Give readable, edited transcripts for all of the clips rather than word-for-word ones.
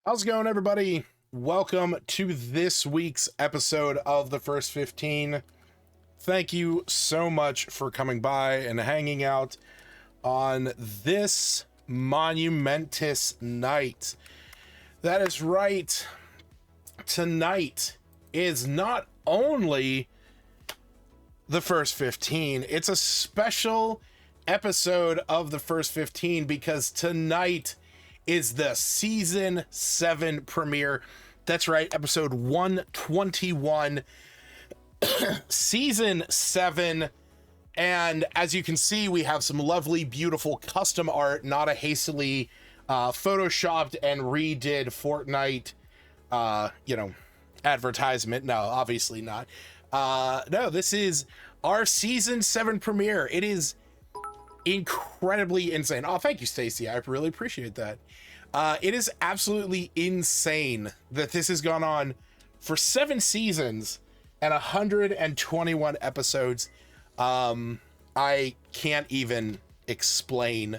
How's it going, everybody? Welcome to this week's episode of the First 15. Thank you so much for coming by and hanging out on this monumentous night. That is right. Tonight is not only the First 15, it's a special episode of the First 15 because tonight is the season 7 premiere. That's right, episode 121, season 7. And as you can see, we have some lovely, beautiful custom art, not a hastily photoshopped and redid Fortnite, advertisement. No, obviously not. No, this is our season 7 premiere. It is incredibly insane. Oh, thank you, Stacy. I really appreciate that. It is absolutely insane that this has gone on for 7 seasons and 121 episodes. I can't even explain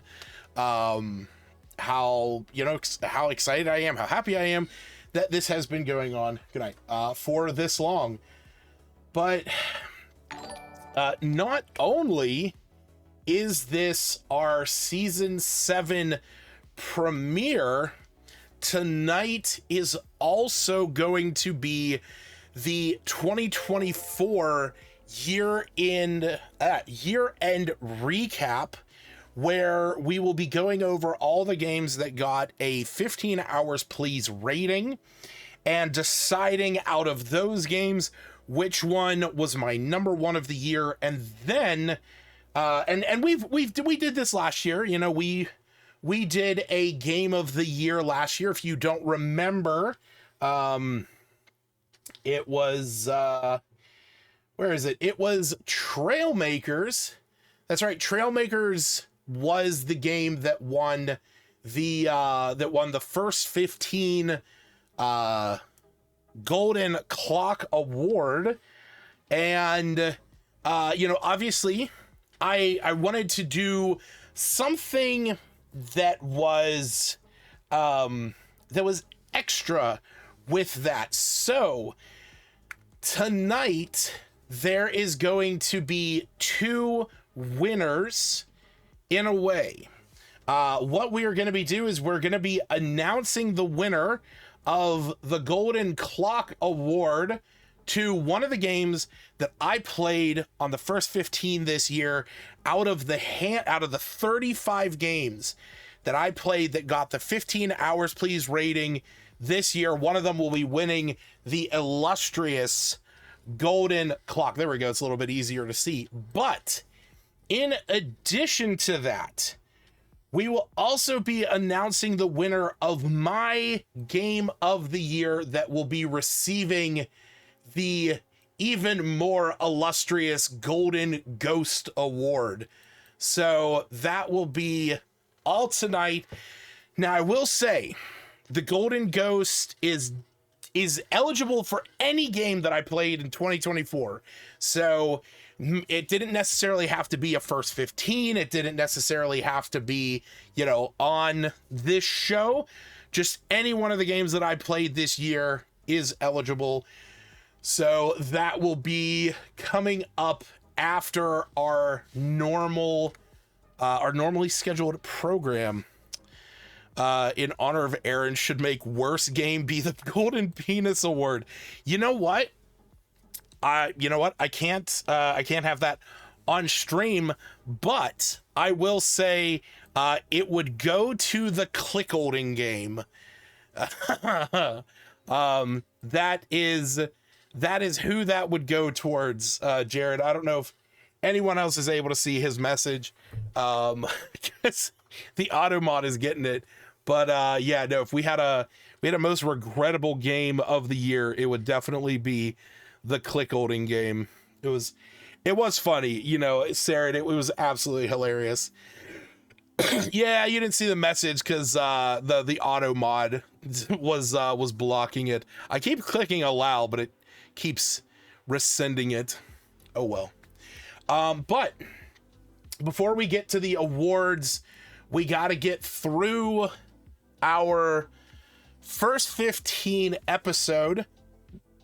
how excited I am, how happy I am that this has been going on. Good night. For this long. But not only is this our season 7 premiere, tonight is also going to be the 2024 year-end recap, where we will be going over all the games that got a 15 hours please rating and deciding out of those games which one was my number 1 of the year. And then we did this last year. We did a game of the year last year. If you don't remember, it was where is it? It was Trailmakers. That's right. Trailmakers was the game that won the first 15 Golden Clock Award. And obviously I wanted to do something that was extra with that. So tonight there is going to be 2 winners in a way. What we are going to be doing is we're going to be announcing the winner of the Golden Clock Award to one of the games that I played on the First 15 this year. Out of the 35 games that I played that got the 15 hours please rating this year, one of them will be winning the illustrious Golden Clock. There we go. It's a little bit easier to see. But in addition to that, we will also be announcing the winner of my game of the year that will be receiving the even more illustrious Golden Ghost Award. So that will be all tonight. Now, I will say, the Golden Ghost is eligible for any game that I played in 2024. So it didn't necessarily have to be a first 15. It didn't necessarily have to be, on this show. Just any one of the games that I played this year is eligible. So that will be coming up after our normally scheduled program. In honor of Aaron, should make worst game be the Golden Penis Award. You know what? I can't have that on stream, but I will say it would go to the click-holding game. That is who that would go towards, Jared. I don't know if anyone else is able to see his message. Because the auto mod is getting it. But if we had a most regrettable game of the year, it would definitely be the click-holding game. It was funny, Sarah. It was absolutely hilarious. Yeah, you didn't see the message because the auto mod was blocking it. I keep clicking allow, but it keeps rescinding it. Oh well. But before we get to the awards, we got to get through our first 15 episode.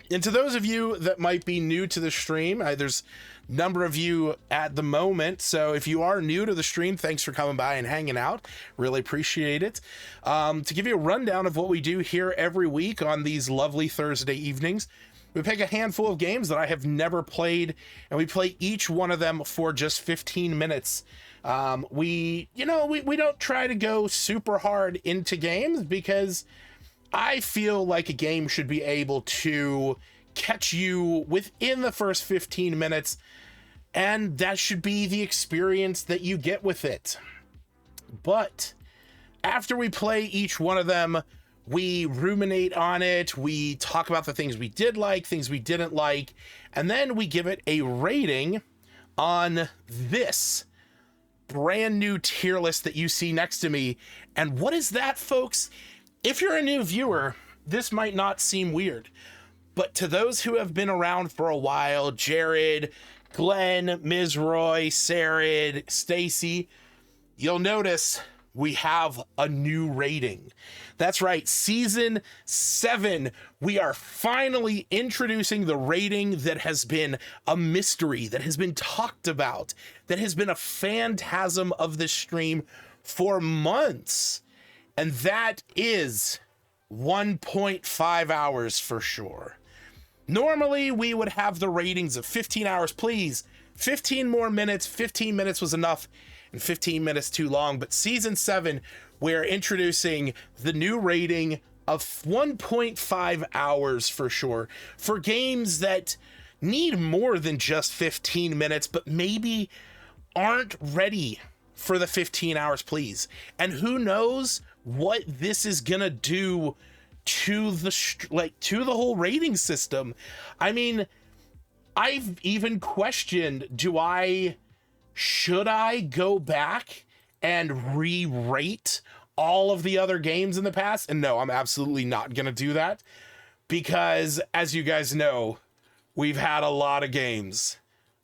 And to those of you that might be new to the stream, there's a number of you at the moment. So if you are new to the stream, thanks for coming by and hanging out. Really appreciate it. To give you a rundown of what we do here every week on these lovely Thursday evenings, we pick a handful of games that I have never played, and we play each one of them for just 15 minutes. We don't try to go super hard into games because I feel like a game should be able to catch you within the first 15 minutes, and that should be the experience that you get with it. But after we play each one of them, we ruminate on it, we talk about the things we did like, things we didn't like, and then we give it a rating on this brand new tier list that you see next to me. And what is that, folks? If you're a new viewer, this might not seem weird, but to those who have been around for a while, Jared, Glenn, Ms. Roy, Sarah, Stacy, you'll notice we have a new rating. That's right, season 7, we are finally introducing the rating that has been a mystery, that has been talked about, that has been a phantasm of this stream for months. And that is 1.5 hours for sure. Normally, we would have the ratings of 15 hours. Please, 15 more minutes. 15 minutes was enough, and 15 minutes too long. But season 7, we're introducing the new rating of 1.5 hours for sure. For games that need more than just 15 minutes, but maybe aren't ready for the 15 hours, please. And who knows what this is gonna do to the whole rating system. I mean, I've even questioned, should I go back and re-rate all of the other games in the past? And no, I'm absolutely not gonna do that, because as you guys know, we've had a lot of games,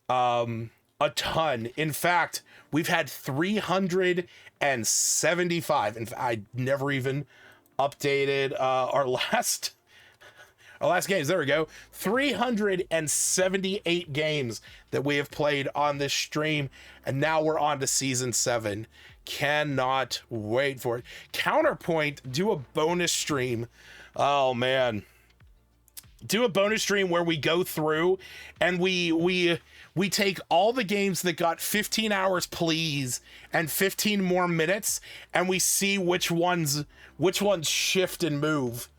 a ton. In fact, we've had 375. And I never even updated our last games. There we go. 378 games that we have played on this stream, and now we're on to season 7. Cannot wait for it. Counterpoint, do a bonus stream. Oh man. Do a bonus stream where we go through and we take all the games that got 15 hours please and 15 more minutes, and we see which ones shift and move.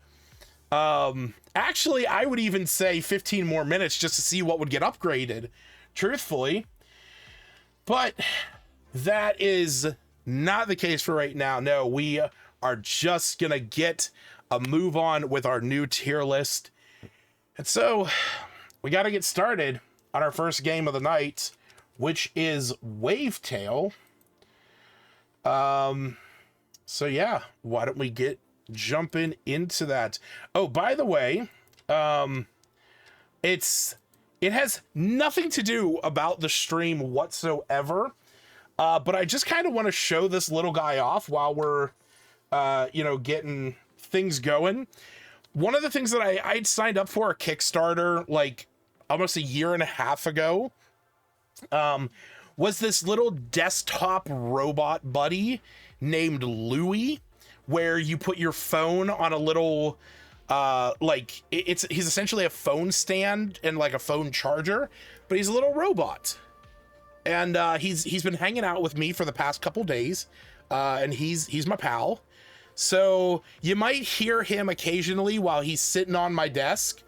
Actually, I would even say 15 more minutes just to see what would get upgraded, truthfully. But that is not the case for right now. No, we are just gonna get a move on with our new tier list. And so we got to get started on our first game of the night, which is Wavetale. So yeah, why don't we get jumping into that? Oh, by the way, it has nothing to do about the stream whatsoever. But I just kind of want to show this little guy off while we're, getting things going. One of the things that I'd signed up for a Kickstarter like almost a year and a half ago, was this little desktop robot buddy named Louie, where you put your phone on a little, he's essentially a phone stand and like a phone charger, but he's a little robot. And he's been hanging out with me for the past couple days, and he's my pal. So you might hear him occasionally while he's sitting on my desk.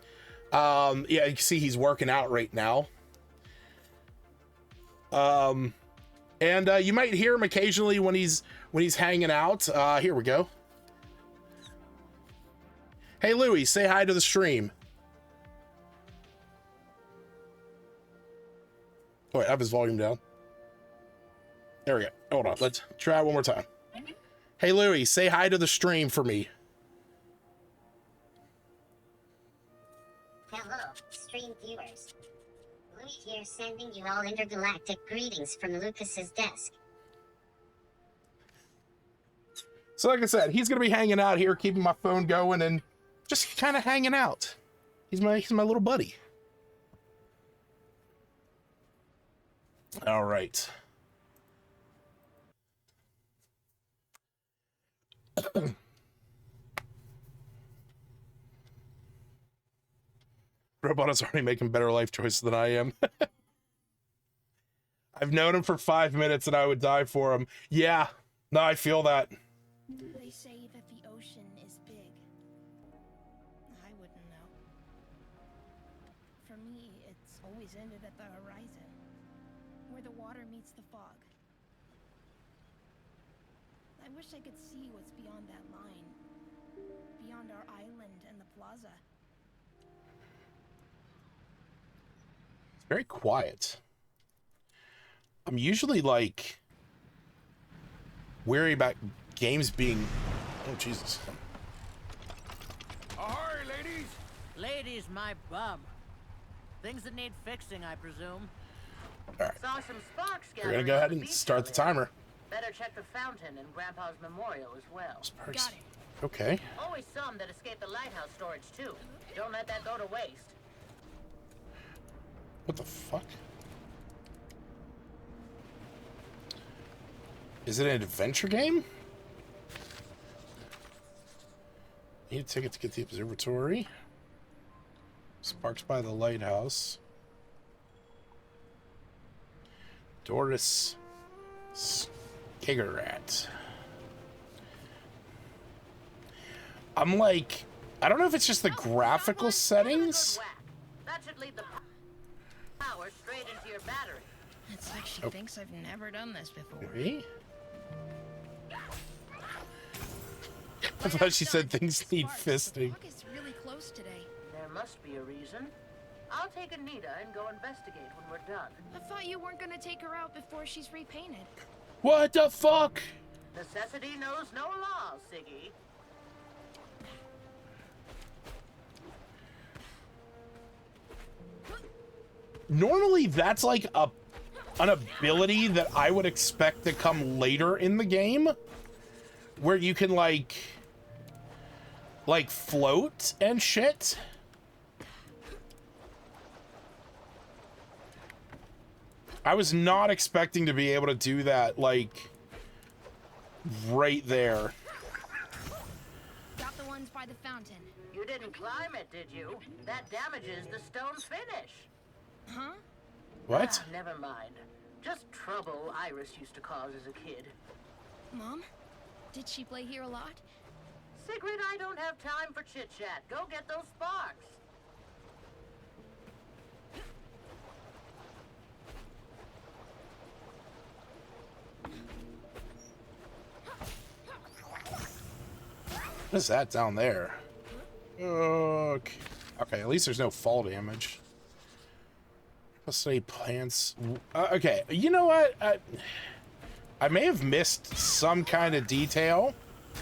Yeah, you can see he's working out right now. And you might hear him occasionally when he's hanging out. Here we go. Hey Louie, say hi to the stream. Oh, wait, I have his volume down. There we go. Hold on. Let's try it one more time. Hey, Louie, say hi to the stream for me. Hello, stream viewers. Louie here sending you all intergalactic greetings from Lucas's desk. So like I said, he's going to be hanging out here, keeping my phone going and just kind of hanging out. He's my little buddy. All right. Robot is already making better life choices than I am. I've known him for 5 minutes and I would die for him. Yeah, no, I feel that. They say that the ocean is big. I wouldn't know. For me, it's always ended at the horizon, where the water meets the fog. I wish I could see what's beyond that line, beyond our island and the plaza. It's very quiet. I'm usually like weary about games being... Oh, Jesus. Ahoy, ladies! Ladies, my bum. Things that need fixing, I presume. All right. Saw some sparks We're going to go ahead and start the timer. Better check the fountain and Grandpa's memorial as well. Sparks. Got it. Okay. Always some that escape the lighthouse storage, too. Don't let that go to waste. What the fuck? Is it an adventure game? Need a ticket to get the observatory. Sparks by the lighthouse. Doris Skigarat. I'm like, I don't know if it's just the graphical settings. That should lead the power straight into your battery. It's like she thinks I've never done this before. Maybe? I thought she said things need fisting. The fog is really close today. There must be a reason. I'll take Anita and go investigate when we're done. I thought you weren't gonna take her out before she's repainted. What the fuck? Necessity knows no law, Siggy. Normally that's like an ability that I would expect to come later in the game, where you can like float and shit. I was not expecting to be able to do that like right there. Got the ones by the fountain. You didn't climb it, did you? That damages the stone's finish. Huh? What? Ah, never mind. Just trouble Iris used to cause as a kid. Mom? Did she play here a lot? Sigrid, I don't have time for chit-chat. Go get those sparks. What is that down there? Okay. Okay, at least there's no fall damage. Let's say plants. Okay, you know what? I may have missed some kind of detail,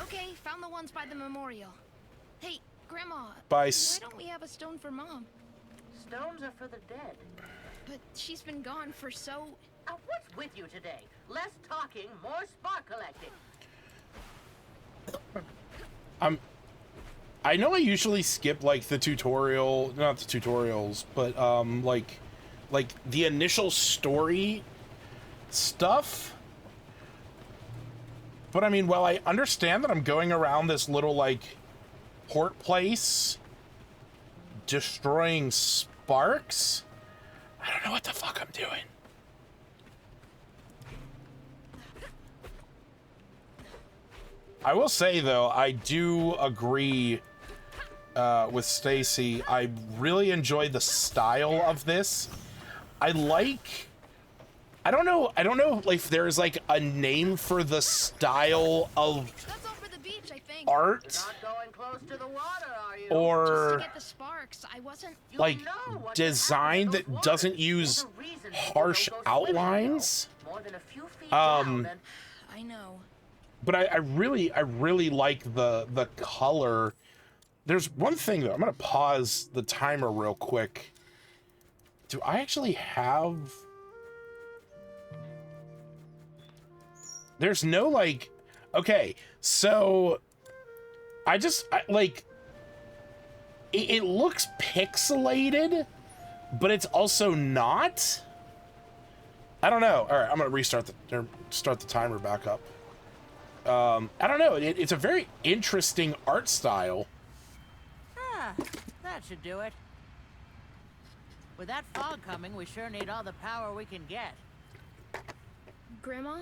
Okay, found the ones by the memorial. Hey, Grandma, By why don't we have a stone for Mom? Stones are for the dead. But she's been gone for so... What's with you today? Less talking, more spark collecting. I know I usually skip like the tutorial, not the tutorials, but like the initial story stuff. But I mean, while I understand that I'm going around this little like port place destroying sparks, I don't know what the fuck I'm doing. I will say though, I do agree with Stacy. I really enjoy the style of this. I don't know if there's like a name for the style of That's all for the beach, I think. art. You're not going close to the water, are you? Or Just to get the sparks, I wasn't... like design that doesn't use harsh outlines. More than a few feet down and I know. But I really like the color. There's one thing though. I'm gonna pause the timer real quick. Do I actually have? There's no like. Okay, so it looks pixelated, but it's also not. I don't know. All right, I'm gonna start the timer back up. I don't know. It's a very interesting art style. Ah, that should do it. With that fog coming, we sure need all the power we can get. Grandma,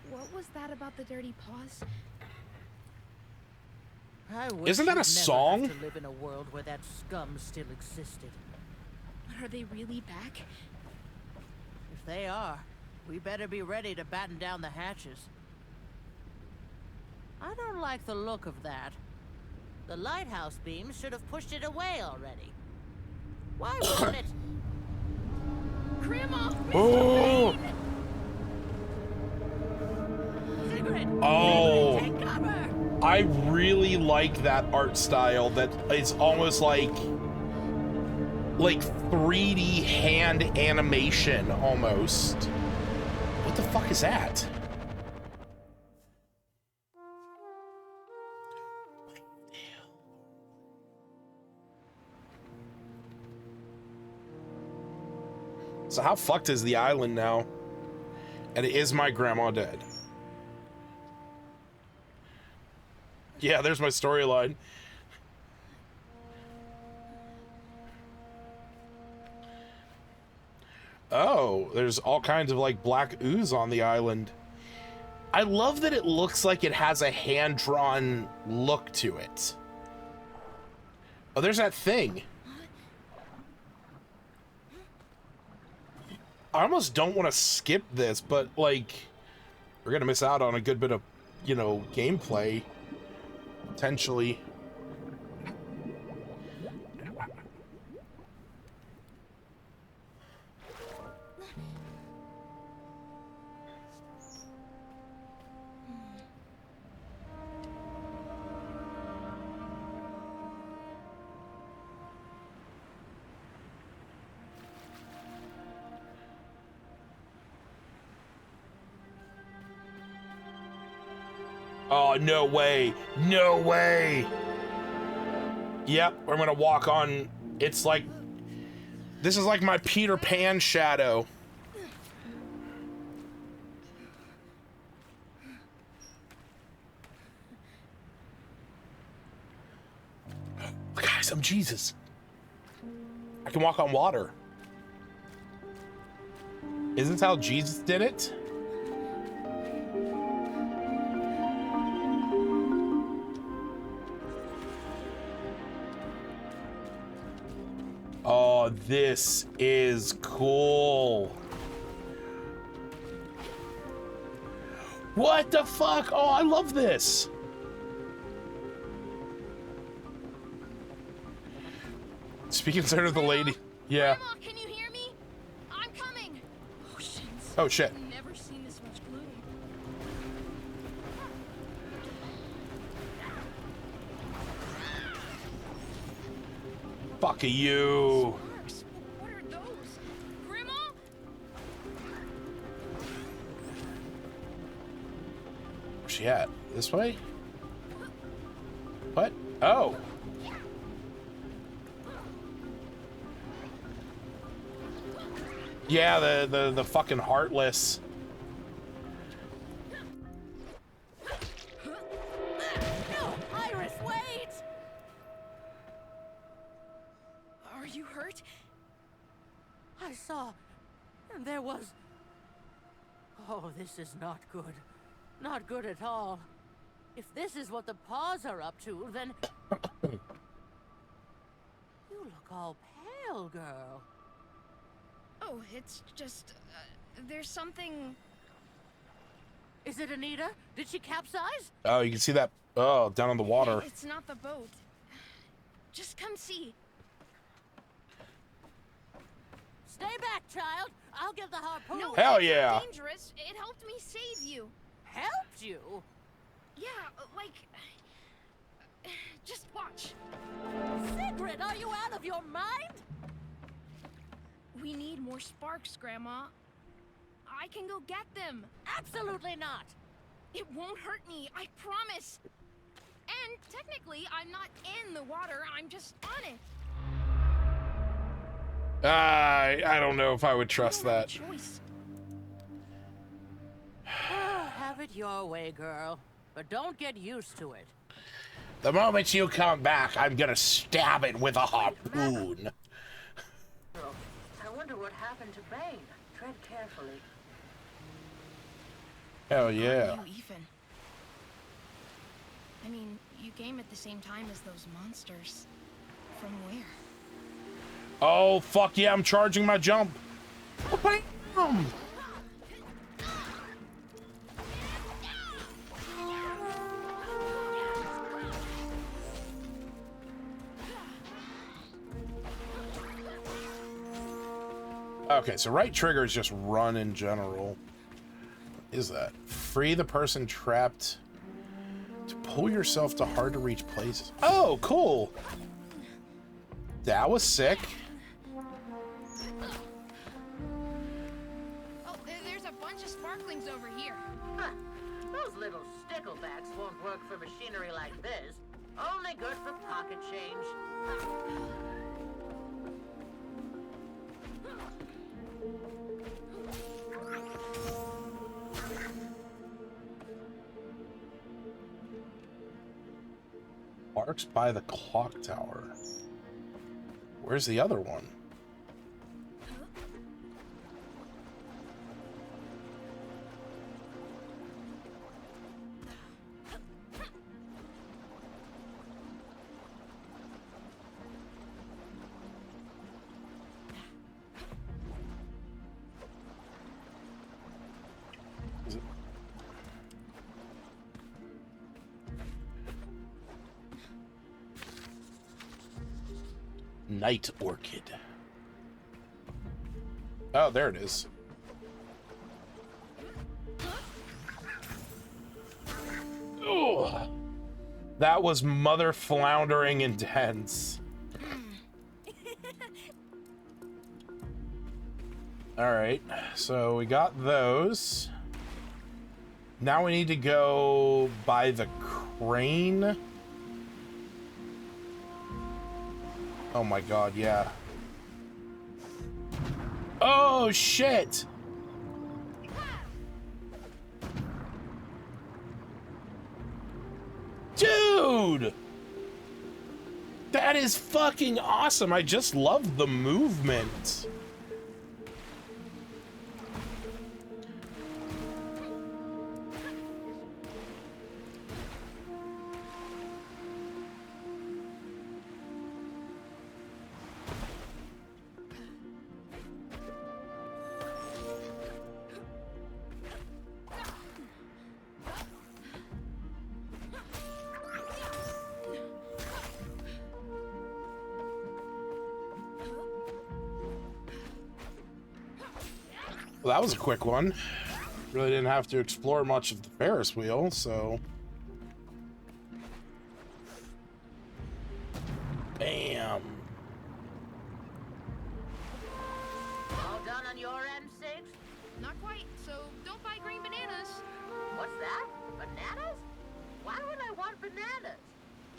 what was that about the dirty paws? I wish Isn't that a you'd never song? have to live in a world where that scum still existed. But are they really back? If they are, we better be ready to batten down the hatches. I don't like the look of that. The lighthouse beams should have pushed it away already. Why won't it? Grandma! Oh, Sigrid! oh! Take cover! I really like that art style. That is almost like 3D hand animation almost. What the fuck is that? So how fucked is the island now? And is my grandma dead? Yeah, there's my storyline. Oh, there's all kinds of like black ooze on the island. I love that it looks like it has a hand-drawn look to it. Oh, there's that thing. I almost don't want to skip this, but like we're gonna miss out on a good bit of, gameplay potentially. Oh, no way. No way. Yep, we're gonna walk on. It's like, this is like my Peter Pan shadow. Guys, I'm Jesus. I can walk on water. Isn't this how Jesus did it? Oh, this is cool. What the fuck? Oh, I love this. Speaking of the lady. Yeah. Grandma, can you hear me? I'm coming. Oh, shit. I've never seen this much gloom. at you. Sparks? What are those? Grandma? Where's she at? This way? What? Oh. Yeah, the fucking heartless. No, Iris, wait! Are you hurt? I saw, and there was... Oh, this is not good. Not good at all. If this is what the paws are up to, then... You look all pale, girl. Oh, it's just... there's something... Is it Anita? Did she capsize? Oh, you can see that. Oh, down on the water. It's not the boat. Just come see. Stay back, child. I'll get the harpoon. No, Hell it's not yeah. dangerous. It helped me save you. Helped you? Yeah, like... Just watch. Sigrid, are you out of your mind? We need more sparks, Grandma. I can go get them. Absolutely not. It won't hurt me, I promise. And technically, I'm not in the water, I'm just on it. I don't know if I would trust I don't have that. a choice. Have it your way, girl. But don't get used to it. The moment you come back, I'm gonna stab it with a harpoon. I wonder what happened to Bane. Tread carefully. Hell yeah. You, Ethan. I mean, you came at the same time as those monsters. From where? Oh, fuck yeah, I'm charging my jump. Bam! Okay, so right trigger is just run in general. What is that? Free the person trapped to pull yourself to hard to reach places. Oh, cool. That was sick. Oh, there's a bunch of sparklings over here. Huh. Those little sticklebacks won't work for machinery like this. Only good for pocket change. Parks by the clock tower. Where's the other one? Is it- Night Orchid. Oh, there it is. Ugh. That was mother floundering intense. Alright, so we got those. Now we need to go by the crane. Oh my god, yeah. Oh shit! Dude! That is fucking awesome. I just love the movement. Well, that was a quick one. Really didn't have to explore much of the Ferris wheel, so... Bam. your end, Six? Not quite, so don't buy green bananas. What's that? Bananas? Why would I want bananas?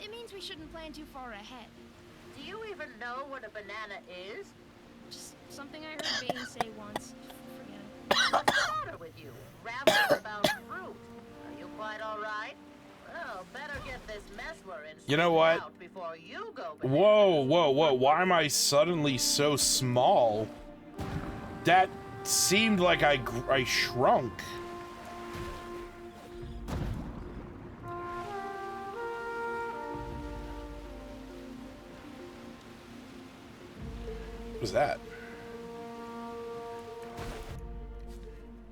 It means we shouldn't plan too far ahead. Do you even know what a banana is? Just something I heard Bane say once. Forget it. What's the matter with you? Rambling about fruit. Are you quite all right? Well, better get this mess we're in You know what? out before you go bananas. Whoa, whoa, whoa. Why am I suddenly so small? That seemed like I shrunk. What was that?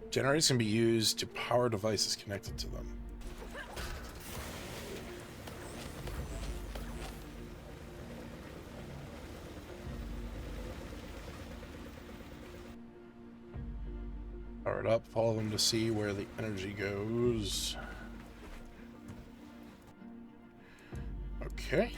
Generators can be used to power devices connected to them. Power it up, follow them to see where the energy goes. Okay.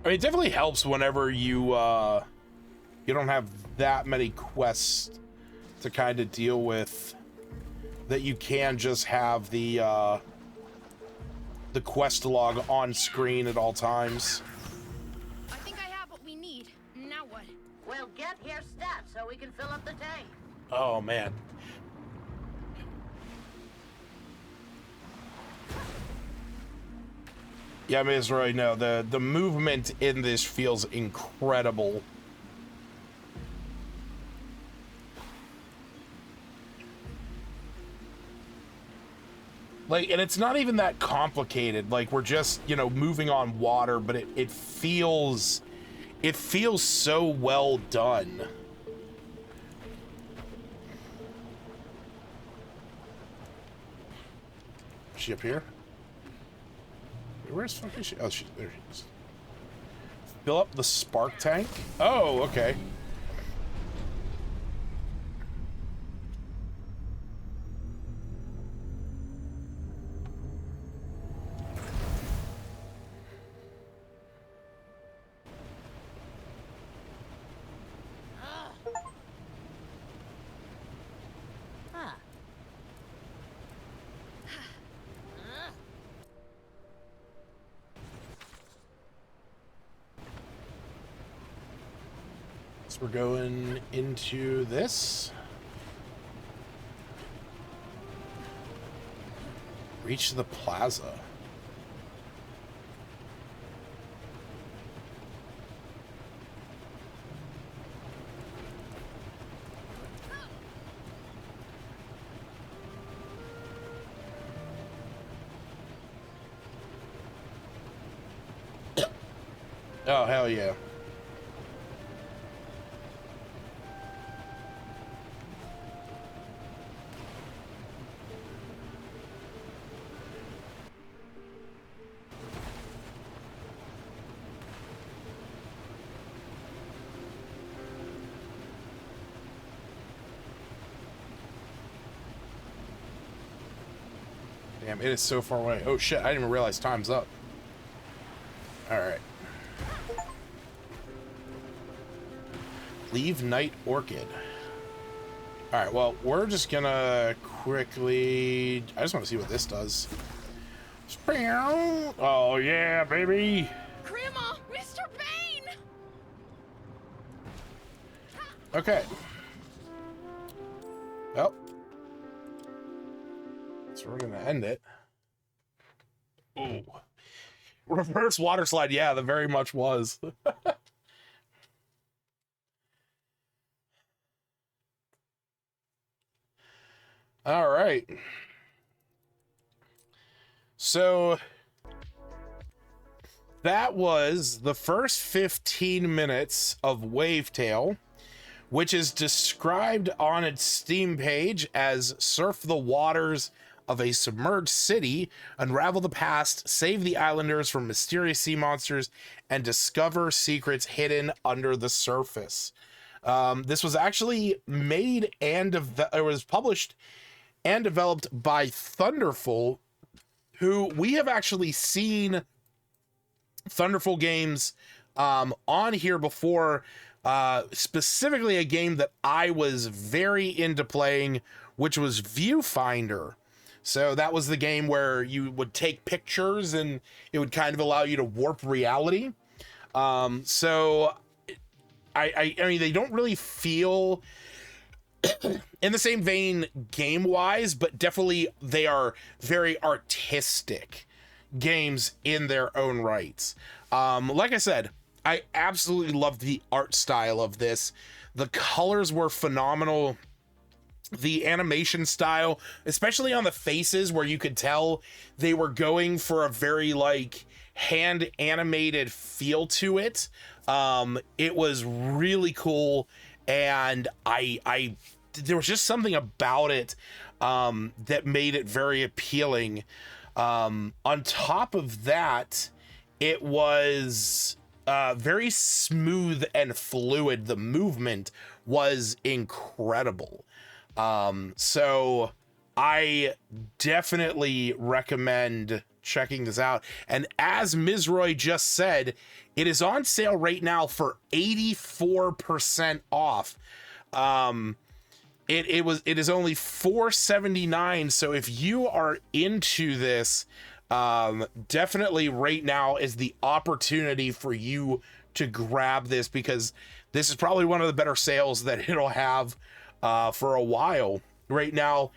I mean, it definitely helps whenever you don't have that many quests to kind of deal with, that you can just have the quest log on screen at all times. I think I have what we need. Now what? Well, get here stat so we can fill up the tank. Oh man. Yeah, I mean, it's right now. The movement in this feels incredible. Like, and it's not even that complicated. Like, we're just, you know, moving on water, but it feels so well done. Is she up here? Where's fucking she? Oh, there she is. Fill up the spark tank? Oh, okay. We're going into this. Reach the plaza. Oh, hell yeah. Damn, it is so far away. Oh shit, I didn't even realize time's up. Alright. Leave Night Orchid. Alright, well, we're just gonna quickly... I just want to see what this does. Oh yeah, baby! Grandma! Mr. Bane! Okay. Well. So we're gonna end it. Oh. Reverse water slide, yeah, that very much was. All right. So that was the first 15 minutes of Wavetale, which is described on its Steam page as surf the waters of a submerged city, unravel the past, save the islanders from mysterious sea monsters, and discover secrets hidden under the surface. This was actually made and it was published and developed by Thunderful, who we have actually seen Thunderful games on here before, specifically a game that I was very into playing, which was Viewfinder. So that was the game where you would take pictures and it would kind of allow you to warp reality. So I mean, they don't really feel in the same vein game-wise, but definitely they are very artistic games in their own rights. Like I said, I absolutely loved the art style of this. The colors were phenomenal. The animation style, especially on the faces, where you could tell they were going for a very like hand animated feel to it. It was really cool, and I there was just something about it that made it very appealing. On top of that, it was very smooth and fluid. The movement was incredible. So I definitely recommend checking this out. And as Ms. Roy just said, it is on sale right now for 84% off. It is only $4.79. So if you are into this, definitely right now is the opportunity for you to grab this, because this is probably one of the better sales that it'll have for a while right now.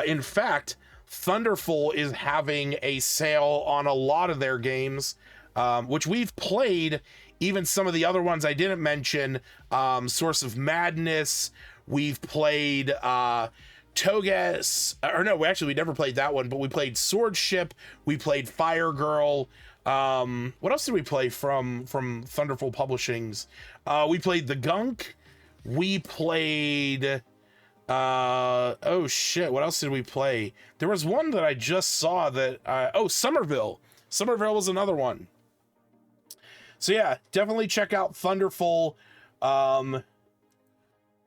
In fact, Thunderful is having a sale on a lot of their games, which we've played. Even some of the other ones I didn't mention, Source of Madness. We've played Toges, or no, actually we never played that one, but we played Sword Ship. We played Fire Girl. What else did we play from Thunderful Publishings? We played The Gunk. We played oh shit, what else did we play? There was one that I just saw that Somerville was another one. So yeah, definitely check out Thunderful.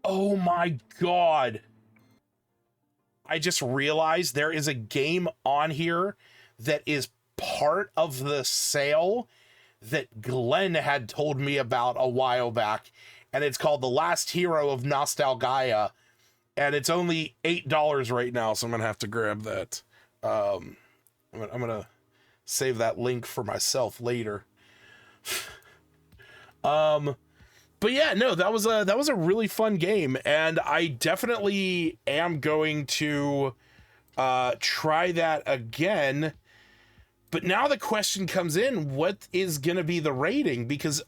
Oh my god, I just realized there is a game on here that is part of the sale that Glenn had told me about a while back, and it's called The Last Hero of Nostalgaia, and it's only $8 right now, so I'm gonna have to grab that. I'm gonna save that link for myself later. But yeah, no, that was a really fun game, and I definitely am going to try that again. But now the question comes in, what is gonna be the rating? Because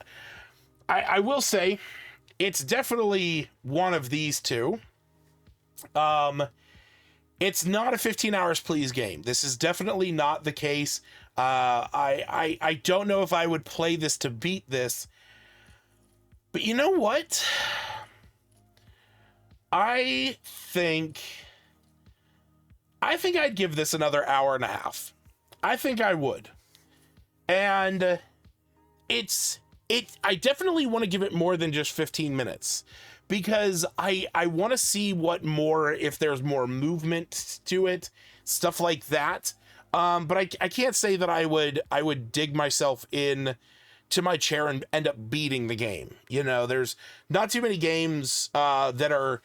I will say it's definitely one of these two. It's not a 15 hours please game. This is definitely not the case. I don't know if I would play this to beat this, but you know what? I think I'd give this another hour and a half. I think I would. And I definitely want to give it more than just 15 minutes, because I want to see what more, if there's more movement to it, stuff like that. But I can't say that I would dig myself in to my chair and end up beating the game. You know, there's not too many games that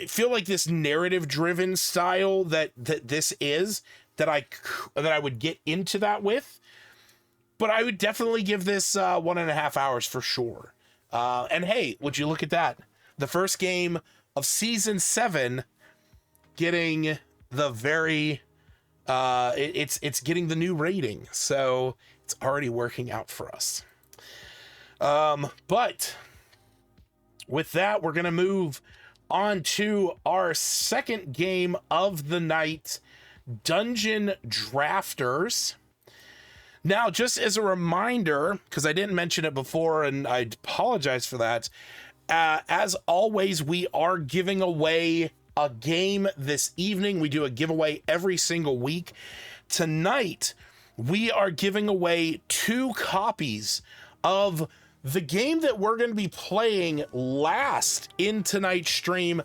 feel like this narrative driven style that this is, that I would get into that with. But I would definitely give this 1.5 hours for sure. And hey, would you look at that? The first game of season 7 getting the very it's getting the new rating, so it's already working out for us. But with that, we're gonna move on to our second game of the night, Dungeon Drafters. Now, just as a reminder, because I didn't mention it before and I apologize for that, as always, we are giving away a game this evening. We do a giveaway every single week. Tonight, we are giving away 2 copies of the game that we're going to be playing last in tonight's stream,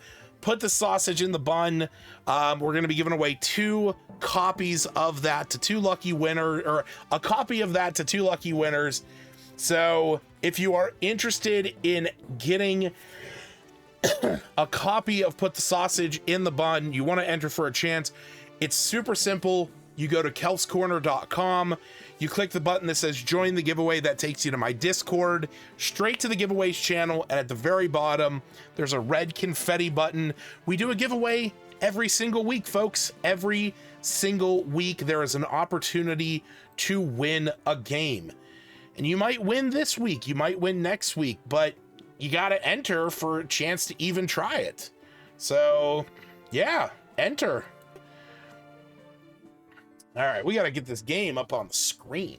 Put the Sausage in the Bun. We're going to be giving away 2 copies of that to 2 lucky winners, or a copy of that to 2 lucky winners. So if you are interested in getting a copy of Put the Sausage in the Bun, you want to enter for a chance, it's super simple. You go to kelpscorner.com, you click the button that says join the giveaway. That takes you to my Discord, straight to the giveaways channel, and at the very bottom there's a red confetti button. We do a giveaway every single week, folks. Every single week there is an opportunity to win a game, and you might win this week, you might win next week, but you got to enter for a chance to even try it. So yeah, enter. All right, we got to get this game up on the screen.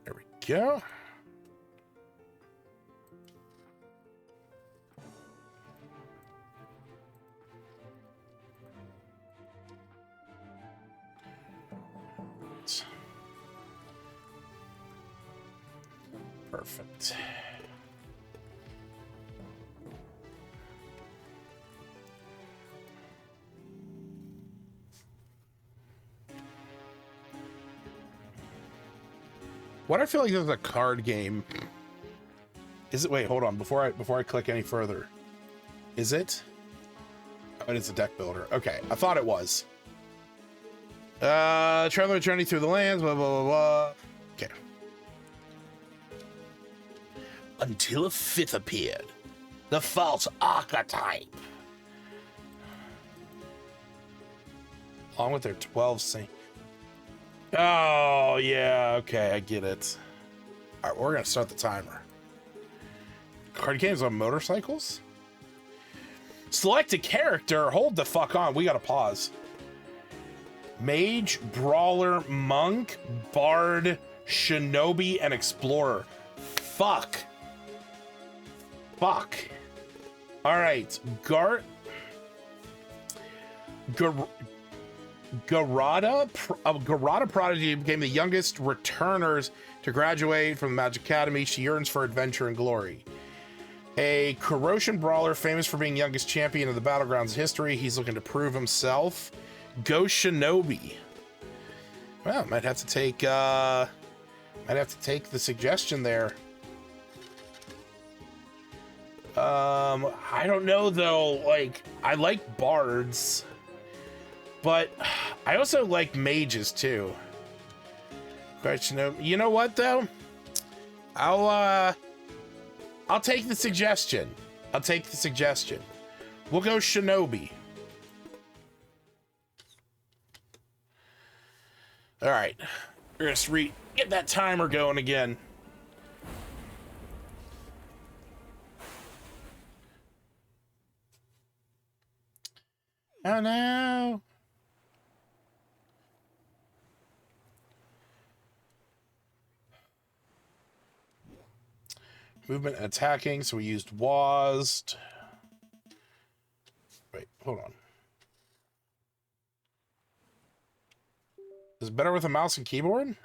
There we go. Perfect. What I feel like this is a card game. Is it? Wait, hold on. Before I click any further, is it? Oh, it is a deck builder. Okay, I thought it was. Traveler journey through the lands. Blah blah blah blah. Okay. Until a 5th appeared, the false archetype, along with their 12 saints. Oh, yeah, okay, I get it. All right, we're gonna start the timer. Card games on motorcycles? Select a character, hold the fuck on, we gotta pause. Mage, Brawler, Monk, Bard, Shinobi, and Explorer. Fuck. All right, Garada Prodigy became the youngest returners to graduate from the Magic Academy. She yearns for adventure and glory. A Corrosion Brawler, famous for being youngest champion of the Battlegrounds history. He's looking to prove himself. Go Shinobi. Well, might have to take the suggestion there. I don't know though, like, I like bards, but I also like mages too. You know what though? I'll take the suggestion. We'll go Shinobi. All right, we're gonna get that timer going again. Oh no. Movement and attacking, so we used WASD. Wait, hold on. Is it better with a mouse and keyboard?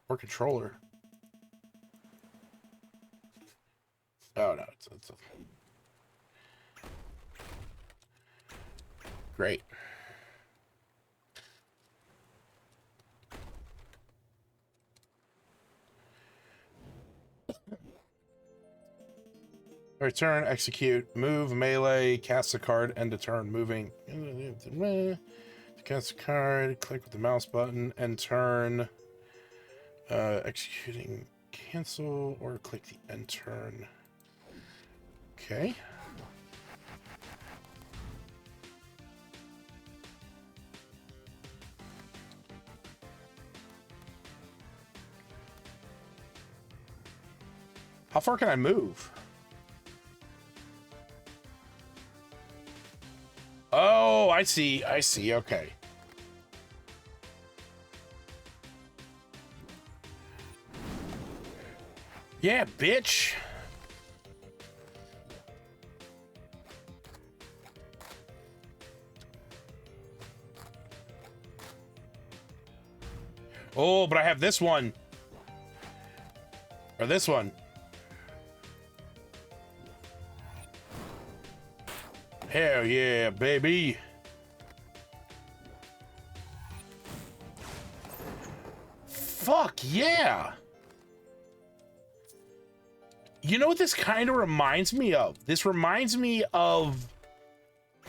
Or controller? Oh no, it's great. Return, execute, move, melee, cast a card, end a turn, moving. Cast a card, click with the mouse button, end turn. Executing, cancel, or click the end turn. Okay. How far can I move? Oh, I see, okay. Yeah, bitch. Oh, but I have this one. Or this one. Hell yeah, baby. Fuck yeah. You know what this kind of reminds me of? This reminds me of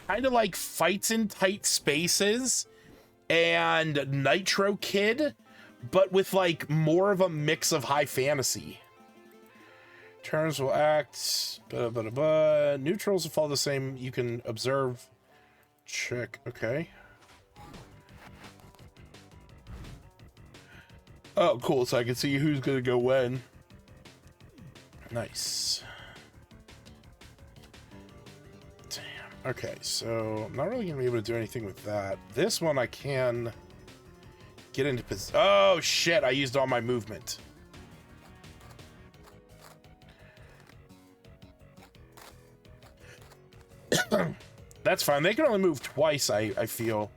kind of like Fights in Tight Spaces and Nitro Kid, but with like more of a mix of high fantasy. Turns will act, neutrals will follow the same. You can observe, check, okay. Oh, cool, so I can see who's gonna go when. Nice. Damn, okay, so I'm not really gonna be able to do anything with that. This one I can get into position. Oh shit, I used all my movement. That's fine. They can only move twice, I feel.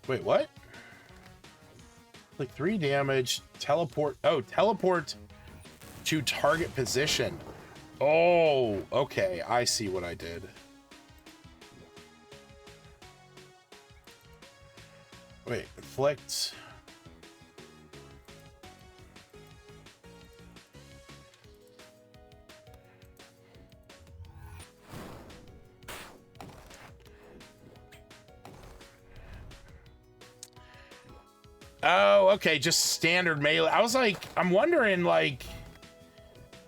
Wait, what? Like 3 damage, teleport. Oh, teleport to target position. Oh, okay. I see what I did. Wait, inflict. Oh, okay. Just standard melee. I was like, I'm wondering, like,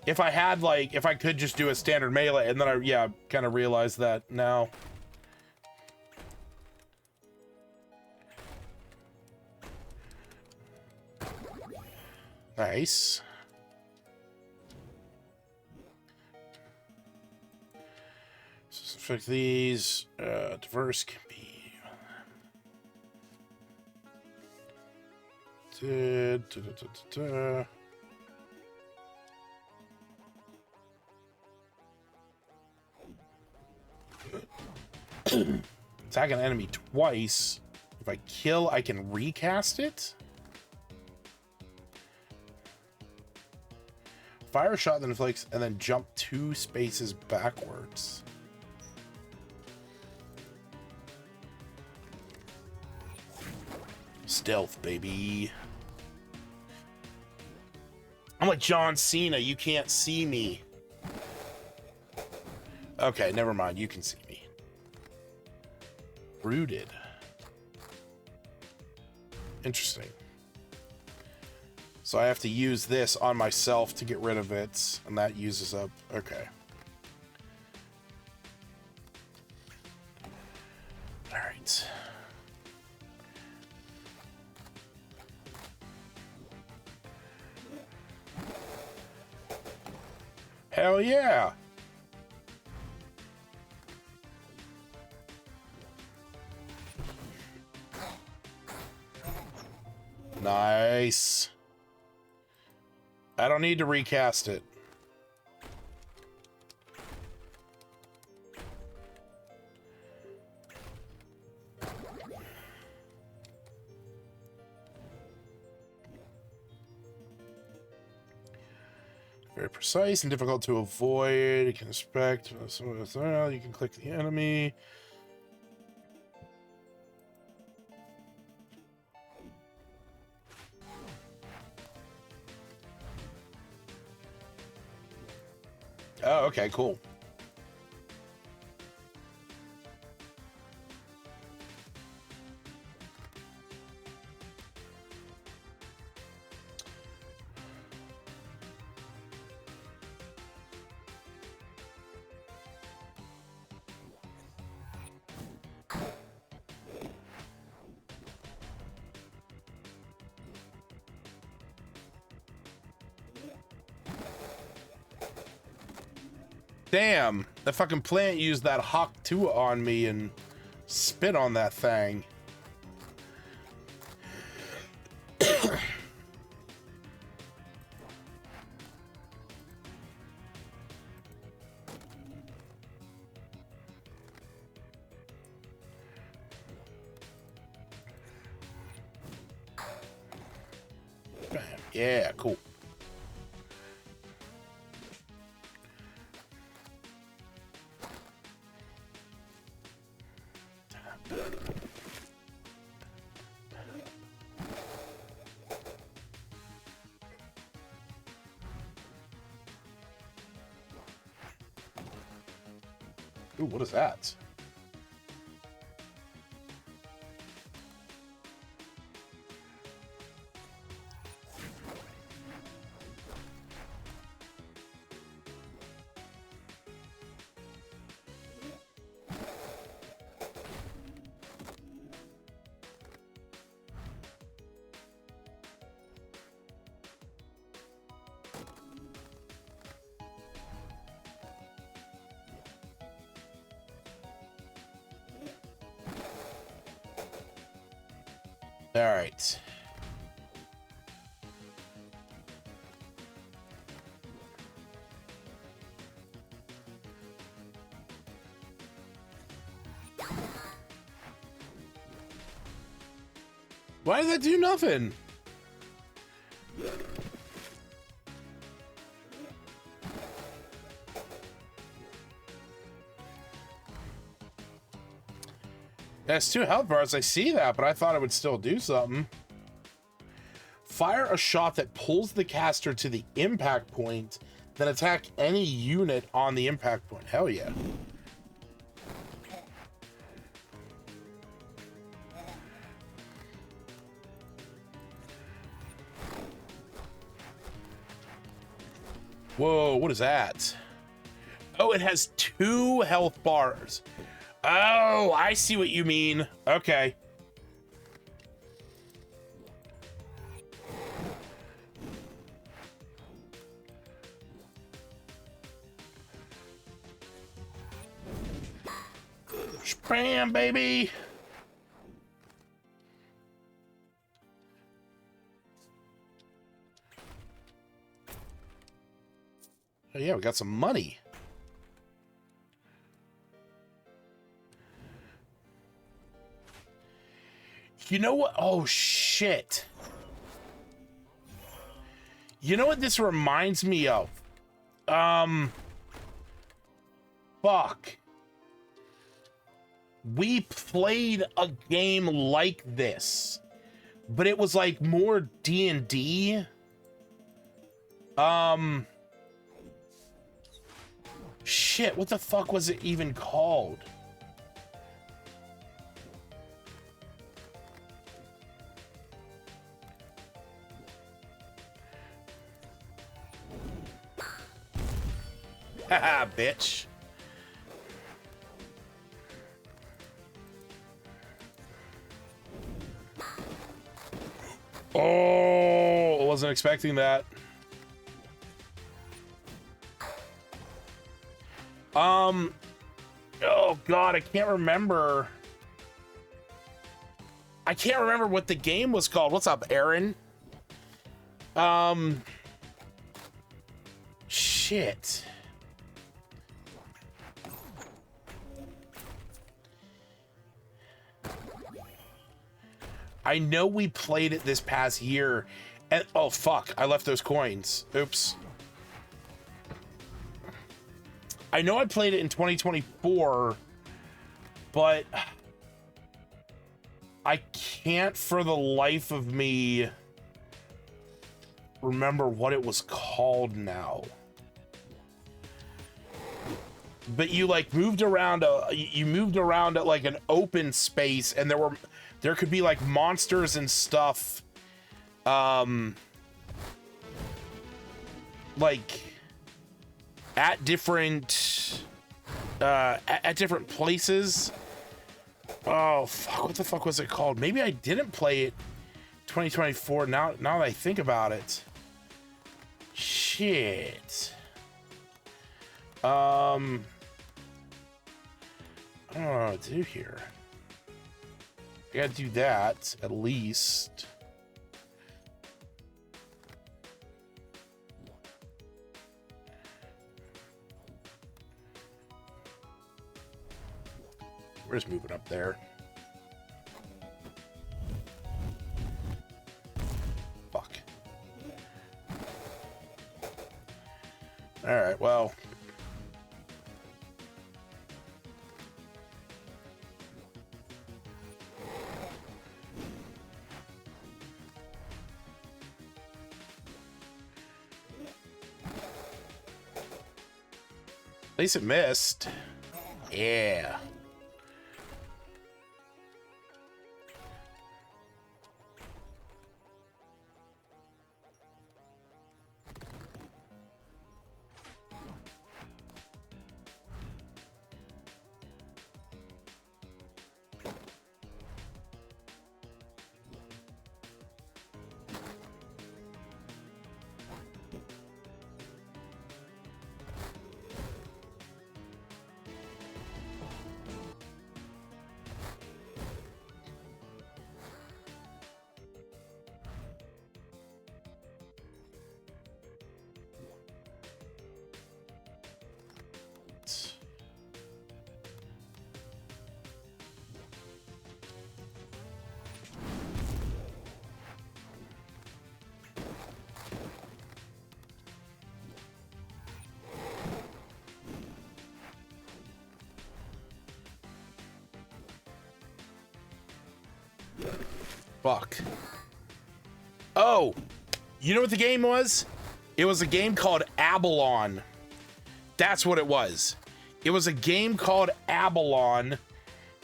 if I had, like, if I could just do a standard melee, and then I, yeah, kind of realized that now. Nice. So affect these. Diverse can be. Attack an enemy twice. If I kill, I can recast it. Fire a shot that inflicts and then jump 2 spaces backwards. Stealth, baby. I'm like John Cena. You can't see me. Okay, never mind. You can see me. Rooted. Interesting. So I have to use this on myself to get rid of it, and that uses up. Okay. All right. Hell yeah. Nice. I don't need to recast it. Very precise and difficult to avoid. You can inspect. You can click the enemy. Oh, okay, cool. Damn, the fucking plant used that Hawk 2 on me and spit on that thing. Bam. Yeah, cool. Ooh, what is that? All right. Why did that do nothing? That's 2 health bars. I see that, but I thought it would still do something. Fire a shot that pulls the caster to the impact point, then attack any unit on the impact point. Hell yeah. Whoa, what is that? Oh, it has 2 health bars. Oh, I see what you mean. Okay. Bam, baby. Oh, yeah, we got some money. You know what? Oh, shit. You know what this reminds me of? Fuck. We played a game like this, but it was like more D&D. Shit, what the fuck was it even called? Haha, bitch. Oh, I wasn't expecting that. Oh god, I can't remember. I can't remember what the game was called. What's up, Aaron? Shit. I know we played it this past year, and oh fuck, I left those coins. Oops. I know I played it in 2024, but I can't for the life of me remember what it was called now. But you like moved around like an open space, and there could be like monsters and stuff like at different places. Oh fuck, what the fuck was it called? Maybe I didn't play it 2024 now that I think about it. Shit. I don't know what to do here. I gotta do that, at least. We're just moving up there. Fuck. All right, well. At least it missed. Yeah. Fuck. Oh, you know what the game was? It was a game called Abalon. That's what it was. It was a game called Abalon,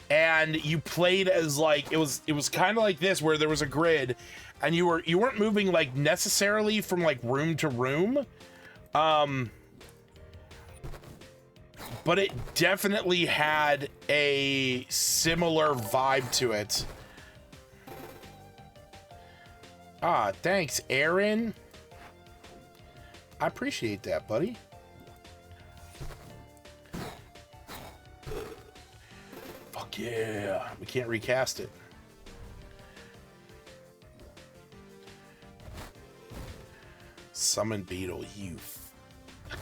and you played as like it was kind of like this, where there was a grid, and you weren't moving like necessarily from like room to room, but it definitely had a similar vibe to it. Ah, thanks, Aaron. I appreciate that, buddy. Fuck yeah. We can't recast it. Summon Beetle, you fucker.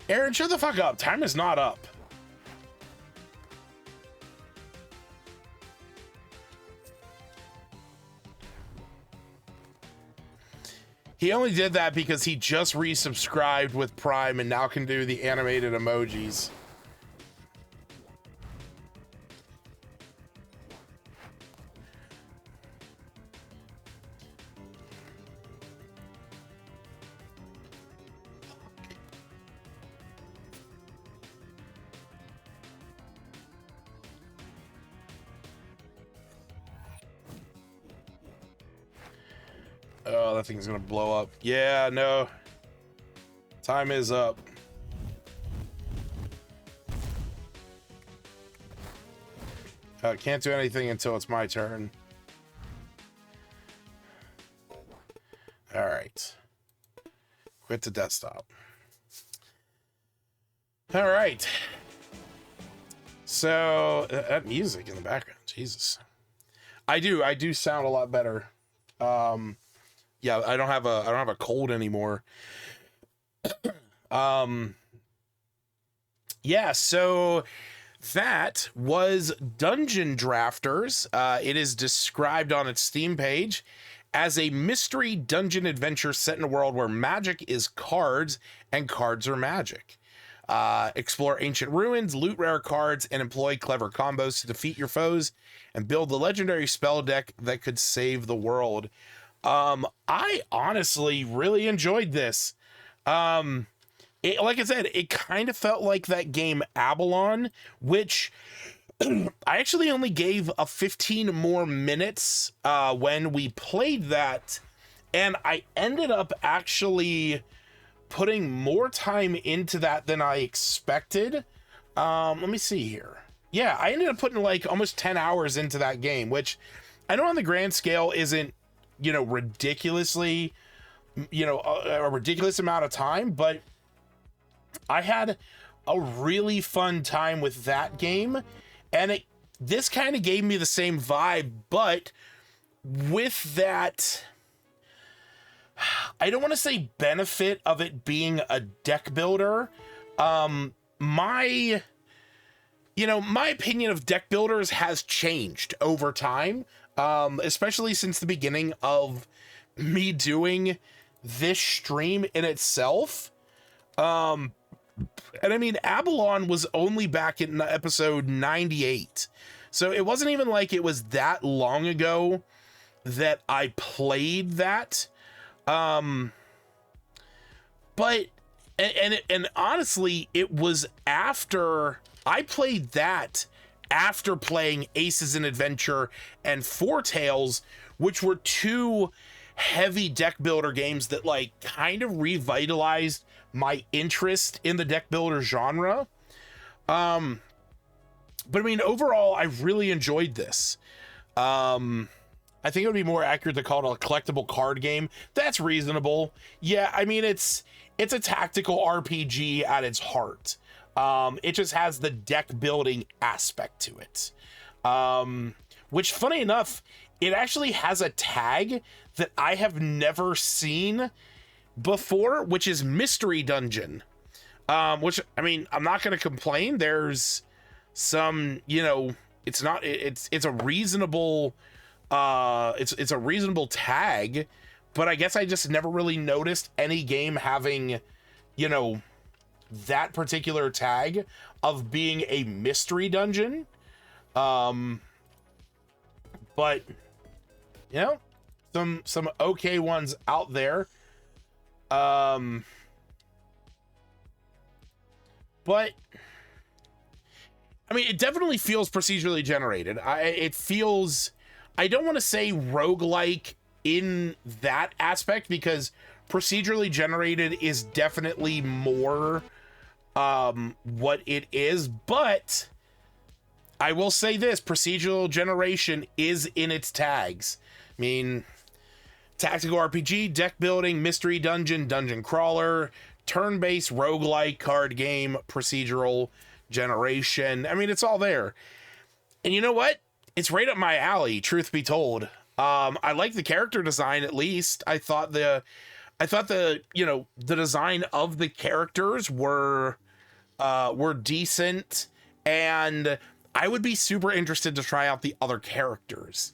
Aaron, shut the fuck up. Time is not up. He only did that because he just resubscribed with Prime and now can do the animated emojis. Oh, that thing's gonna blow up. Yeah, no. Time is up. Can't do anything until it's my turn. All right. Quit the desktop. All right. So that music in the background, Jesus. I do sound a lot better. Yeah, I don't have a cold anymore. Yeah, so that was Dungeon Drafters. It is described on its Steam page as a mystery dungeon adventure set in a world where magic is cards and cards are magic. Explore ancient ruins, loot rare cards, and employ clever combos to defeat your foes and build the legendary spell deck that could save the world. I honestly really enjoyed this. Like I said, it kind of felt like that game Abalon, which I actually only gave a 15 more minutes when we played that, and I ended up actually putting more time into that than I expected. Let me see here. Yeah, I ended up putting like almost 10 hours into that game, which I know on the grand scale isn't, ridiculously, a ridiculous amount of time, but I had a really fun time with that game, and this kind of gave me the same vibe, but with that, I don't want to say benefit of it being a deck builder. My opinion of deck builders has changed over time, especially since the beginning of me doing this stream in itself. And I mean, Abalon was only back in episode 98. So it wasn't even like it was that long ago that I played that. But and honestly, it was after I played that, after playing Aces in Adventure and Four Tales, which were two heavy deck builder games that like kind of revitalized my interest in the deck builder genre. But I mean, overall, I really enjoyed this. I think it would be more accurate to call it a collectible card game. That's reasonable. Yeah, I mean, it's a tactical RPG at its heart. It just has the deck building aspect to it. Which, funny enough, it actually has a tag that I have never seen before, which is Mystery Dungeon. Which, I mean, I'm not going to complain. There's some, you know, it's a reasonable, it's a reasonable tag, but I guess I just never really noticed any game having, you know, that particular tag of being a mystery dungeon. But you know, some okay ones out there. But I mean, it definitely feels procedurally generated. It feels, I don't want to say roguelike in that aspect, because procedurally generated is definitely more what it is, but I will say this: procedural generation is in its tags. I mean, tactical RPG, deck building, mystery dungeon, dungeon crawler, turn-based roguelike card game, procedural generation. I mean, it's all there. And you know what? It's right up my alley, truth be told. I like the character design, at least. I thought the you know, the design of the characters were decent, and I would be super interested to try out the other characters.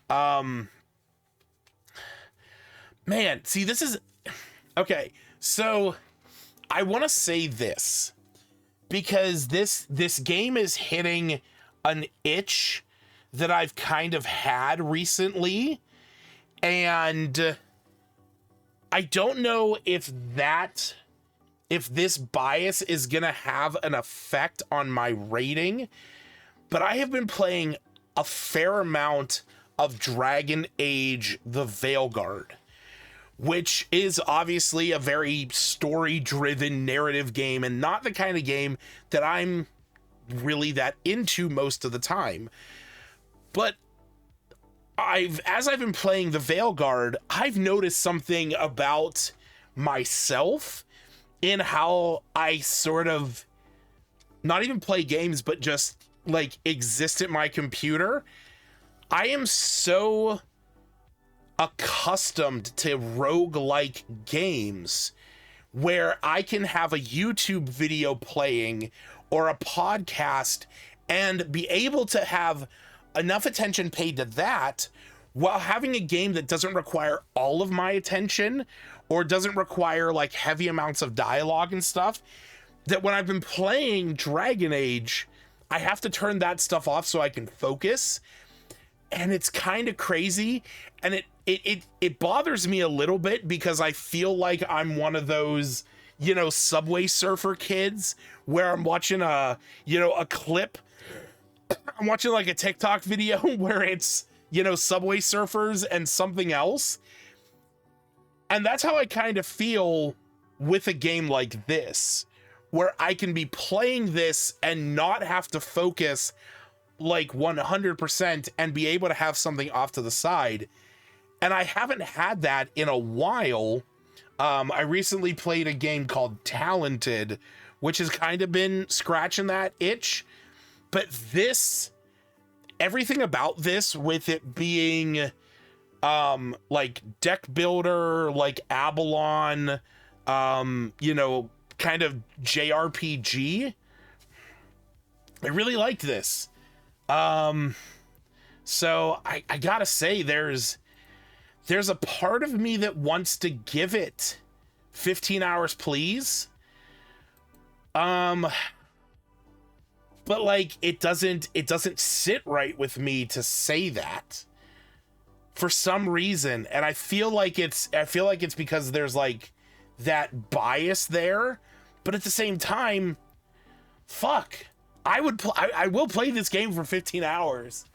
Man, see, this is okay. So I want to say this, because this game is hitting an itch that I've kind of had recently, and I don't know if this bias is gonna have an effect on my rating, but I have been playing a fair amount of Dragon Age: The Veilguard, which is obviously a very story-driven narrative game, and not the kind of game that I'm really that into most of the time. But as I've been playing The Veilguard, I've noticed something about myself in how I sort of not even play games, but just like exist at my computer. I am so accustomed to roguelike games where I can have a YouTube video playing or a podcast and be able to have enough attention paid to that while having a game that doesn't require all of my attention or doesn't require like heavy amounts of dialogue and stuff, that when I've been playing Dragon Age, I have to turn that stuff off so I can focus. And it's kind of crazy, and it bothers me a little bit, because I feel like I'm one of those, you know, Subway Surfer kids where I'm watching a clip. I'm watching like a TikTok video where it's, you know, Subway Surfers and something else. And that's how I kind of feel with a game like this, where I can be playing this and not have to focus like 100% and be able to have something off to the side. And I haven't had that in a while. I recently played a game called Talented, which has kind of been scratching that itch. But this, everything about this, with it being like deck builder, like Abalon, you know, kind of JRPG, I really liked this. So I gotta say, there's there's a part of me that wants to give it 15 hours, please. But like it doesn't sit right with me to say that for some reason, and I feel like it's because there's like that bias there, but at the same time, fuck, I will play this game for 15 hours.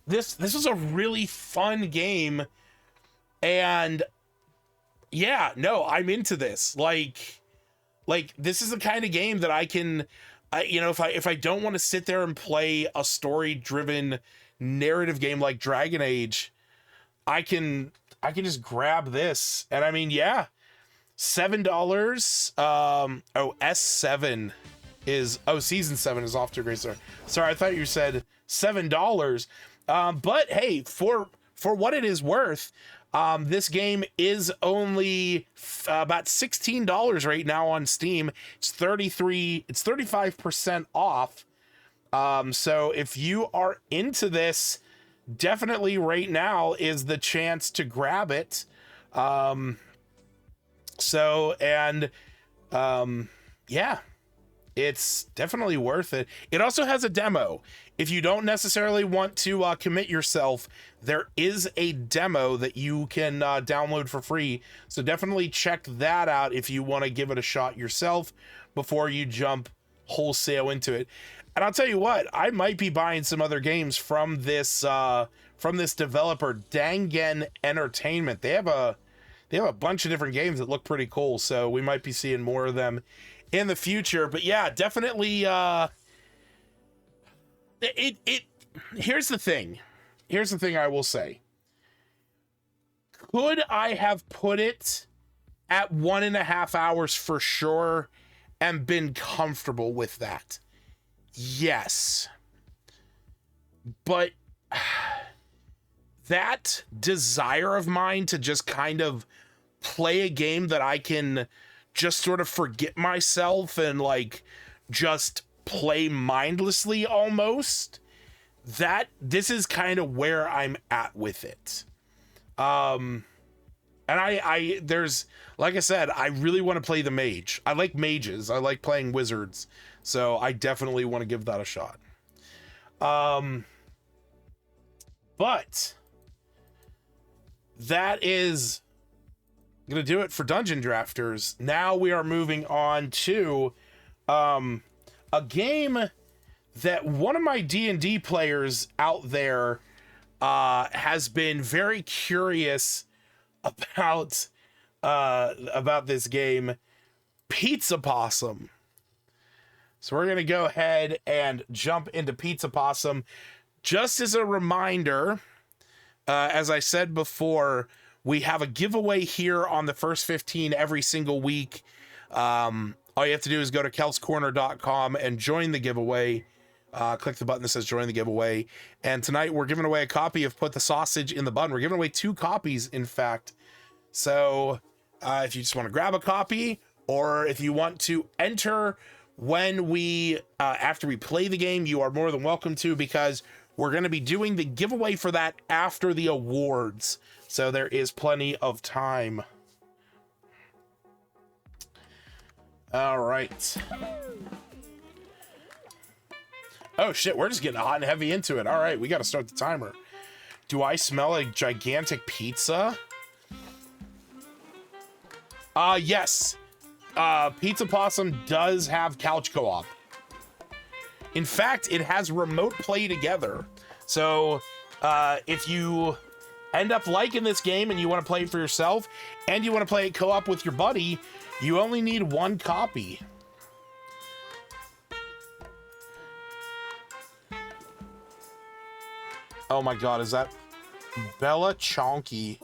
This was a really fun game, and yeah, no, I'm into this. Like this is the kind of game that I can, you know, if I don't want to sit there and play a story-driven narrative game like Dragon Age, I can just grab this. And I mean, yeah, $7. S7 is, season 7 is off to a great start. Sorry, I thought you said $7. But hey, for what it is worth, this game is only about $16 right now on Steam. It's 35% off. So if you are into this, definitely right now is the chance to grab it. Yeah, it's definitely worth it. It also has a demo. If you don't necessarily want to commit yourself, there is a demo that you can download for free. So definitely check that out if you want to give it a shot yourself before you jump wholesale into it. And I'll tell you what, I might be buying some other games from this developer, Dangen Entertainment. They have a bunch of different games that look pretty cool, so we might be seeing more of them in the future. But yeah, definitely here's the thing I will say. Could I have put it at 1.5 hours for sure and been comfortable with that? Yes. But that desire of mine to just kind of play a game that I can just sort of forget myself and like just play mindlessly almost, this is kind of where I'm at with it. And there's, like I said, I really want to play the mage. I like mages. I like playing wizards. So I definitely want to give that a shot. But that is going to do it for Dungeon Drafters. Now we are moving on to a game that one of my D&D players out there has been very curious about this game, Pizza Possum. So we're going to go ahead and jump into Pizza Possum. Just as a reminder, as I said before, we have a giveaway here on the first 15 every single week. All you have to do is go to kelscorner.com and join the giveaway. Click the button that says join the giveaway. And tonight we're giving away a copy of Put the Sausage in the Bun. We're giving away 2 copies, in fact. So if you just want to grab a copy, or if you want to enter when we after we play the game, you are more than welcome to, because we're going to be doing the giveaway for that after the awards. So there is plenty of time. All right. Oh shit, we're just getting hot and heavy into it. All right, we got to start the timer. Do I smell a gigantic pizza? Yes. Pizza Possum does have couch co-op. In fact, it has remote play together. So if you end up liking this game and you want to play it for yourself and you want to play it co-op with your buddy, you only need 1 copy. Oh my god, is that Bella Chonky?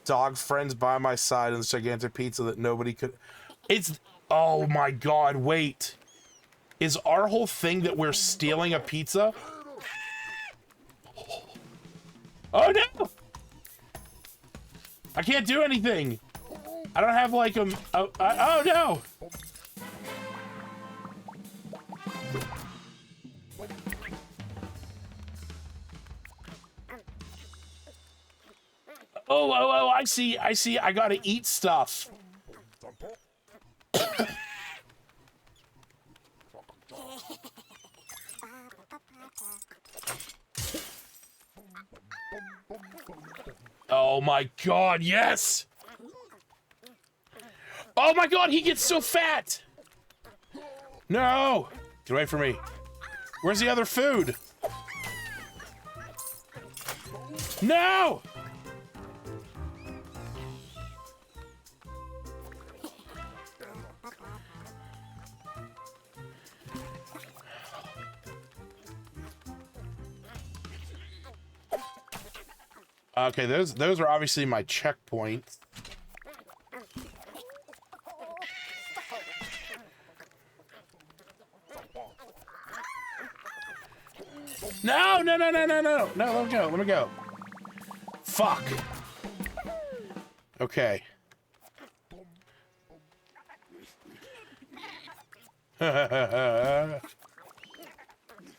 Dog friends by my side and this gigantic pizza that nobody could... It's... Oh my god, wait. Is our whole thing that we're stealing a pizza? Oh no! I can't do anything. I don't have like a... oh no! oh, I see. I gotta eat stuff. Oh my god, yes! Oh my god, he gets so fat! No! Get away from me. Where's the other food? No! Okay, those are obviously my checkpoints. No, no, no, no, no, no. No, let me go, let me go. Fuck. Okay.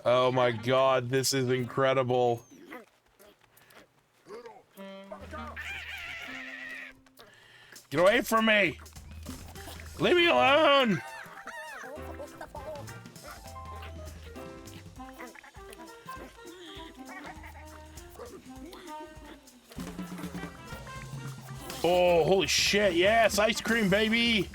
Oh my god, this is incredible. Get away from me! Leave me alone! Oh, holy shit, yes, ice cream, baby!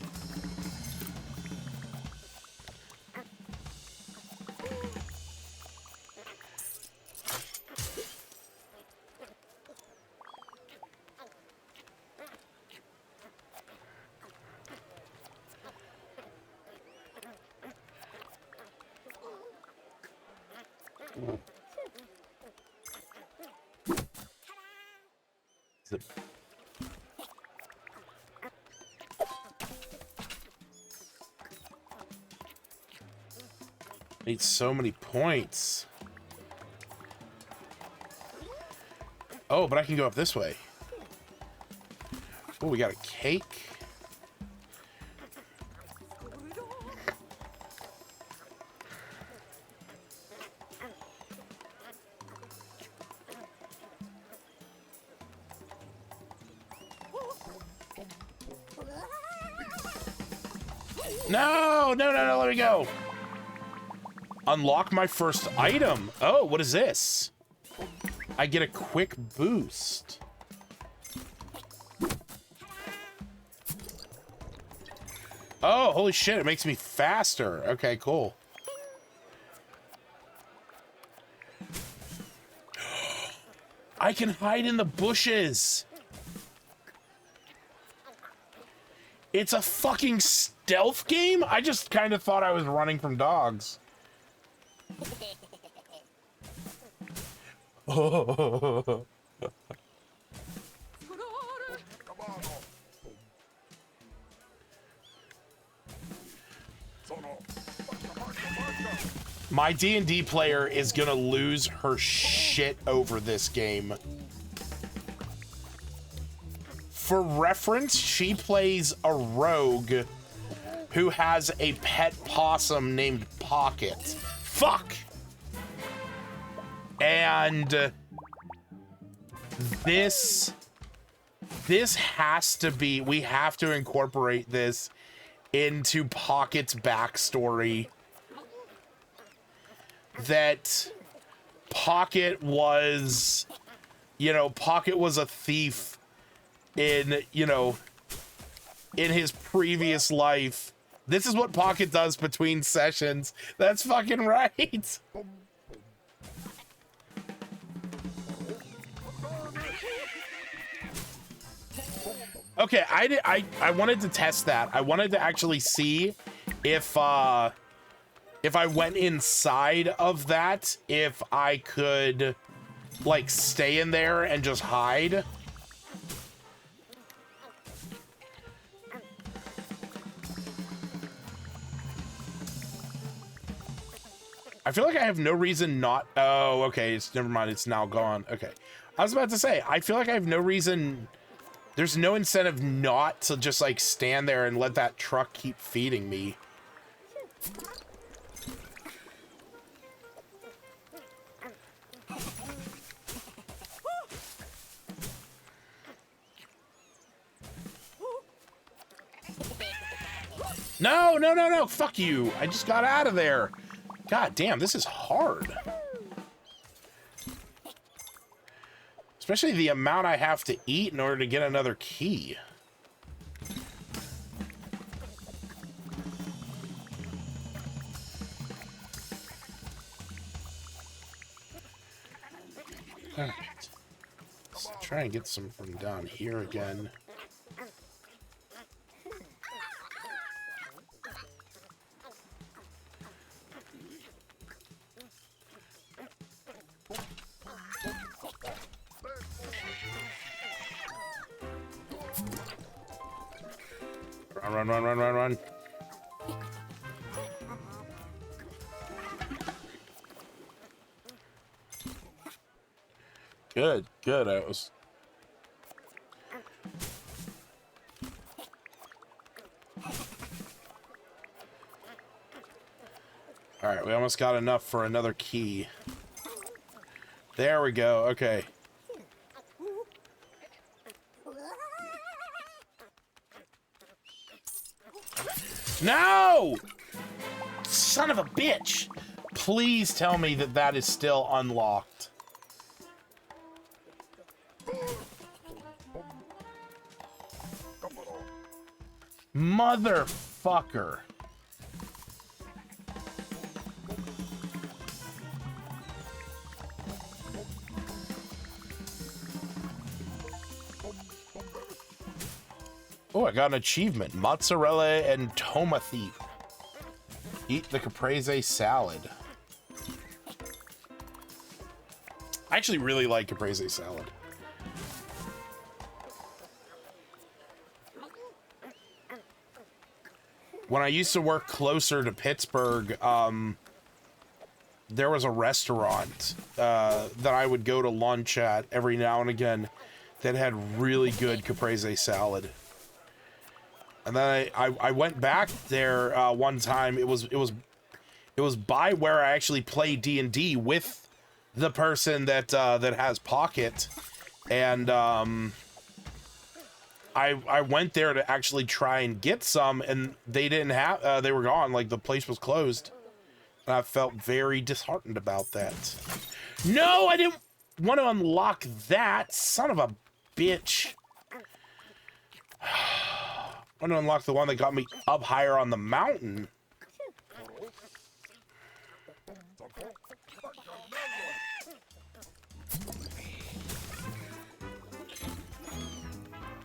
Zip. Need so many points. Oh, but I can go up this way. Oh, we got a cake. No, no, no, no, let me go. Unlock my first item. Oh, what is this? I get a quick boost. Oh, holy shit, it makes me faster. Okay, cool. I can hide in the bushes. It's a fucking stealth game? I just kind of thought I was running from dogs. My D&D player is gonna lose her shit over this game. For reference, she plays a rogue who has a pet possum named Pocket. Fuck! And this has to be, we have to incorporate this into Pocket's backstory. That Pocket was, you know, Pocket was a thief in, you know, in his previous life. This is what Pocket does between sessions. That's fucking right. Okay, I wanted to test that. I wanted to actually see if I went inside of that, if I could, like, stay in there and just hide. I feel like I have no reason not... Oh, okay, it's never mind, it's now gone. Okay. I was about to say, I feel like I have no reason... There's no incentive not to just, like, stand there and let that truck keep feeding me. No, no, no, no. Fuck you. I just got out of there. God damn, this is hard. Especially the amount I have to eat in order to get another key. Alright. Let's try and get some from down here again. Run, run, run, run, run. Good, good. I was... Alright, we almost got enough for another key. There we go, okay. No! Son of a bitch! Please tell me that that is still unlocked. Motherfucker. Oh, I got an achievement. Mozzarella and tomathy. Eat the caprese salad. I actually really like caprese salad. When I used to work closer to Pittsburgh, there was a restaurant that I would go to lunch at every now and again that had really good caprese salad. And then I went back there one time. It was by where I actually play D&D with the person that that has Pocket, and I went there to actually try and get some, and they didn't have. They were gone. Like, the place was closed, and I felt very disheartened about that. No, I didn't want to unlock that. Son of a bitch. I want to unlock the one that got me up higher on the mountain.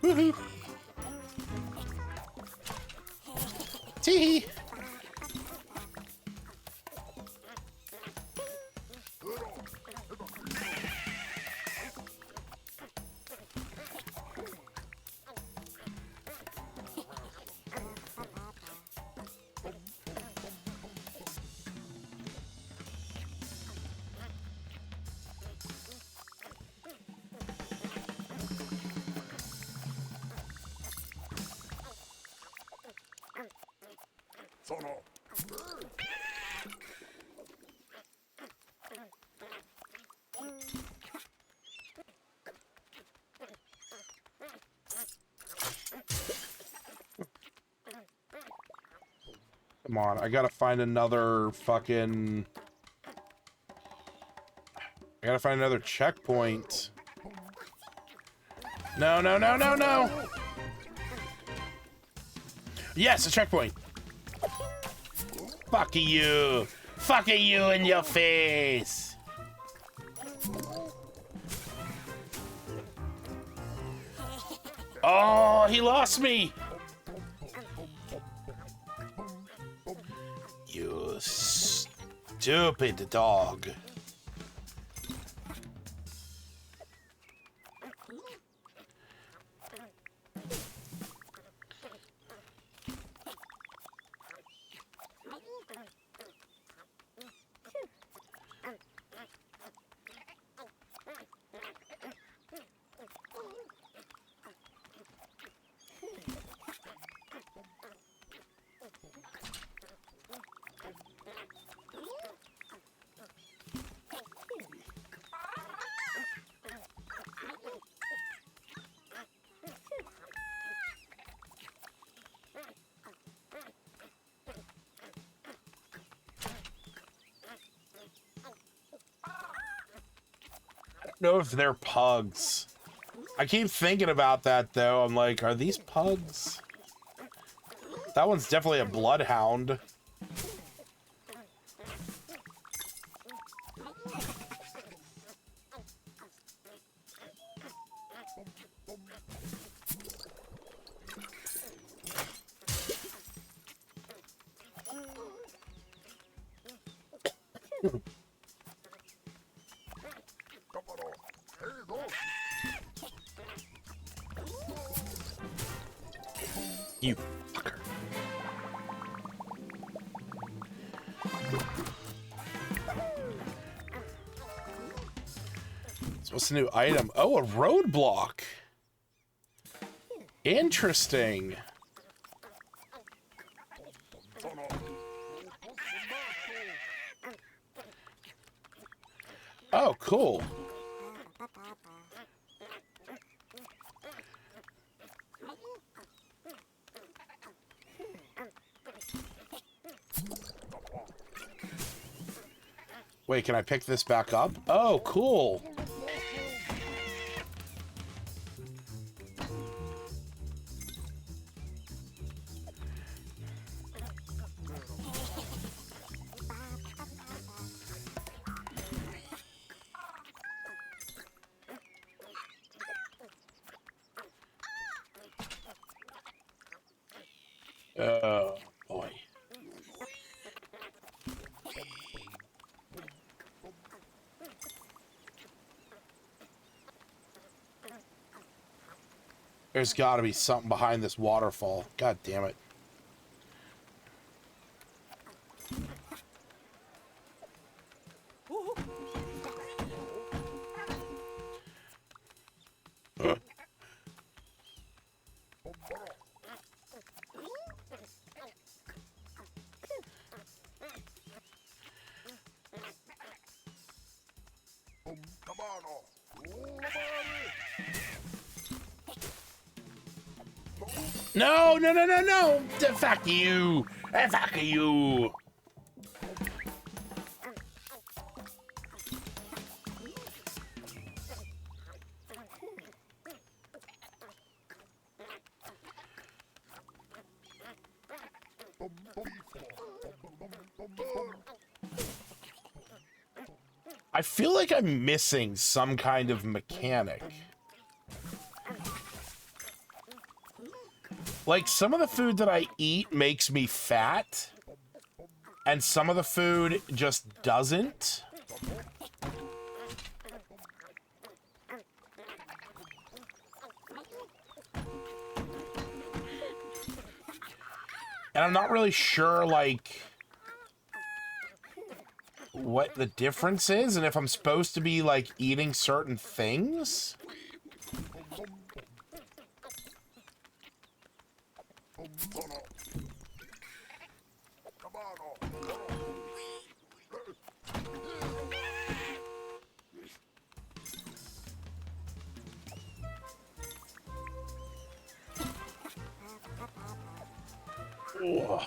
Woohoo! Tee-hee! Come on, I gotta find another fucking... I gotta find another checkpoint. No, no, no, no, no! Yes, a checkpoint! Fuck you! Fuck you in your face! Oh, he lost me! You stupid dog. know if they're pugs. I keep thinking about that, though. I'm like, are these pugs? That one's definitely a bloodhound. You fucker. So what's the new item? Oh, a roadblock. Interesting. Oh, cool. Wait, can I pick this back up? Oh, cool. Oh, boy. There's got to be something behind this waterfall. God damn it. No, no, no, no, no! Fuck you! Fuck you! I feel like I'm missing some kind of mechanic. Like, some of the food that I eat makes me fat, and some of the food just doesn't. And I'm not really sure, like, what the difference is, and if I'm supposed to be, like, eating certain things. Ugh.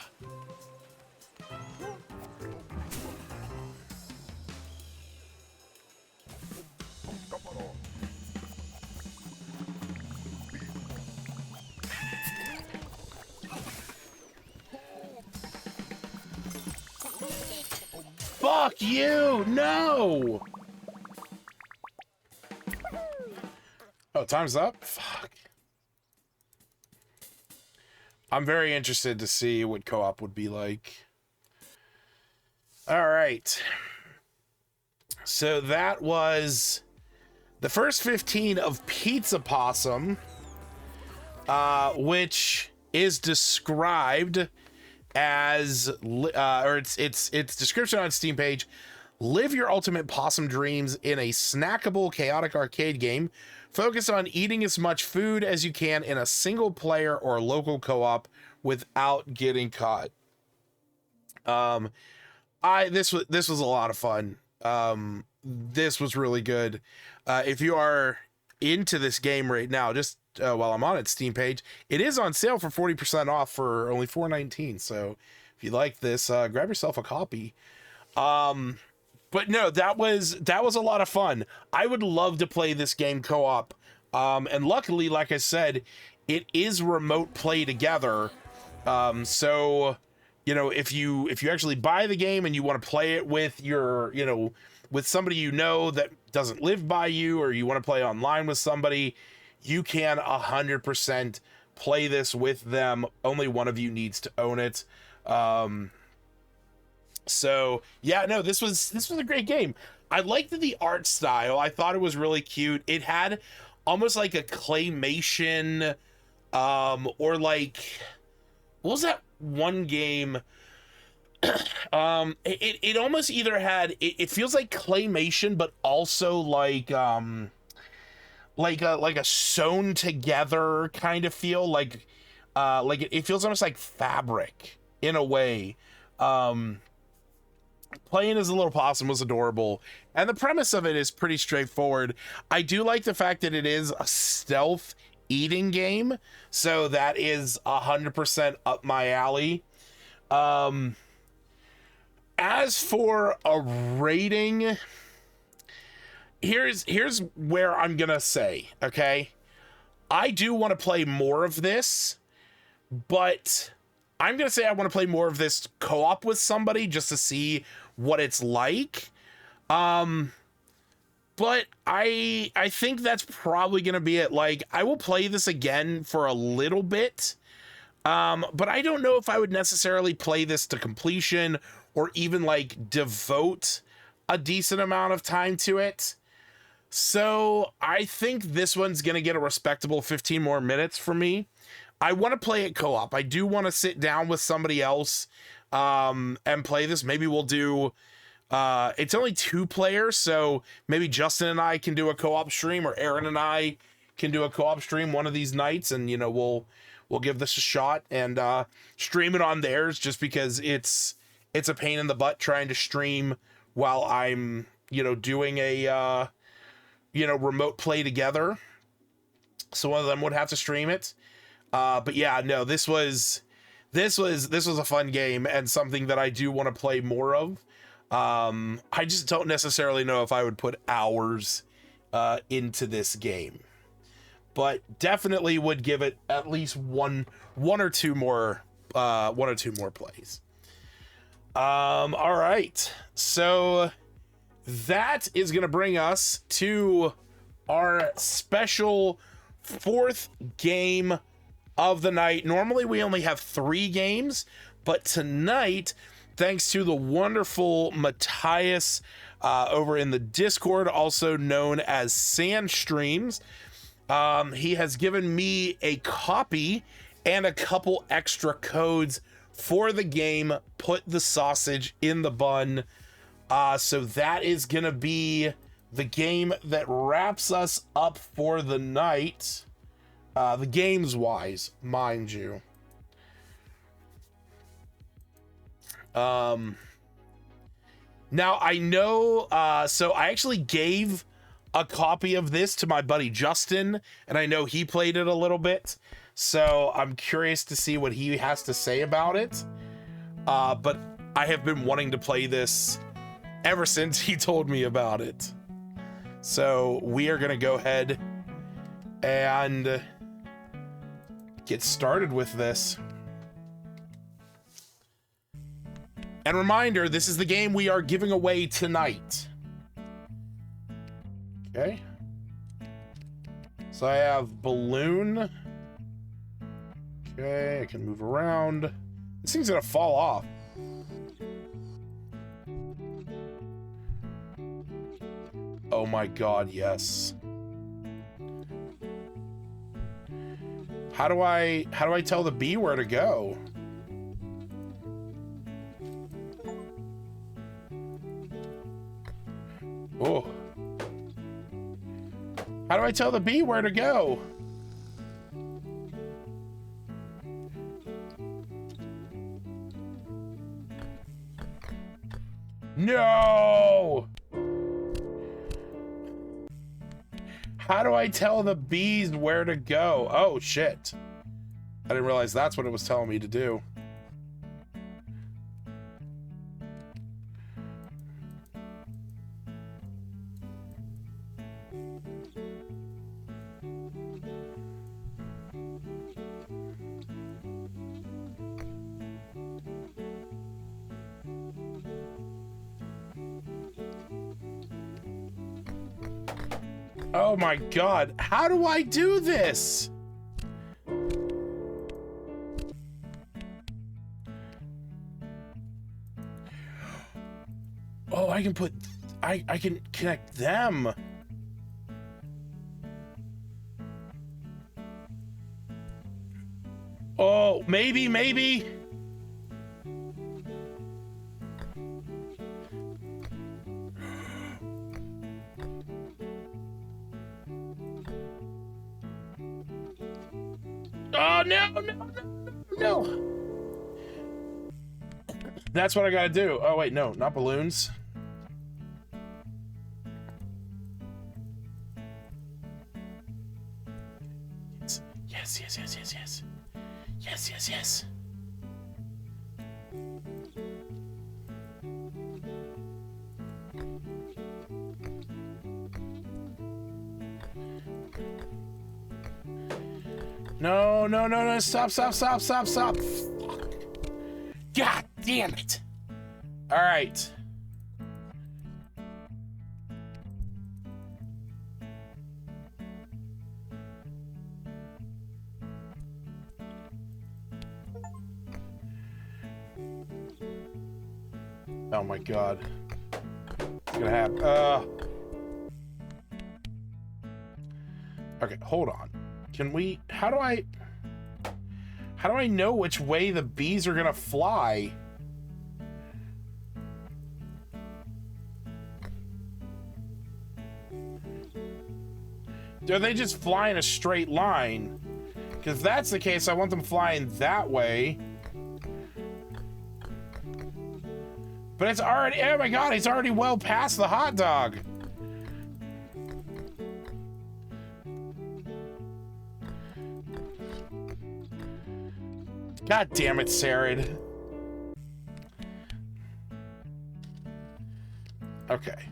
Fuck you! No! Oh, time's up? Fuck. I'm very interested to see what co-op would be like. All right. So that was the first 15 of Pizza Possum, which is described as, or its description on Steam page: live your ultimate possum dreams in a snackable, chaotic arcade game. Focus on eating as much food as you can in a single player or local co-op without getting caught. This was a lot of fun. This was really good. If you are into this game right now, just while I'm on its Steam page, it is on sale for 40% off for only $4.19. So if you like this, grab yourself a copy. But no, that was a lot of fun. I would love to play this game co-op. And luckily, like I said, it is remote play together. So, you know, if you actually buy the game and you want to play it with your, you know, with somebody you know that doesn't live by you, or you want to play online with somebody, you can 100% play this with them. Only one of you needs to own it. So yeah, no, this was a great game. I liked the art style. I thought it was really cute. It had almost like a claymation, or like, what was that one game? It almost either had, it feels like claymation, but also like a sewn together kind of feel, like it feels almost like fabric in a way. Playing as a little possum was adorable, and the premise of it is pretty straightforward. I do like the fact that it is a stealth eating game, so that is 100% up my alley. As for a rating, here's where I'm gonna say, okay, I do want to play more of this, but I'm gonna say I want to play more of this co-op with somebody just to see what it's like. But I think that's probably gonna be it. Like, I will play this again for a little bit, but I don't know if I would necessarily play this to completion or even like devote a decent amount of time to it. So I think this one's gonna get a respectable 15 more minutes for me. I want to play it co-op. I do want to sit down with somebody else and play this. Maybe we'll do, it's only 2 players, so maybe Justin and I can do a co-op stream, or Aaron and I can do a co-op stream one of these nights, and you know, we'll give this a shot and stream it on theirs, just because it's a pain in the butt trying to stream while I'm, you know, doing a you know, remote play together. So one of them would have to stream it. But yeah, no, this was a fun game, and something that I do want to play more of. I just don't necessarily know if I would put hours into this game, but definitely would give it at least one or two more plays. All right, so that is gonna bring us to our special 4th game of the night. Normally we only have 3 games, but tonight, thanks to the wonderful Matthias over in the Discord, also known as Sandstreams, he has given me a copy and a couple extra codes for the game Put the Sausage in the Bun. So that is gonna be the game that wraps us up for the night. The games wise, mind you. Now I know, so I actually gave a copy of this to my buddy Justin, and I know he played it a little bit, so I'm curious to see what he has to say about it. But I have been wanting to play this ever since he told me about it. So we are gonna go ahead and get started with this. And reminder, this is the game we are giving away tonight. Okay. So I have balloon. Okay, I can move around. This thing's gonna fall off. Oh my god, yes. How do I tell the bee where to go? Oh. How do I tell the bee where to go? No! How do I tell the bees where to go? Oh, shit. I didn't realize that's what it was telling me to do. Oh my god, how do I do this? Oh, I can put, I can connect them. Oh, maybe. Oh, no. That's what I gotta do. Oh, wait, no, not balloons. Yes. No, stop. Fuck. God damn it. All right. Oh my god. What's gonna happen? Okay, hold on. Can we, how do I know which way the bees are gonna fly? Do they just fly in a straight line? Because if that's the case, I want them flying that way. But it's already, oh my god, it's already well past the hot dog. God damn it, Sarid. Okay.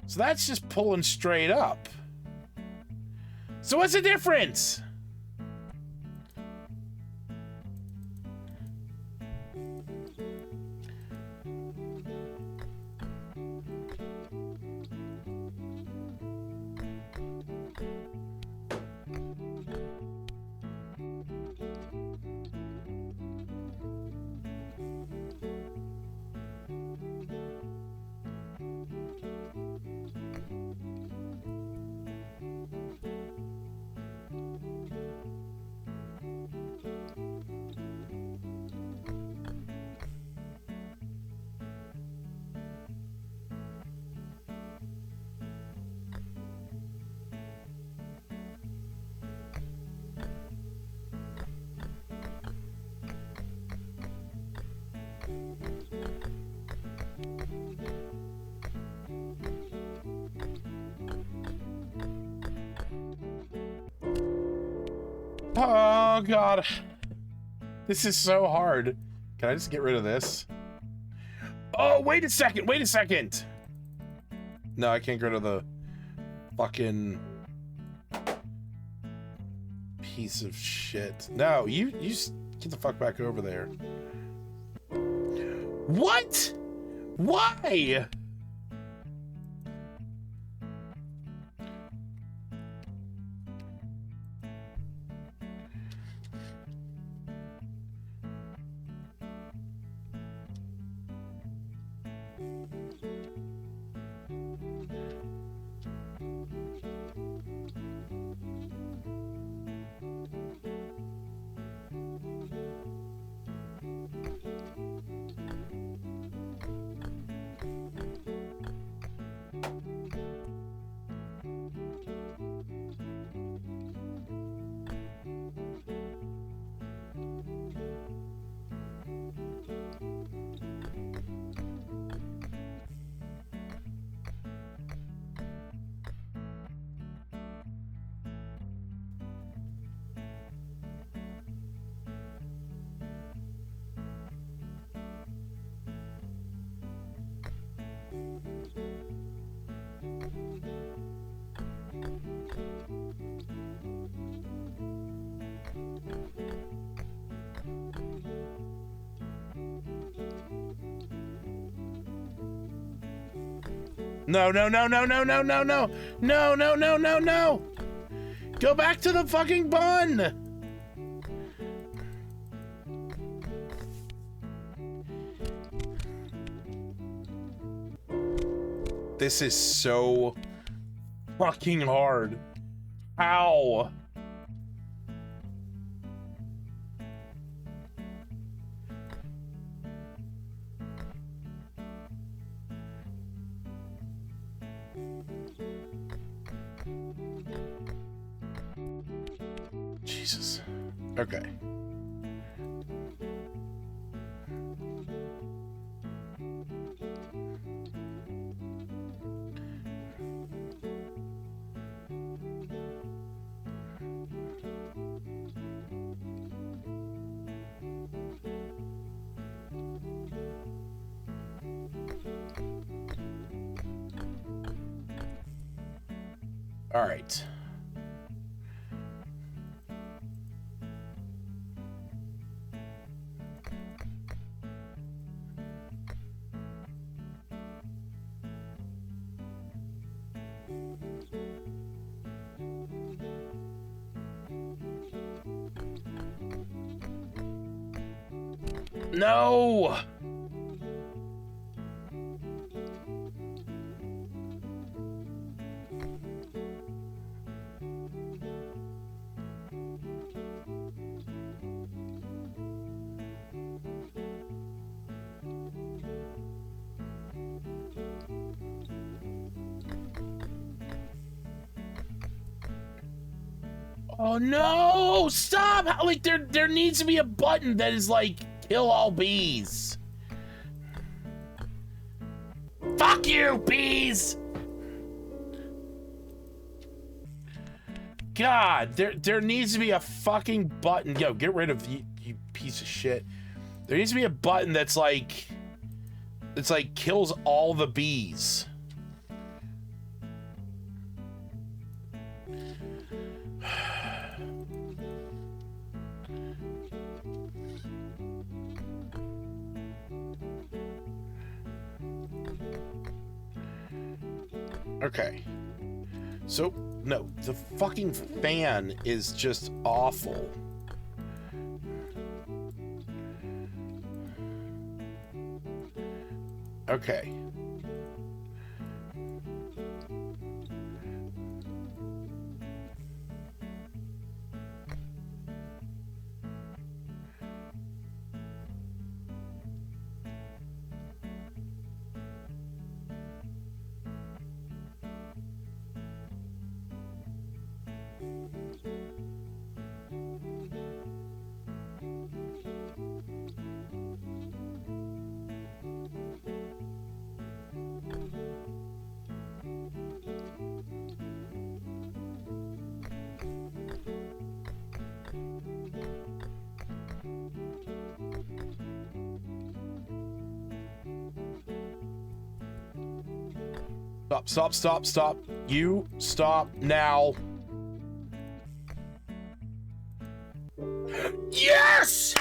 So that's just pulling straight up. So what's the difference? Oh god. This is so hard. Can I just get rid of this? Oh, wait a second. No, I can't get rid of the fucking piece of shit. No, you get the fuck back over there. What? Why? No, no, no, no, no, no, no, no. No, no, no, no, no. Go back to the fucking bun. This is so fucking hard. Ow. Jesus. Okay. All right. No! Oh no! Stop! Like there needs to be a button that is like kill all bees. Fuck you, bees! God, there needs to be a fucking button. Yo, get rid of you piece of shit. There needs to be a button that's like kills all the bees. Okay. So, no, the fucking fan is just awful. Okay. Stop. You stop now. Yes!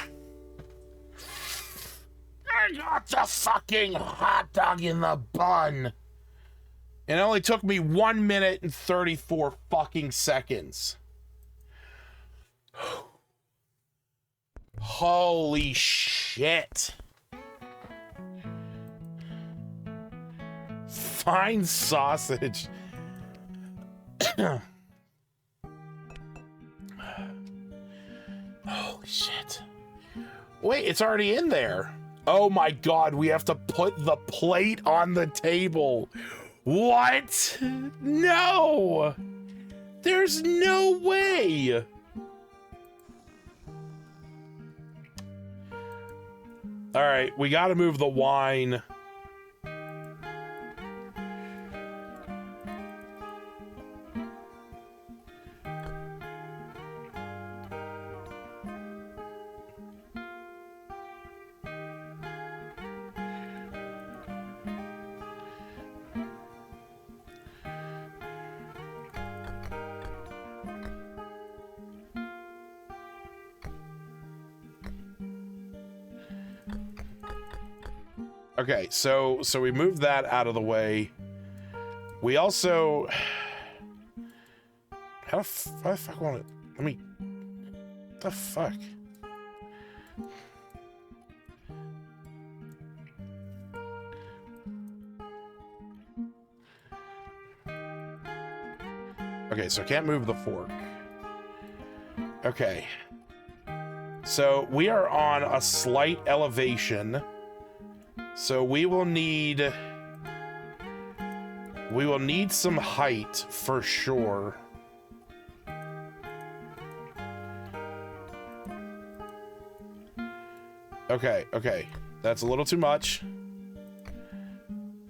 I got the fucking hot dog in the bun. It only took me 1 minute and 34 fucking seconds. Holy shit. Fine sausage. Holy shit. Wait, it's already in there. Oh my god, we have to put the plate on the table. What? No! There's no way! Alright, we gotta move the wine. Okay, so we moved that out of the way. We also... How the fuck want it? Let me... What the fuck? Okay, so I can't move the fork. Okay. So we are on a slight elevation. So we will need some height for sure. Okay, okay. That's a little too much.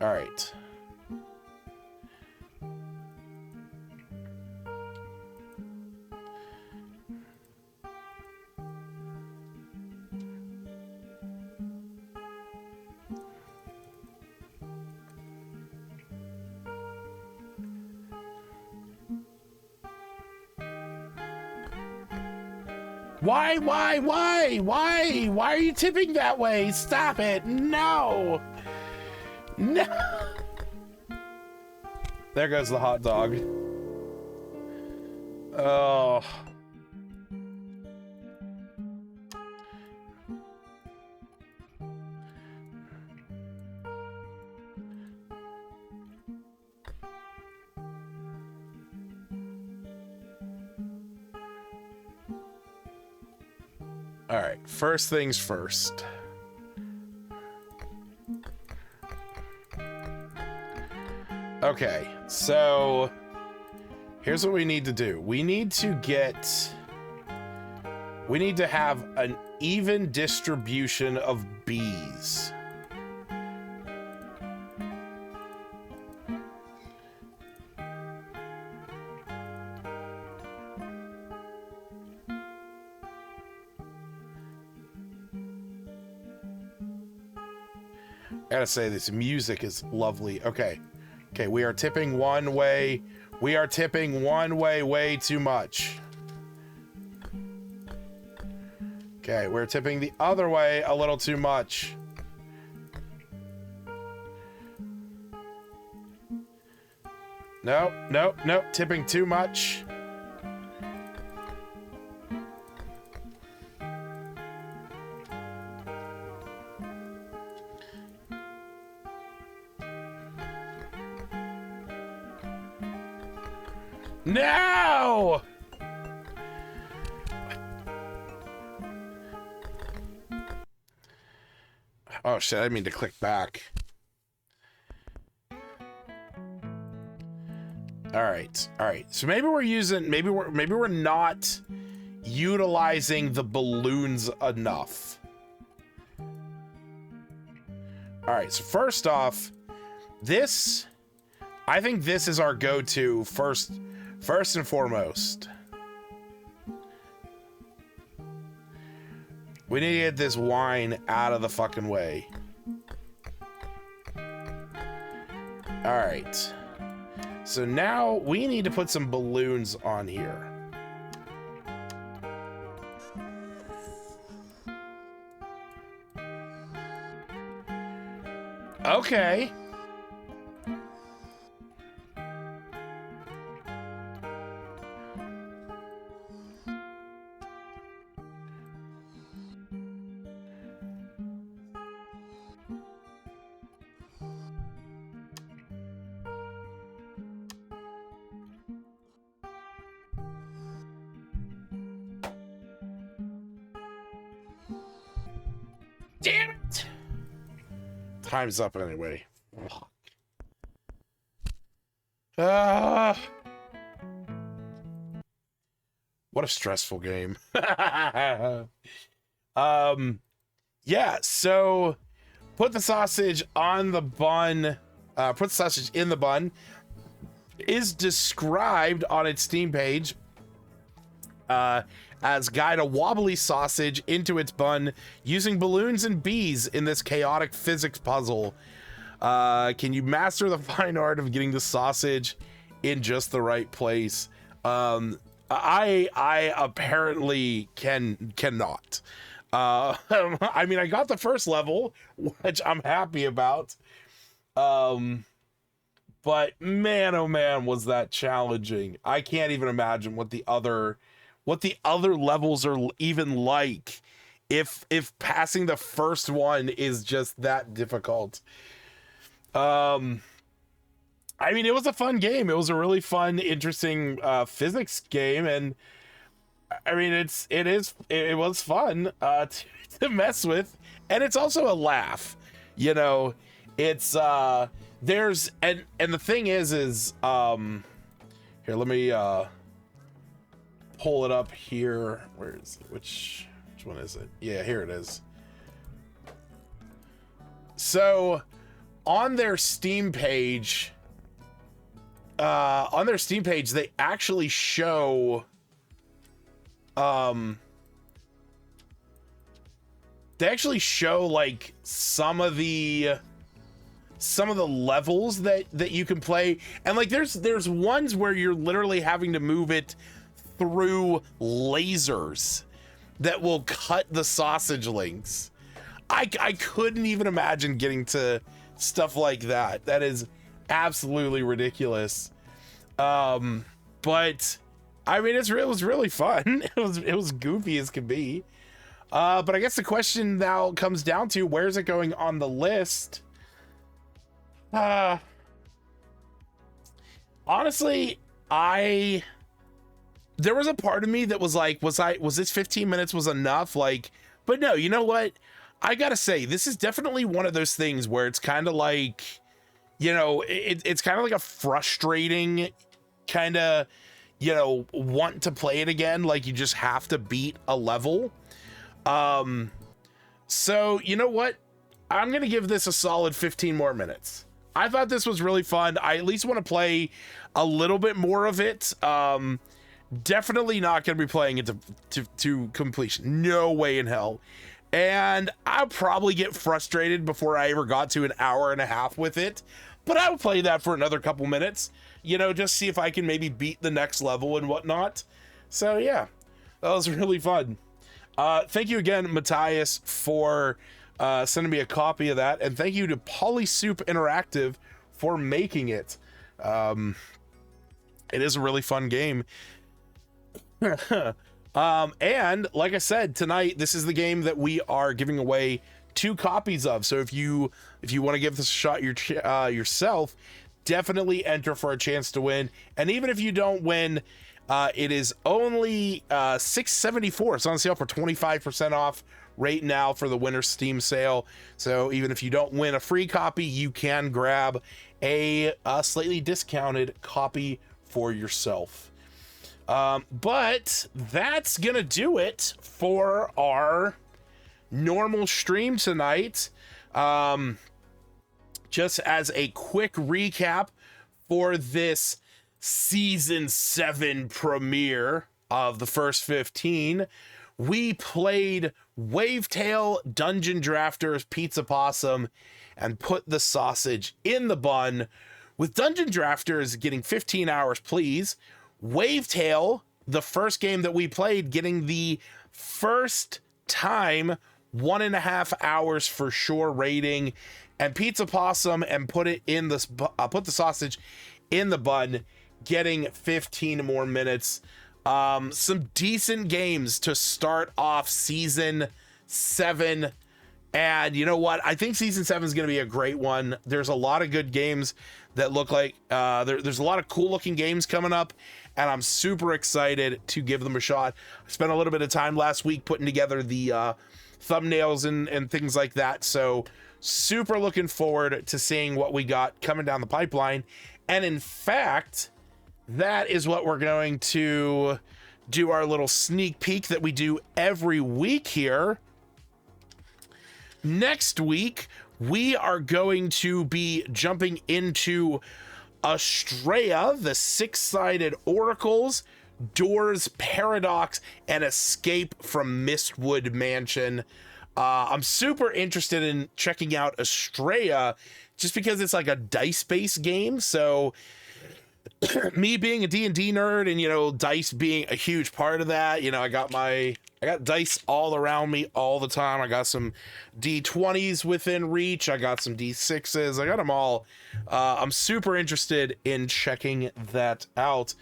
All right. Why are you tipping that way? Stop it. No. No. There goes the hot dog. Oh. All right, first things first. Okay, so here's what we need to do. We need to have an even distribution of bees. I gotta say, this music is lovely. Okay. Okay, we are tipping one way. We are tipping one way too much. Okay, we're tipping the other way a little too much. Nope, nope, nope. Tipping too much. No! Oh shit, I didn't mean to click back. All right. So maybe we're not utilizing the balloons enough. All right, so first off, I think this is our go-to first and foremost. We need to get this wine out of the fucking way. All right. So now we need to put some balloons on here. Okay. Damn it! Time's up anyway. Fuck. What a stressful game. Yeah, so put the sausage on the bun, put the sausage in the bun, is described on its Steam page as guide a wobbly sausage into its bun using balloons and bees in this chaotic physics puzzle. Can you master the fine art of getting the sausage in just the right place? I apparently cannot. I mean, I got the first level, which I'm happy about. But man, oh man, was that challenging. I can't even imagine what the other levels are even like if passing the first one is just that difficult. I mean, it was a fun game. It was a really fun, interesting physics game, and I mean, it was fun to mess with, and it's also a laugh. You know, it's there's and the thing is here, let me pull it up here. Where is it? Which one is it? Yeah, here it is. So on their Steam page, they actually show like some of the levels that you can play, and like there's ones where you're literally having to move it through lasers that will cut the sausage links. I couldn't even imagine getting to stuff like that. That is absolutely ridiculous. But I mean, it was really fun. It was goofy as could be. But I guess the question now comes down to, where's it going on the list? Honestly, there was a part of me that was like, was this 15 minutes was enough? Like, but no, you know what? I gotta say, this is definitely one of those things where it's kind of like, you know, it's kind of like a frustrating kind of, you know, want to play it again. Like, you just have to beat a level. So you know what? I'm going to give this a solid 15 more minutes. I thought this was really fun. I at least want to play a little bit more of it. Definitely not going to be playing it to completion. No way in hell. And I'll probably get frustrated before I ever got to an hour and a half with it. But I will play that for another couple minutes, you know, just see if I can maybe beat the next level and whatnot. So yeah, that was really fun. Thank you again, Matthias, for sending me a copy of that. And thank you to Polysoup Interactive for making it. It is a really fun game. And like I said, tonight, this is the game that we are giving away 2 copies of. So if you want to give this a shot yourself, definitely enter for a chance to win. And even if you don't win, it is only $6.74. It's on sale for 25% off right now for the winter Steam sale. So even if you don't win a free copy, you can grab a slightly discounted copy for yourself. But that's gonna do it for our normal stream tonight. Just as a quick recap for this season 7 premiere of the first 15, we played Wavetale, Dungeon Drafters, Pizza Possum, and put the sausage in the bun, with Dungeon Drafters getting 15 hours, please. Wavetale, the first game that we played, getting the first time 1.5 hours for sure rating, and Pizza Possum and put the sausage in the bun, getting 15 more minutes. Some decent games to start off season 7. And you know what? I think season 7 is going to be a great one. There's a lot of good games that look like there's a lot of cool looking games coming up, and I'm super excited to give them a shot. I spent a little bit of time last week putting together the thumbnails and things like that. So super looking forward to seeing what we got coming down the pipeline. And in fact, that is what we're going to do, our little sneak peek that we do every week here. Next week, we are going to be jumping into Astrea, the 6-sided oracles, Doors, Paradox, and Escape from Mistwood Mansion. I'm super interested in checking out Astrea just because it's like a dice-based game. So me being a D&D nerd and, you know, dice being a huge part of that, you know, I got dice all around me all the time. I got some D20s within reach. I got some D6s. I got them all. I'm super interested in checking that out.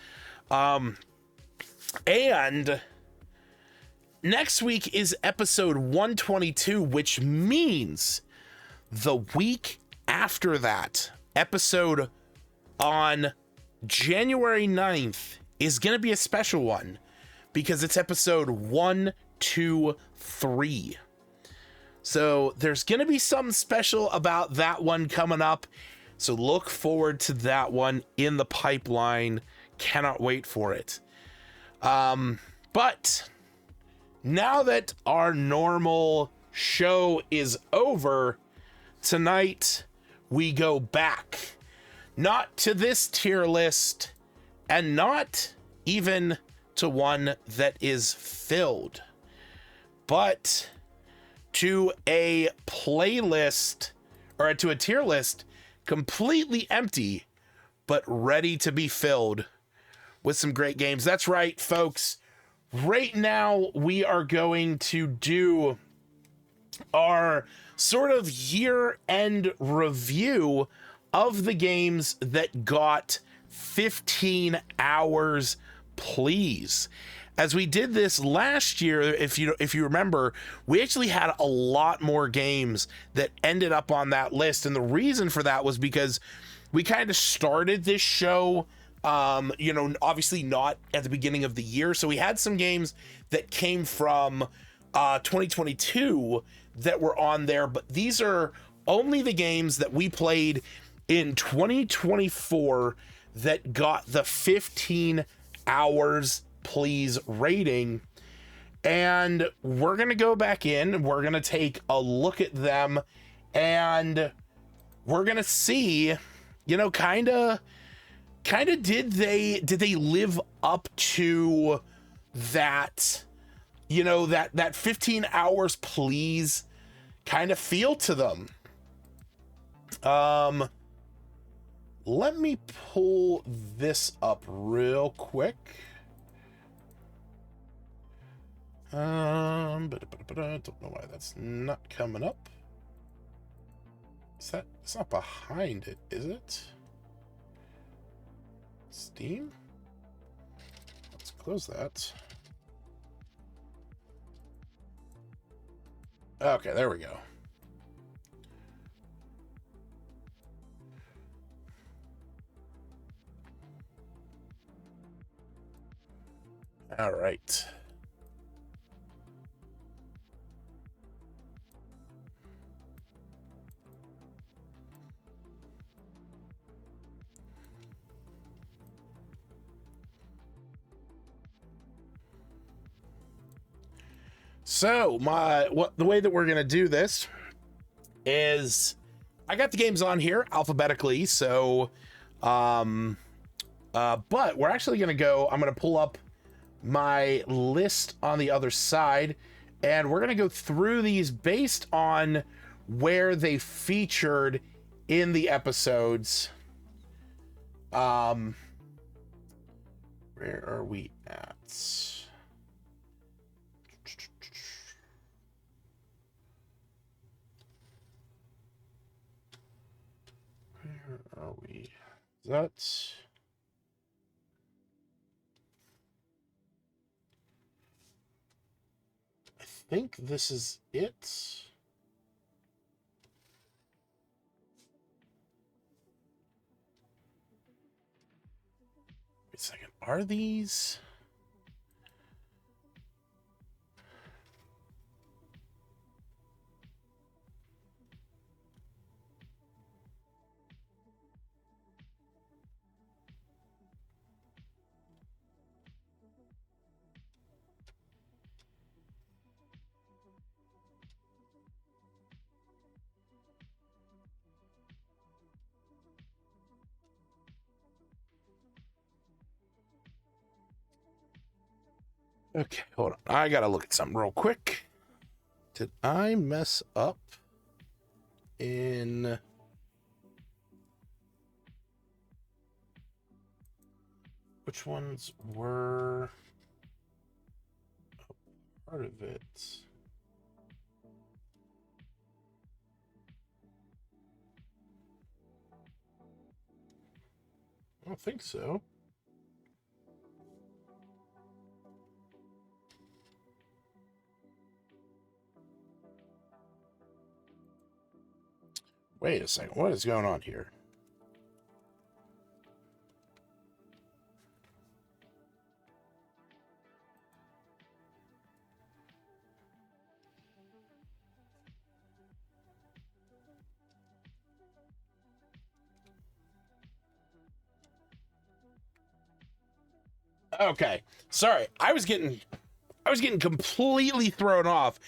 And next week is episode 122, which means the week after that, episode on January 9th, is going to be a special one because it's episode 123. So there's going to be something special about that one coming up. So look forward to that one in the pipeline. Cannot wait for it. But now that our normal show is over, tonight we go back. Not to this tier list, and not even to one that is filled, but to a playlist, or to a tier list completely empty, but ready to be filled with some great games. That's right, folks. Right now, we are going to do our sort of year-end review of the games that got 15 hours, please. As we did this last year, if you remember, we actually had a lot more games that ended up on that list, and the reason for that was because we kind of started this show, you know, obviously not at the beginning of the year, so we had some games that came from 2022 that were on there, but these are only the games that we played in 2024 that got the 15 hours please rating. And we're going to go back in, we're going to take a look at them, and we're going to see, you know, kind of did they live up to that, you know, that 15 hours please kind of feel to them. Let me pull this up real quick. Don't know why that's not coming up. It's not behind it, is it? Steam? Let's close that. Okay, there we go. All right. So the way that we're gonna do this is I got the games on here alphabetically, so but we're actually gonna go, I'm gonna pull up my list on the other side, and we're gonna go through these based on where they featured in the episodes. Where are we at? Where are we? That's I think this is it. Wait a second. Are these? Okay, hold on. I gotta look at something real quick. Did I mess up in... which ones were a part of it. I don't think so. Wait a second. What is going on here? Okay. Sorry. I was getting completely thrown off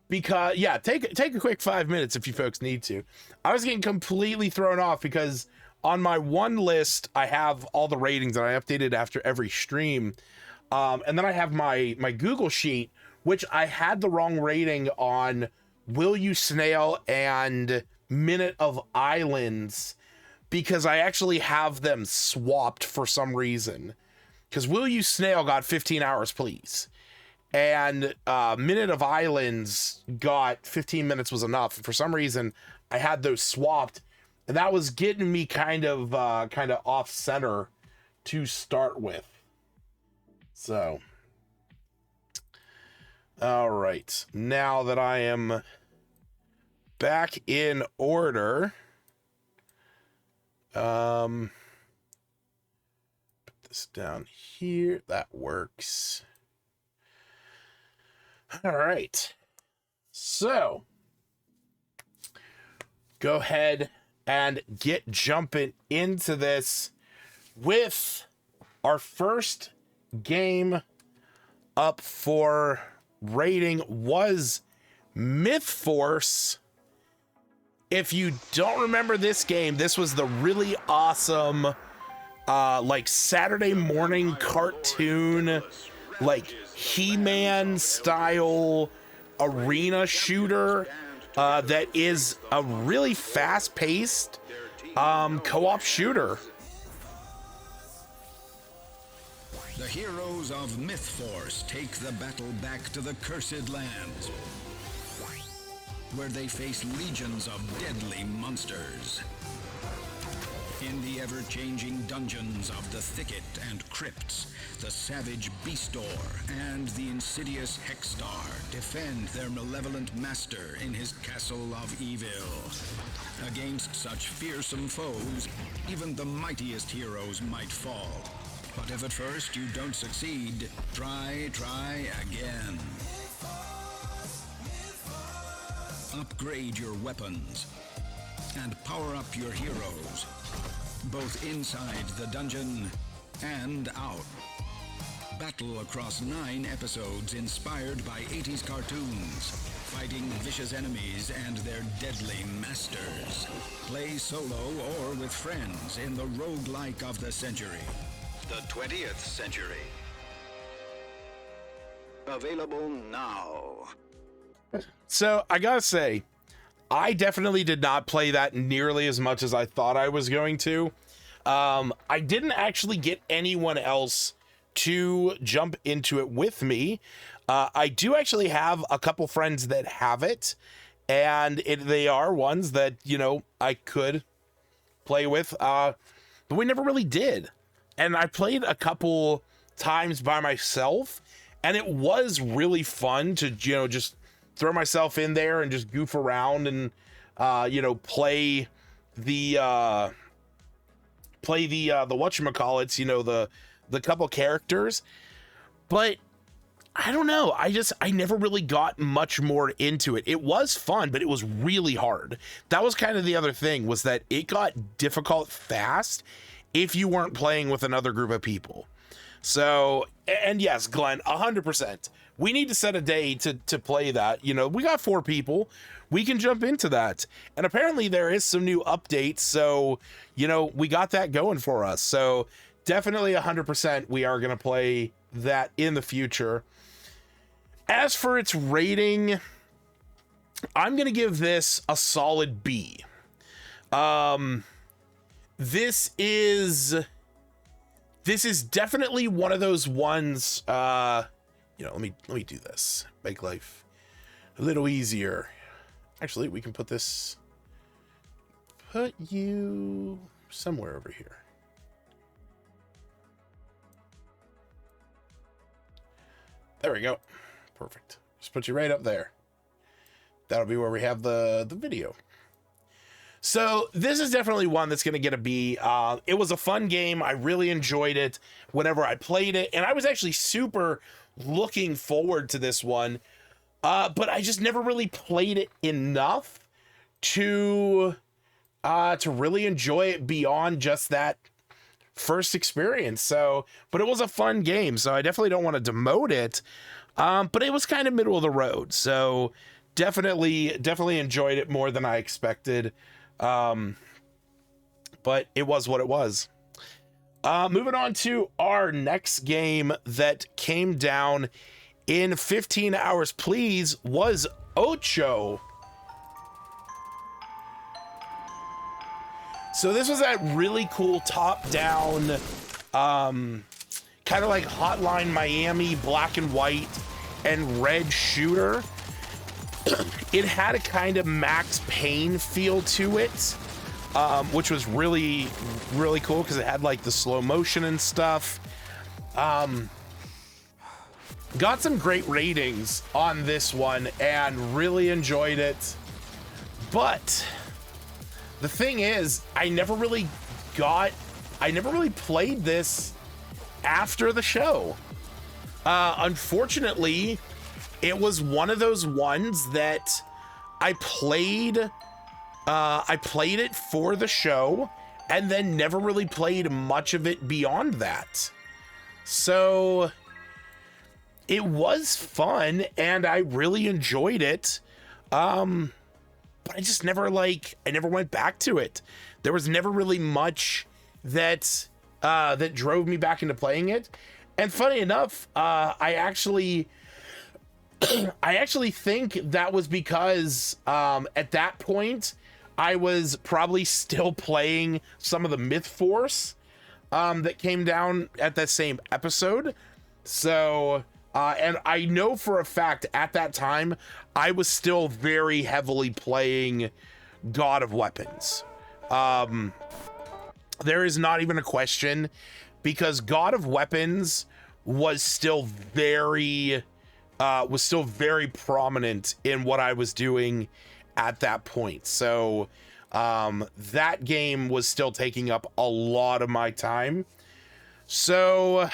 because yeah, take a quick 5 minutes if you folks need to. I was getting completely thrown off because on my one list I have all the ratings that I updated after every stream. And then I have my Google sheet, which I had the wrong rating on Will You Snail and Minute of Islands because I actually have them swapped for some reason. Because Will You Snail got 15 hours, please. And Minute of Islands got 15 minutes was enough. For some reason, I had those swapped. And that was getting me kind of off center to start with. So. All right. Now that I am back in order. Down here, that works. All right, so go ahead and get jumping into this with our first game up for rating was Myth Force. If you don't remember this game, this was the really awesome like Saturday morning cartoon, like He-Man style arena shooter that is a really fast-paced co-op shooter. The heroes of Myth Force take the battle back to the Cursed Lands, where they face legions of deadly monsters. In the ever-changing dungeons of the Thicket and Crypts, the savage Beastor and the insidious Hexstar defend their malevolent master in his castle of evil. Against such fearsome foes, even the mightiest heroes might fall. But if at first you don't succeed, try again. Upgrade your weapons and power up your heroes, both inside the dungeon and out. Battle across 9 episodes inspired by 80s cartoons, fighting vicious enemies and their deadly masters. Play solo or with friends in the roguelike of the century, the 20th century. Available now. So I gotta say, I definitely did not play that nearly as much as I thought I was going to. I didn't actually get anyone else to jump into it with me. I do actually have a couple friends that have it, and they are ones that, you know, I could play with, but we never really did. And I played a couple times by myself, and it was really fun to, you know, just throw myself in there and just goof around and, you know, play the whatchamacallits, you know, the couple characters. But I don't know. I never really got much more into it. It was fun, but it was really hard. That was kind of the other thing, was that it got difficult fast if you weren't playing with another group of people. So, and yes, Glenn, 100%. We need to set a day to play that. You know, we got 4 people. We can jump into that. And apparently there is some new updates. So, you know, we got that going for us. So definitely 100% we are going to play that in the future. As for its rating, I'm going to give this a solid B. This is this is definitely one of those ones, you know, let me do this. Make life a little easier. Actually, we can put you somewhere over here. There we go. Perfect. Just put you right up there. That'll be where we have the video. So this is definitely one that's going to get a B. It was a fun game. I really enjoyed it whenever I played it. And I was actually super looking forward to this one. But I just never really played it enough to really enjoy it beyond just that first experience. So, but it was a fun game. So I definitely don't want to demote it. But it was kind of middle of the road. So definitely enjoyed it more than I expected. But it was what it was. Moving on to our next game that came down in 15 hours, please, was Ocho. So this was that really cool top-down, kind of like Hotline Miami, black and white and red shooter. It had a kind of Max Payne feel to it, which was really, really cool because it had like the slow motion and stuff. Got some great ratings on this one and really enjoyed it. But the thing is, I never really played this after the show. Unfortunately, it was one of those ones that I played it for the show and then never really played much of it beyond that. So it was fun and I really enjoyed it. But I just never went back to it. There was never really much that drove me back into playing it. And funny enough, I actually think that was because at that point I was probably still playing some of the Myth Force that came down at that same episode. So and I know for a fact at that time I was still very heavily playing God of Weapons. There is not even a question, because God of Weapons was still very prominent in what I was doing at that point. So that game was still taking up a lot of my time. So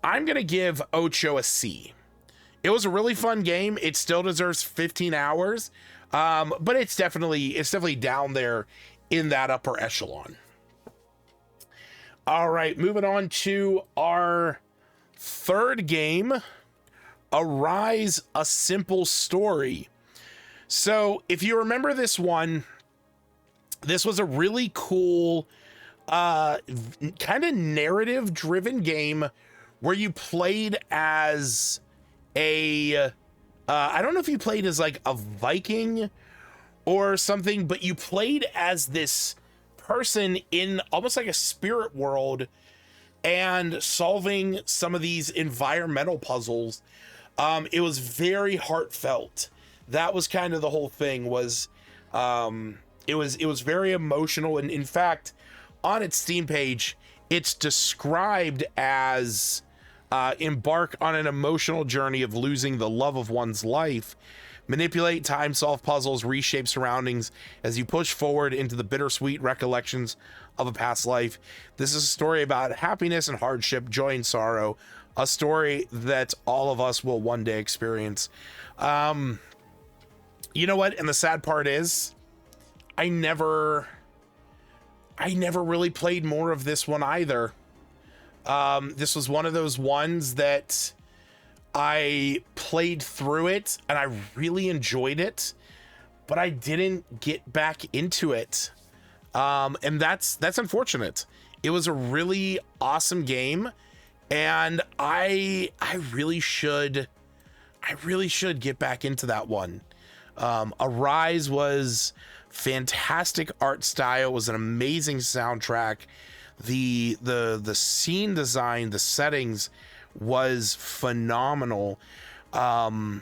I'm going to give Ocho a C. It was a really fun game. It still deserves 15 hours. But it's definitely down there in that upper echelon. All right, moving on to our third game, Arise, A Simple Story. So if you remember this one, this was a really cool kind of narrative driven game where you played as I don't know if you played as like a Viking or something, but you played as this person in almost like a spirit world and solving some of these environmental puzzles. It was very heartfelt. That was kind of the whole thing. Was it was very emotional, and in fact on its Steam page it's described as embark on an emotional journey of losing the love of one's life, manipulate time, solve puzzles, reshape surroundings as you push forward into the bittersweet recollections of a past life. This is a story about happiness and hardship, joy and sorrow, a story that all of us will one day experience. You know what? And the sad part is I never really played more of this one either. This was one of those ones that I played through it and I really enjoyed it, but I didn't get back into it. And that's unfortunate. It was a really awesome game, and I really should get back into that one. Arise was fantastic art style, was an amazing soundtrack. The scene design, the settings was phenomenal. And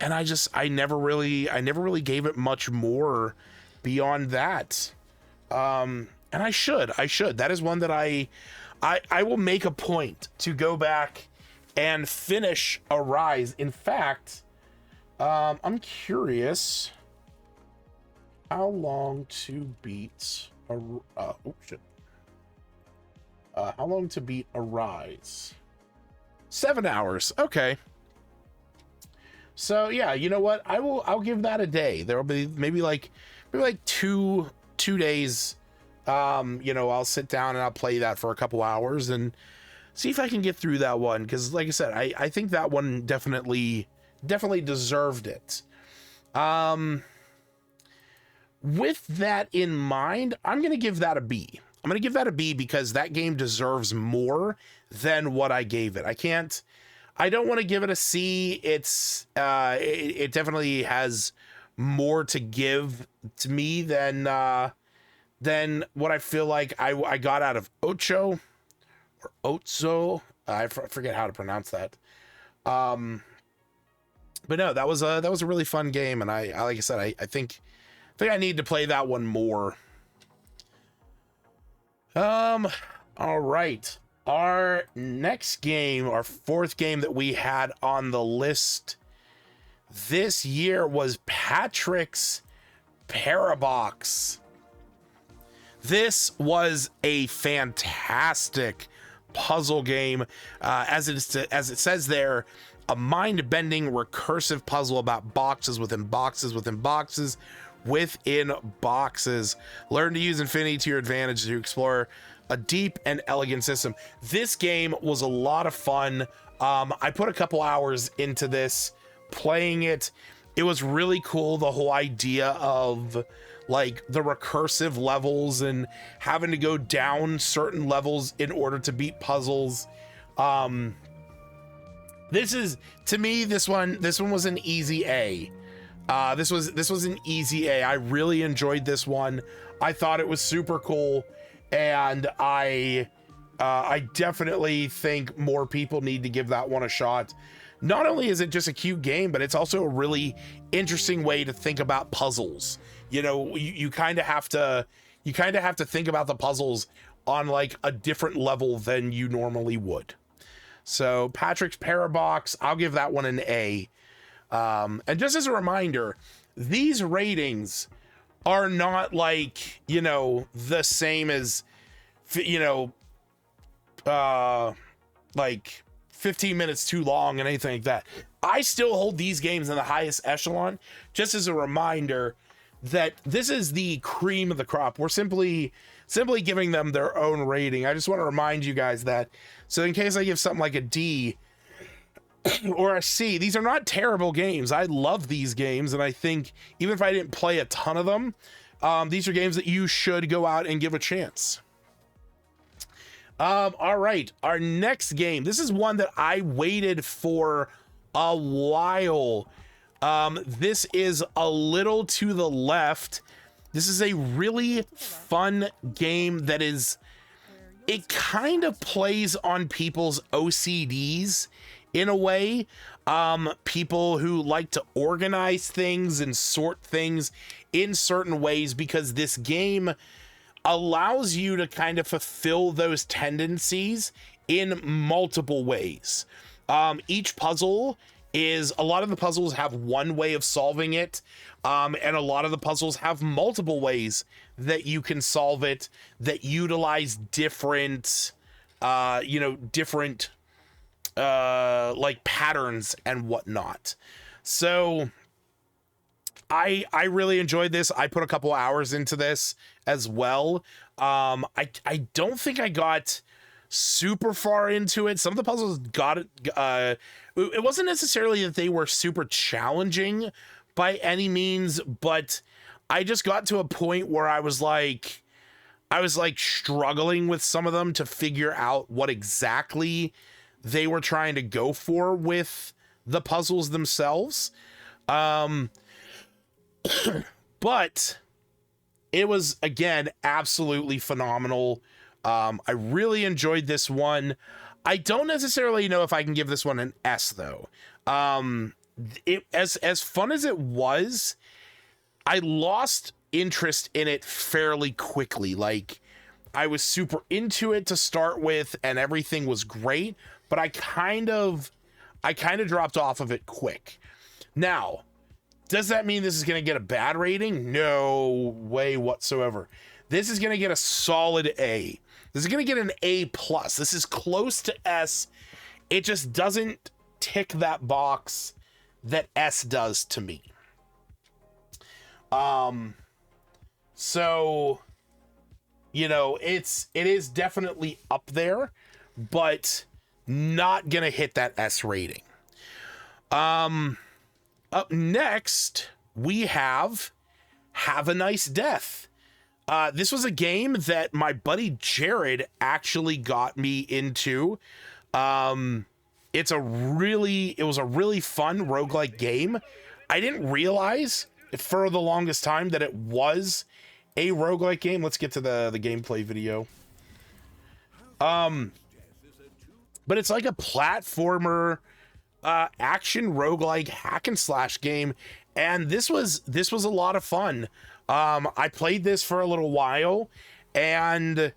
I never really gave it much more beyond that. And I should. That is one that I will make a point to go back and finish Arise. In fact, I'm curious how long to beat how long to beat Arise? 7 hours. Okay. So yeah, you know what? I'll give that a day. There'll be maybe like two days. I'll sit down and I'll play that for a couple hours and see if I can get through that one. Because like I said, I think that one definitely deserved it. With that in mind, I'm going to give that a B. I'm going to give that a B because that game deserves more than what I gave it. I don't want to give it a C. It definitely has more to give to me than what I feel like I got out of Ocho or Otso. I forget how to pronounce that. But no, that was a really fun game, and I like I said, I think I need to play that one more. All right. Our next game, our fourth game that we had on the list this year was Patrick's Parabox. This was a fantastic puzzle game. As it says there, a mind-bending recursive puzzle about boxes within boxes within boxes within boxes. Learn to use Infinity to your advantage to explore a deep and elegant system. This game was a lot of fun. I put a couple hours into this, playing it. It was really cool, the whole idea of like the recursive levels and having to go down certain levels in order to beat puzzles. This is, to me, this one was an easy A. This was an easy A. I really enjoyed this one. I thought it was super cool, and I definitely think more people need to give that one a shot. Not only is it just a cute game, but it's also a really interesting way to think about puzzles. You know, you kind of have to think about the puzzles on like a different level than you normally would. So Patrick's Parabox, I'll give that one an A. And just as a reminder, these ratings are not like, you know, the same as, you know, like 15 minutes too long and anything like that. I still hold these games in the highest echelon, just as a reminder that this is the cream of the crop. We're simply giving them their own rating. I just want to remind you guys that. So in case I give something like a D or a C, these are not terrible games. I love these games, and I think even if I didn't play a ton of them, these are games that you should go out and give a chance. All right, our next game. This is one that I waited for a while. This is a little to the left. This is a really fun game that is, it kind of plays on people's OCDs in a way. People who like to organize things and sort things in certain ways, because this game allows you to kind of fulfill those tendencies in multiple ways. Each puzzle is, a lot of the puzzles have one way of solving it, and a lot of the puzzles have multiple ways that you can solve it that utilize different different like patterns and whatnot. So I really enjoyed this. I put a couple hours into this as well. I don't think I got super far into it. Some of the puzzles got it. It wasn't necessarily that they were super challenging by any means, but I just got to a point where I was like struggling with some of them to figure out what exactly they were trying to go for with the puzzles themselves. But it was, again, absolutely phenomenal. I really enjoyed this one. I don't necessarily know if I can give this one an S though. It as fun as it was, I lost interest in it fairly quickly. Like, I was super into it to start with and everything was great, but I kind of dropped off of it quick. Now, does that mean this is going to get a bad rating? No way whatsoever. This is going to get a solid A. This is going to get an A+. This is close to S. It just doesn't tick that box that S does to me. So, you know, it is definitely up there, but not going to hit that S rating. Up next, we have a Nice Death. This was a game that my buddy Jared actually got me into. It was a really fun roguelike game. I didn't realize for the longest time that it was a roguelike game. Let's get to the gameplay video. But it's like a platformer action roguelike hack and slash game, and this was a lot of fun. I played this for a little while, and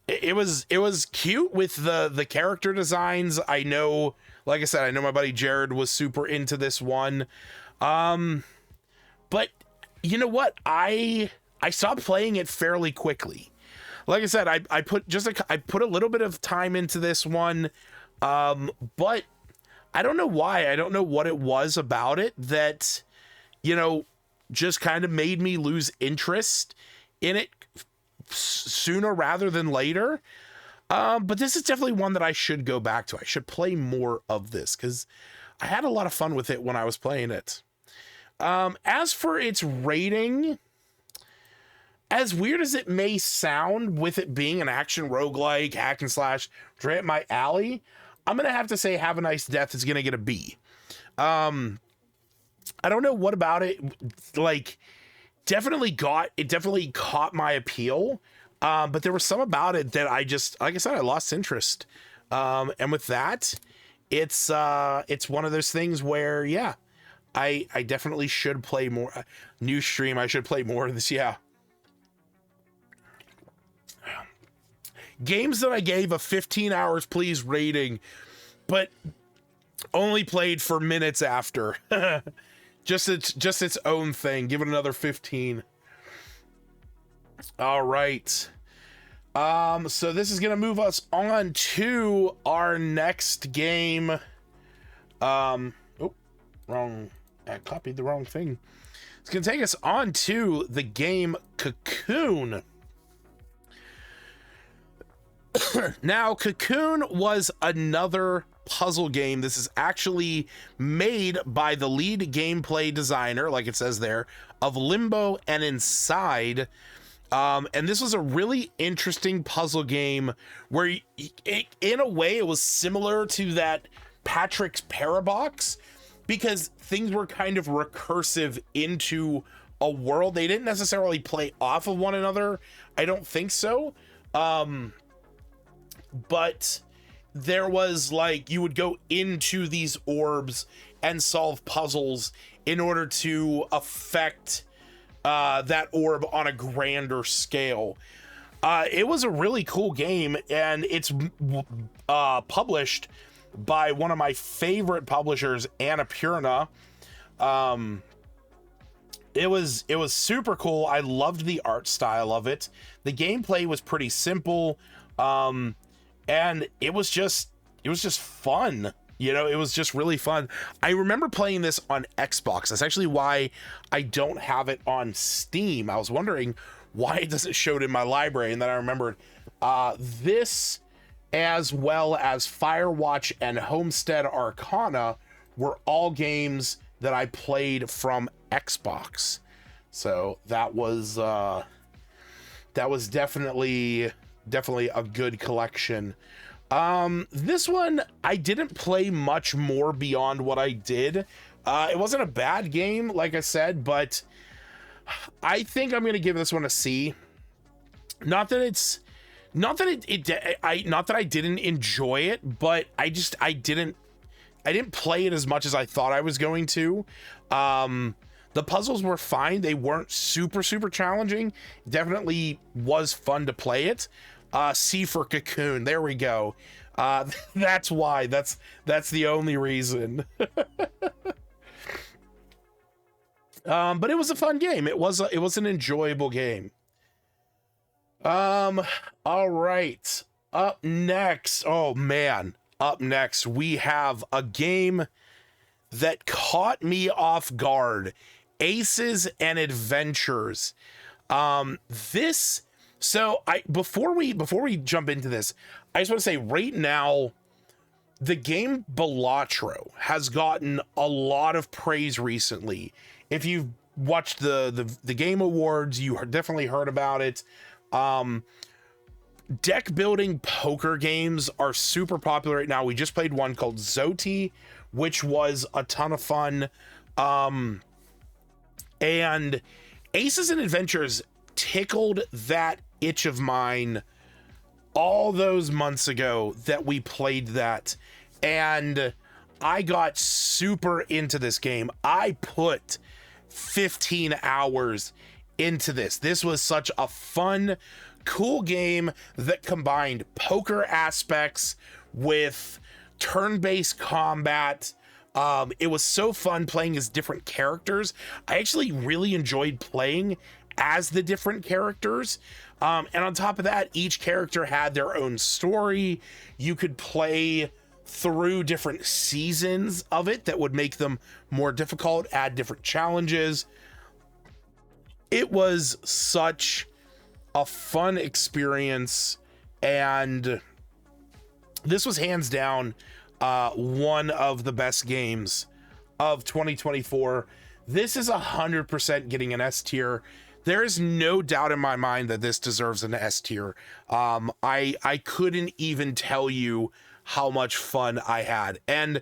it was cute with the character designs. I know, like I said, I know my buddy Jared was super into this one. But you know what? I stopped playing it fairly quickly. Like I said, I put a little bit of time into this one, but I don't know why. I don't know what it was about it that, you know, just kind of made me lose interest in it sooner rather than later. But this is definitely one that I should go back to. I should play more of this because I had a lot of fun with it when I was playing it. As for its rating, as weird as it may sound with it being an action roguelike, hack and slash, right up my alley, I'm going to have to say Have a Nice Death is going to get a B. I don't know what about it, like, definitely caught my appeal. But there was some about it that I just, like I said, I lost interest. And with that, it's one of those things where, yeah, I definitely should play more. New stream, I should play more of this, yeah. Games that I gave a 15 hours please rating, but only played for minutes after. just its own thing. Give it another 15. All right. So this is gonna move us on to our next game. Wrong. I copied the wrong thing. It's gonna take us on to the game Cocoon. Now, Cocoon was another puzzle game. This is actually made by the lead gameplay designer, like it says there, of Limbo and Inside. And this was a really interesting puzzle game where in a way it was similar to that Patrick's Parabox, because things were kind of recursive into a world. They didn't necessarily play off of one another. I don't think so. But there was, like, you would go into these orbs and solve puzzles in order to affect that orb on a grander scale. It was a really cool game, and it's published by one of my favorite publishers, Annapurna. It was super cool. I loved the art style of it. The gameplay was pretty simple, and it was just fun. You know, it was just really fun. I remember playing this on Xbox. That's actually why I don't have it on Steam. I was wondering why it doesn't show it in my library, and then I remembered this, as well as Firewatch and Homestead Arcana, were all games that I played from Xbox. So that was definitely a good collection. This one, I didn't play much more beyond what I did. It wasn't a bad game, like I said, but I think I'm going to give this one a C. Not that it's not that not that I didn't enjoy it, but I didn't play it as much as I thought I was going to. The puzzles were fine. They weren't super challenging. Definitely was fun to play it. C for Cocoon. There we go. That's why. That's the only reason. But it was a fun game. It was an enjoyable game. All right. Up next. Oh man. Up next, we have a game that caught me off guard. Aces and Adventures. Before we jump into this, I just want to say right now, the game Balatro has gotten a lot of praise recently. If you've watched the Game Awards, you definitely heard about it. Deck building poker games are super popular right now. We just played one called Zoti, which was a ton of fun. And Aces and Adventures tickled that itch of mine all those months ago that we played that. And I got super into this game. I put 15 hours into this. This was such a fun, cool game that combined poker aspects with turn-based combat. It was so fun playing as different characters. I actually really enjoyed playing as the different characters. And on top of that, each character had their own story. You could play through different seasons of it that would make them more difficult, add different challenges. It was such a fun experience, and this was hands down one of the best games of 2024. This is 100% getting an S tier. There is no doubt in my mind that this deserves an S tier. I couldn't even tell you how much fun I had, and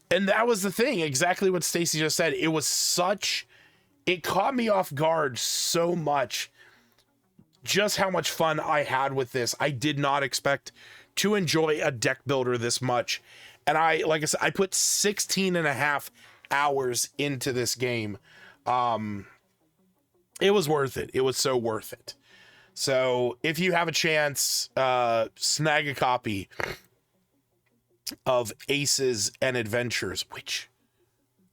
that was the thing. Exactly what Stacy just said. It caught me off guard so much. Just how much fun I had with this. I did not expect to enjoy a deck builder this much. And like I said, I put 16 and a half hours into this game. It was worth it. It was so worth it. So if you have a chance, snag a copy of Aces and Adventures, which,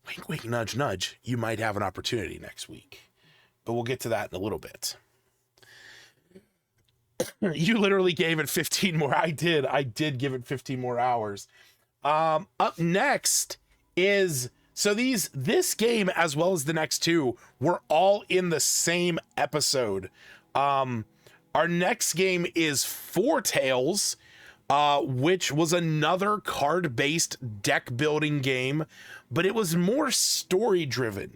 wink, wink, nudge, nudge, you might have an opportunity next week. But we'll get to that in a little bit. You literally gave it 15 more. I did give it 15 more hours. Up next is, this game as well as the next two were all in the same episode. Our next game is Four Tales, which was another card-based deck building game, but it was more story driven.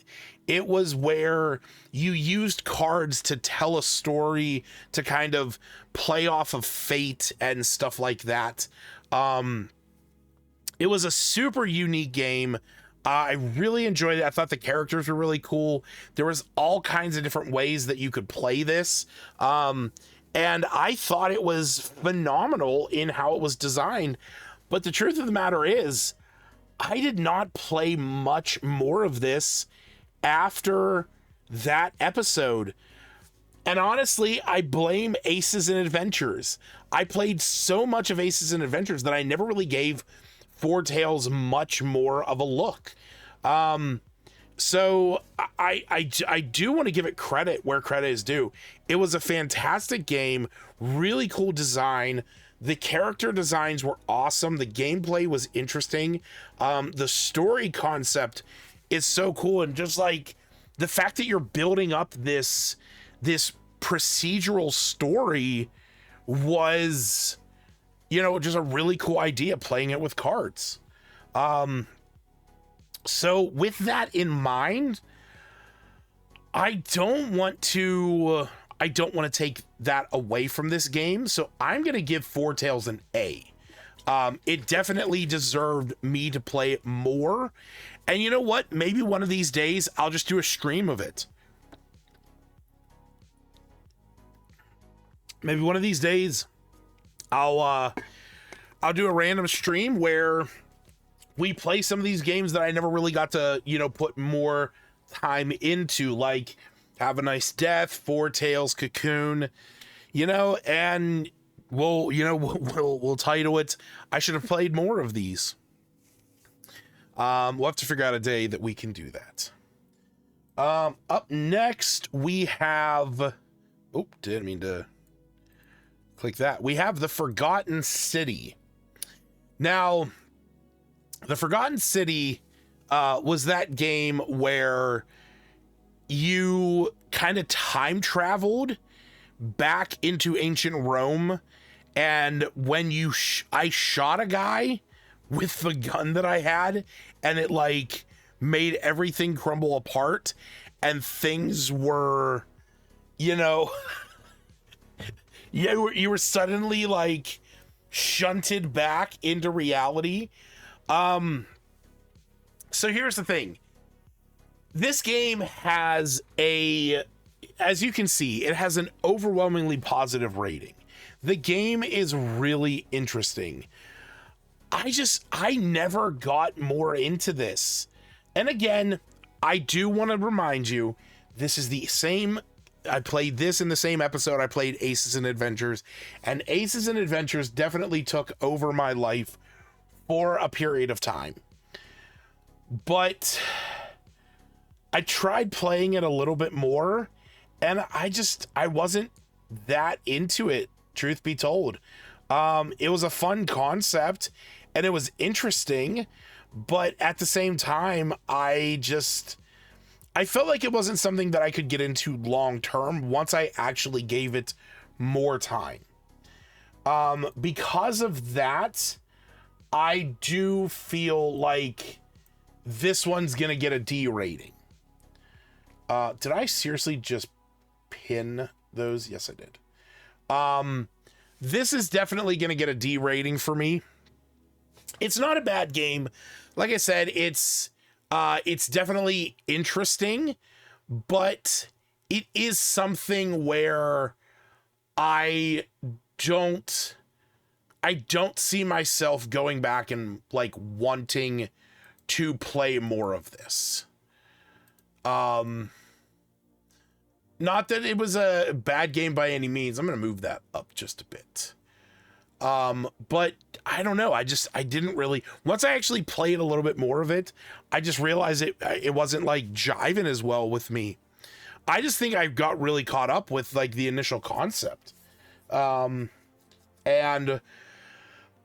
It was where you used cards to tell a story, to kind of play off of fate and stuff like that. It was a super unique game. I really enjoyed it. I thought the characters were really cool. There was all kinds of different ways that you could play this. And I thought it was phenomenal in how it was designed. But the truth of the matter is, I did not play much more of this after that episode. And honestly, I blame Aces and Adventures. I played so much of Aces and Adventures that I never really gave Four Tales much more of a look. So I do want to give it credit where credit is due. It was a fantastic game, really cool design. The character designs were awesome. The gameplay was interesting. The story concept is so cool. And just like the fact that you're building up this procedural story was, just a really cool idea, playing it with cards. So with that in mind, I don't want to take that away from this game. So I'm going to give Four Tales an A. It definitely deserved me to play it more. And you know what? Maybe one of these days I'll just do a stream of it. Maybe one of these days I'll do a random stream where we play some of these games that I never really got to, put more time into, like Have a Nice Death, Four Tails, Cocoon, and we'll title it I Should Have Played More of These. We'll have to figure out a day that we can do that. Up next, we have... Oh, didn't mean to click that. We have The Forgotten City. Now, The Forgotten City was that game where you kind of time traveled back into ancient Rome, and when I shot a guy with the gun that I had, and it like made everything crumble apart, and things were, you were suddenly like shunted back into reality. So here's the thing. This game has as you can see, it has an overwhelmingly positive rating. The game is really interesting. I never got more into this. And again, I do want to remind you, this is the same, I played this in the same episode I played Aces and Adventures, and Aces and Adventures definitely took over my life for a period of time. But I tried playing it a little bit more, and I wasn't that into it, truth be told. It was a fun concept, and it was interesting, but at the same time, I felt like it wasn't something that I could get into long term once I actually gave it more time. Because of that, I do feel like this one's gonna get a D rating. Did I seriously just pin those? Yes, I did. This is definitely gonna get a D rating for me. It's not a bad game. Like I said, it's definitely interesting, but it is something where I don't see myself going back and like wanting to play more of this. Not that it was a bad game by any means. I'm going to move that up just a bit. But I don't know. I didn't really, once I actually played a little bit more of it, I just realized it wasn't like jiving as well with me. I just think I got really caught up with like the initial concept. And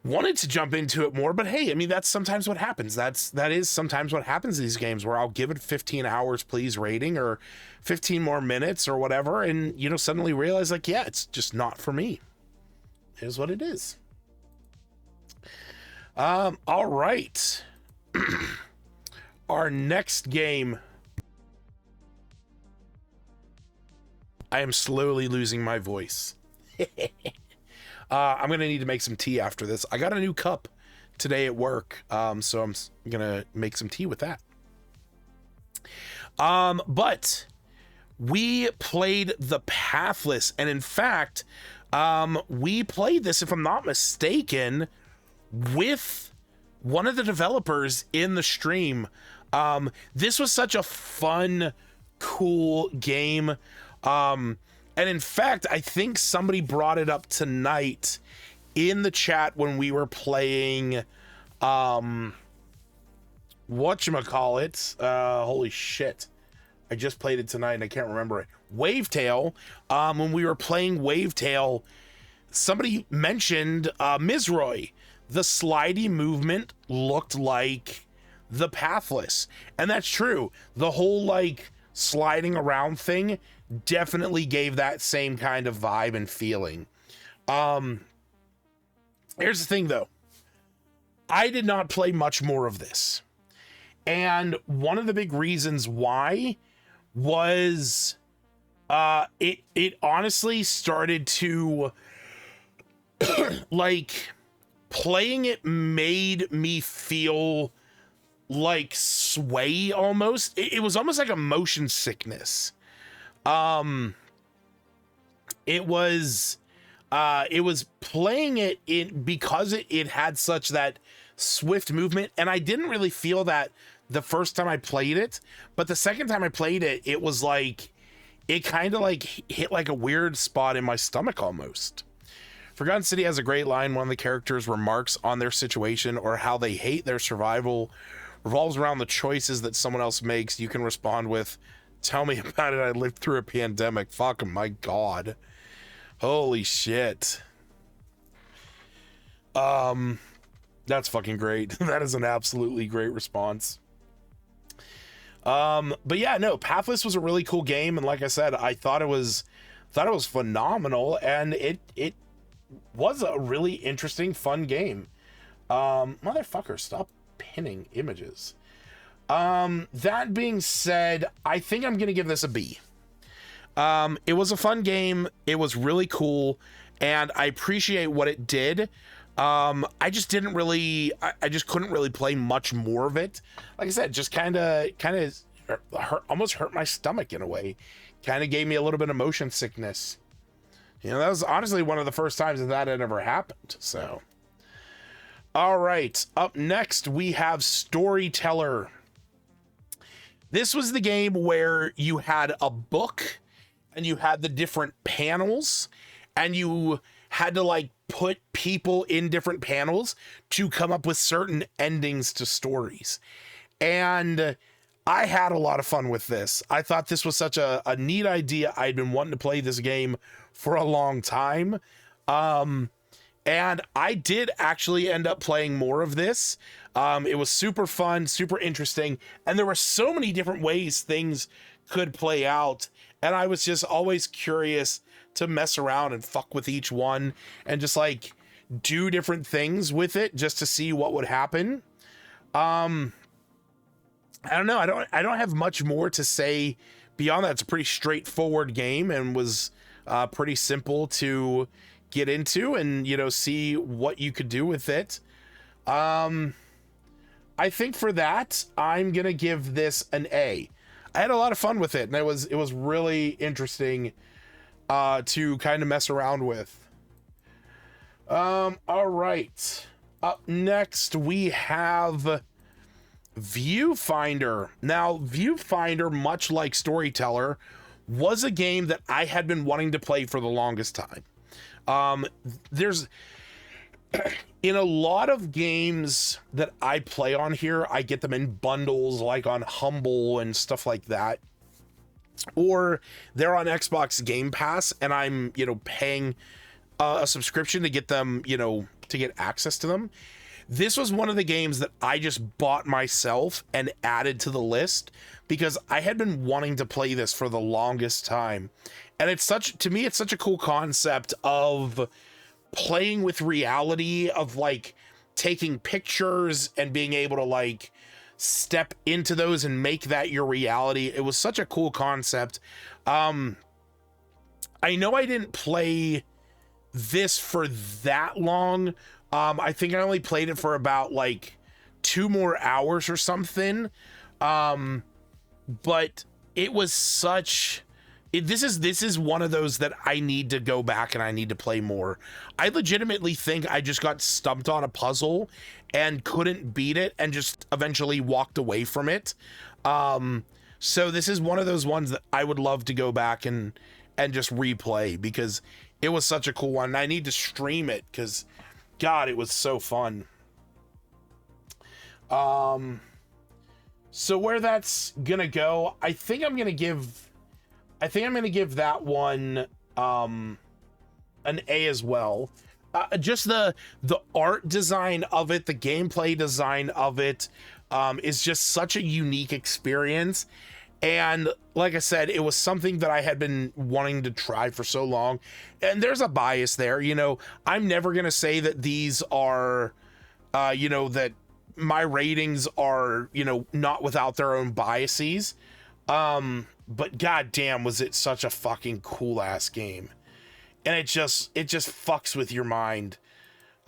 wanted to jump into it more, but hey, I mean, that's sometimes what happens. That is sometimes what happens in these games, where I'll give it 15 hours, please rating, or 15 more minutes or whatever. And, suddenly realize like, yeah, it's just not for me. It is what it is. All right. Our next game. I am slowly losing my voice. I'm going to need to make some tea after this. I got a new cup today at work, so I'm going to make some tea with that. But we played The Pathless, and in fact, we played this, if I'm not mistaken, with one of the developers in the stream. This was such a fun, cool game. And in fact, I think somebody brought it up tonight in the chat when we were playing, whatchamacallit, holy shit. I just played it tonight and I can't remember it. Wavetale. When we were playing Wavetale, somebody mentioned, Mizroy. The slidey movement looked like The Pathless. And that's true. The whole, like, sliding around thing definitely gave that same kind of vibe and feeling. Here's the thing though. I did not play much more of this. And one of the big reasons why was it honestly started to like, playing it made me feel like sway almost. It was almost like a motion sickness. It was It was playing it in because it had such that swift movement, and I didn't really feel that the first time I played it, but the second time I played it, it was like it kind of like hit like a weird spot in my stomach almost. Forgotten City has a great line. One of the characters' remarks on their situation or how they hate their survival revolves around the choices that someone else makes. You can respond with, "Tell me about it. I lived through a pandemic." Fuck, my God. Holy shit. That's fucking great. That is an absolutely great response. But yeah, no, Pathless was a really cool game, and like I said, I thought it was phenomenal, and it was a really interesting, fun game. Motherfucker, stop pinning images. That being said, I think I'm gonna give this a B. It was a fun game, it was really cool, and I appreciate what it did. I just didn't really, I just couldn't really play much more of it. Like I said, just kind of almost hurt my stomach in a way. Kind of gave me a little bit of motion sickness. You know, that was honestly one of the first times that had ever happened. So, all right, up next we have Storyteller. This was the game where you had a book and you had the different panels, and you had to like put people in different panels to come up with certain endings to stories. And I had a lot of fun with this. I thought this was such a neat idea. I'd been wanting to play this game for a long time. And I did actually end up playing more of this. It was super fun, super interesting. And there were so many different ways things could play out. And I was just always curious to mess around and fuck with each one and just like do different things with it just to see what would happen. I don't know. I don't have much more to say beyond that. It's a pretty straightforward game and was pretty simple to get into and, you know, see what you could do with it. I think for that, I'm going to give this an A. I had a lot of fun with it, and it was really interesting to kind of mess around with. All right. Up next, we have Viewfinder. Now, Viewfinder, much like Storyteller, was a game that I had been wanting to play for the longest time. There's in a lot of games that I play on here, I get them in bundles, like on Humble and stuff like that, or they're on Xbox Game Pass, and I'm, you know, paying a subscription to get them, you know, to get access to them. This was one of the games that I just bought myself and added to the list because I had been wanting to play this for the longest time. And it's to me, it's such a cool concept of playing with reality, of like taking pictures and being able to like step into those and make that your reality. It was such a cool concept. I know I didn't play this for that long. I think I only played it for about like 2 more hours or something. But it was this is one of those that I need to go back and I need to play more. I legitimately think I just got stumped on a puzzle and couldn't beat it and just eventually walked away from it. So this is one of those ones that I would love to go back and just replay because it was such a cool one. And I need to stream it because God, it was so fun. So where that's gonna go, I think I'm gonna give that one an A as well. Just the art design of it, the gameplay design of it, is just such a unique experience. And like I said, it was something that I had been wanting to try for so long. And there's a bias there, you know. I'm never gonna say that these are, you know, that my ratings are, you know, not without their own biases. But goddamn, was it such a fucking cool ass game. And it just fucks with your mind.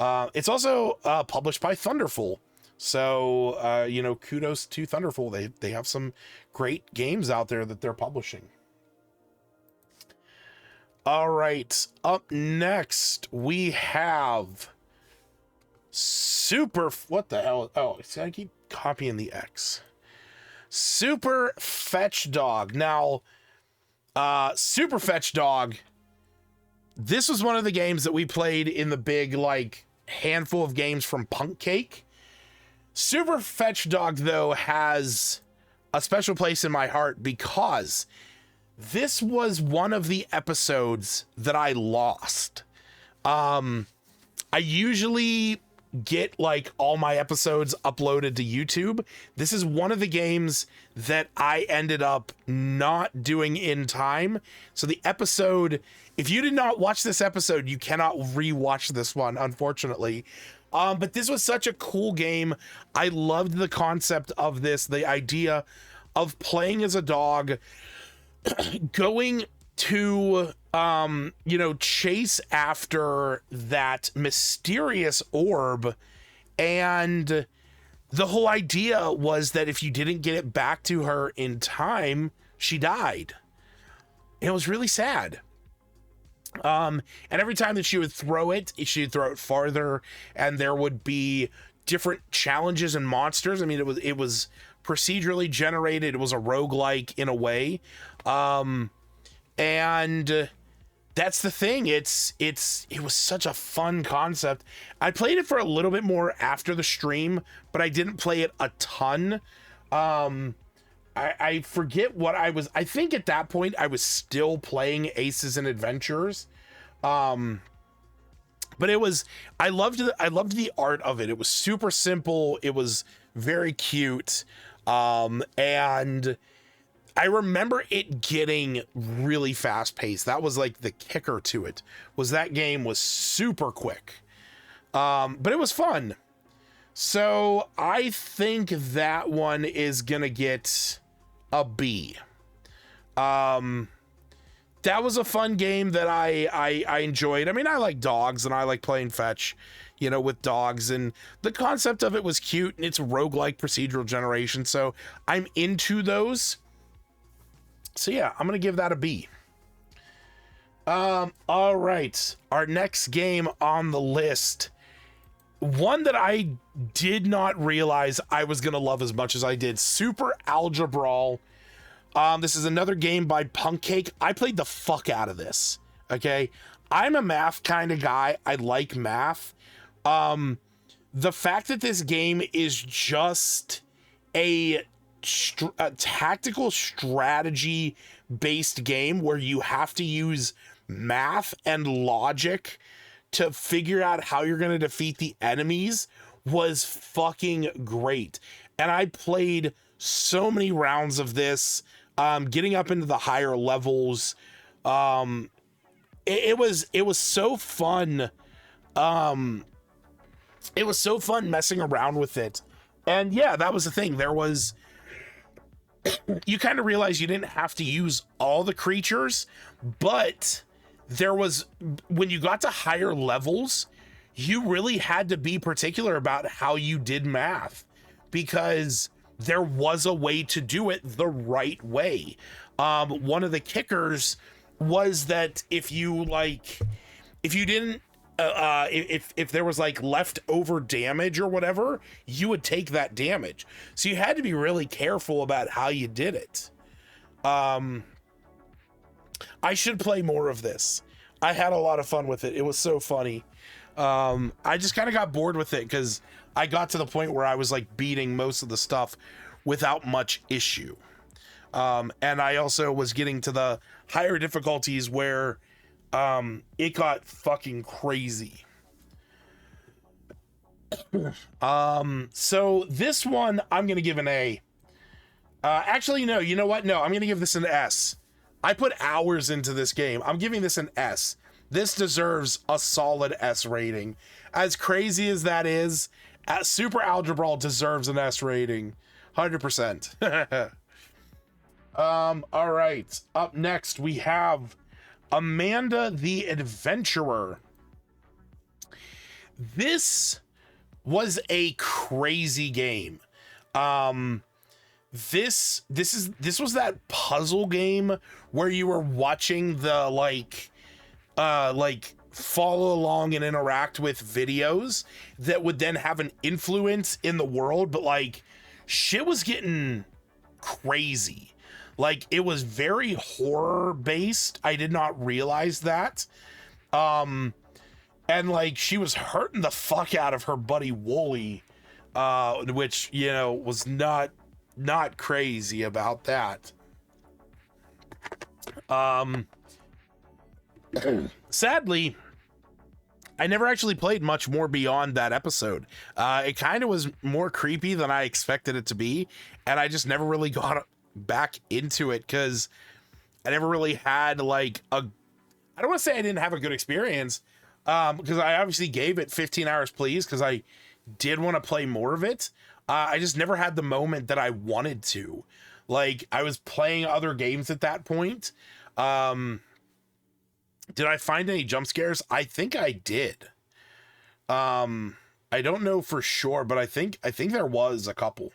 It's also published by Thunderful. So, you know, kudos to Thunderful. They have some great games out there that they're publishing. All right, up next we have what the hell? Oh, see, I keep copying the X. Super Fetch Dog. Now, Super Fetch Dog, this was one of the games that we played in the big, like, handful of games from Punk Cake. Super Fetch Dog, though, has a special place in my heart because this was one of the episodes that I lost. I usually get like all my episodes uploaded to YouTube. This is one of the games that I ended up not doing in time. So the episode, if you did not watch this episode, you cannot rewatch this one, unfortunately. But this was such a cool game. I loved the concept of this, the idea of playing as a dog, going to chase after that mysterious orb, and the whole idea was that if you didn't get it back to her in time, she died. It was really sad. And every time that she would throw it, she'd throw it farther, and there would be different challenges and monsters. I mean, it was procedurally generated. It was a roguelike in a way. And that's the thing. It was such a fun concept. I played it for a little bit more after the stream, but I didn't play it a ton. I forget what I think at that point I was still playing Aces and Adventures. But I loved the art of it. It was super simple. It was very cute. And I remember it getting really fast paced. That was like the kicker to it, was that game was super quick. But it was fun. So I think that one is gonna get a B. That was a fun game that I enjoyed. I mean, I like dogs and I like playing fetch, with dogs, and the concept of it was cute, and it's roguelike procedural generation. So I'm into those. So yeah, I'm going to give that a B. All right. Our next game on the list, one that I did not realize I was going to love as much as I did, Super Algebra. This is another game by Punk Cake. I played the fuck out of this. Okay. I'm a math kind of guy. I like math. The fact that this game is just a tactical strategy based game where you have to use math and logic to figure out how you're going to defeat the enemies was fucking great. And I played so many rounds of this, getting up into the higher levels. It was so fun. It was so fun messing around with it. And yeah, that was the thing. You kind of realize you didn't have to use all the creatures, but when you got to higher levels, you really had to be particular about how you did math, because there was a way to do it the right way. One of the kickers was that if there was like leftover damage or whatever, you would take that damage. So you had to be really careful about how you did it. I should play more of this. I had a lot of fun with it. It was so funny. I just kind of got bored with it because I got to the point where I was like beating most of the stuff without much issue. And I also was getting to the higher difficulties where it got fucking crazy. So this one I'm gonna give an A. Actually, no, you know what? No, I'm gonna give this an S. I put hours into this game. I'm giving this an S. This deserves a solid S rating. As crazy as that is, Super Algebra deserves an S rating. 100%. All right. Up next, we have Amanda the Adventurer. This was a crazy game. This was that puzzle game where you were watching the like follow along and interact with videos that would then have an influence in the world, but like shit was getting crazy. Like it was very horror based. I did not realize that. And like she was hurting the fuck out of her buddy Wooly, which, you know, was not crazy about that. Sadly, I never actually played much more beyond that episode. It kind of was more creepy than I expected it to be, and I just never really got back into it because I never really had like I don't want to say I didn't have a good experience, because I obviously gave it 15 hours please because I did want to play more of it. I just never had the moment that I wanted to. Like I was playing other games at that point. Did I find any jump scares? I think I did. I don't know for sure, but I think there was a couple.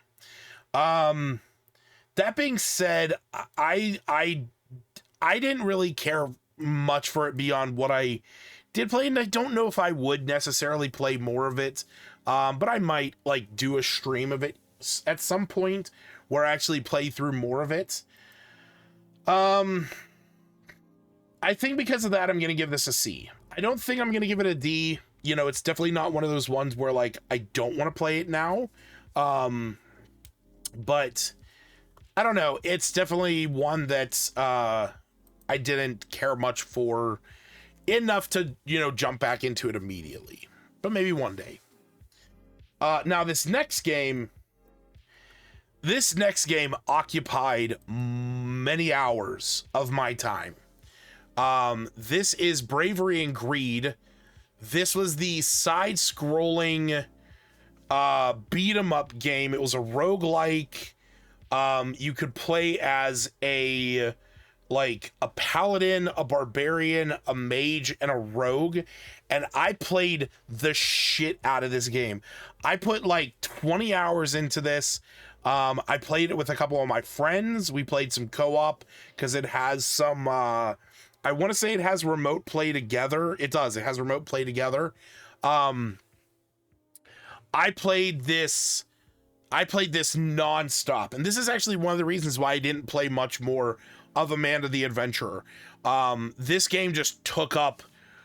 That being said, I didn't really care much for it beyond what I did play, and I don't know if I would necessarily play more of it. But I might like do a stream of it at some point where I actually play through more of it. I think because of that, I'm going to give this a C. I don't think I'm going to give it a D. You know, it's definitely not one of those ones where like I don't want to play it now. But I don't know. It's definitely one that I didn't care much for enough to, you know, jump back into it immediately. But maybe one day. Now this next game occupied many hours of my time. This is Bravery and Greed. This was the side-scrolling beat 'em up game. It was a roguelike. You could play as a paladin, a barbarian, a mage, and a rogue. And I played the shit out of this game. I put like 20 hours into this. I played it with a couple of my friends. We played some co-op because it has some, I want to say it has remote play together. It does. It has remote play together. I played this nonstop. And this is actually one of the reasons why I didn't play much more of Amanda the Adventurer. This game just took up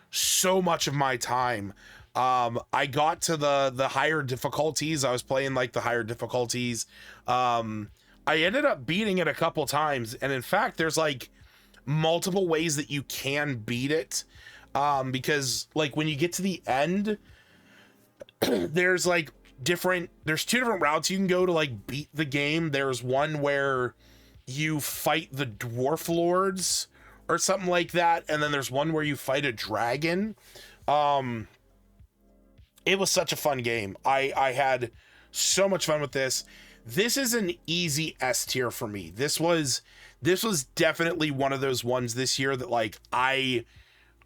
so much of my time. I got to the higher difficulties. I was playing like the higher difficulties. I ended up beating it a couple times. And in fact, there's like multiple ways that you can beat it. Because like when you get to the end, there's two different routes you can go to like beat the game. There's one where you fight the dwarf lords or something like that, and then there's one where you fight a dragon. It was such a fun game. I had so much fun with this. This is an easy S tier for me. This was definitely one of those ones this year that like I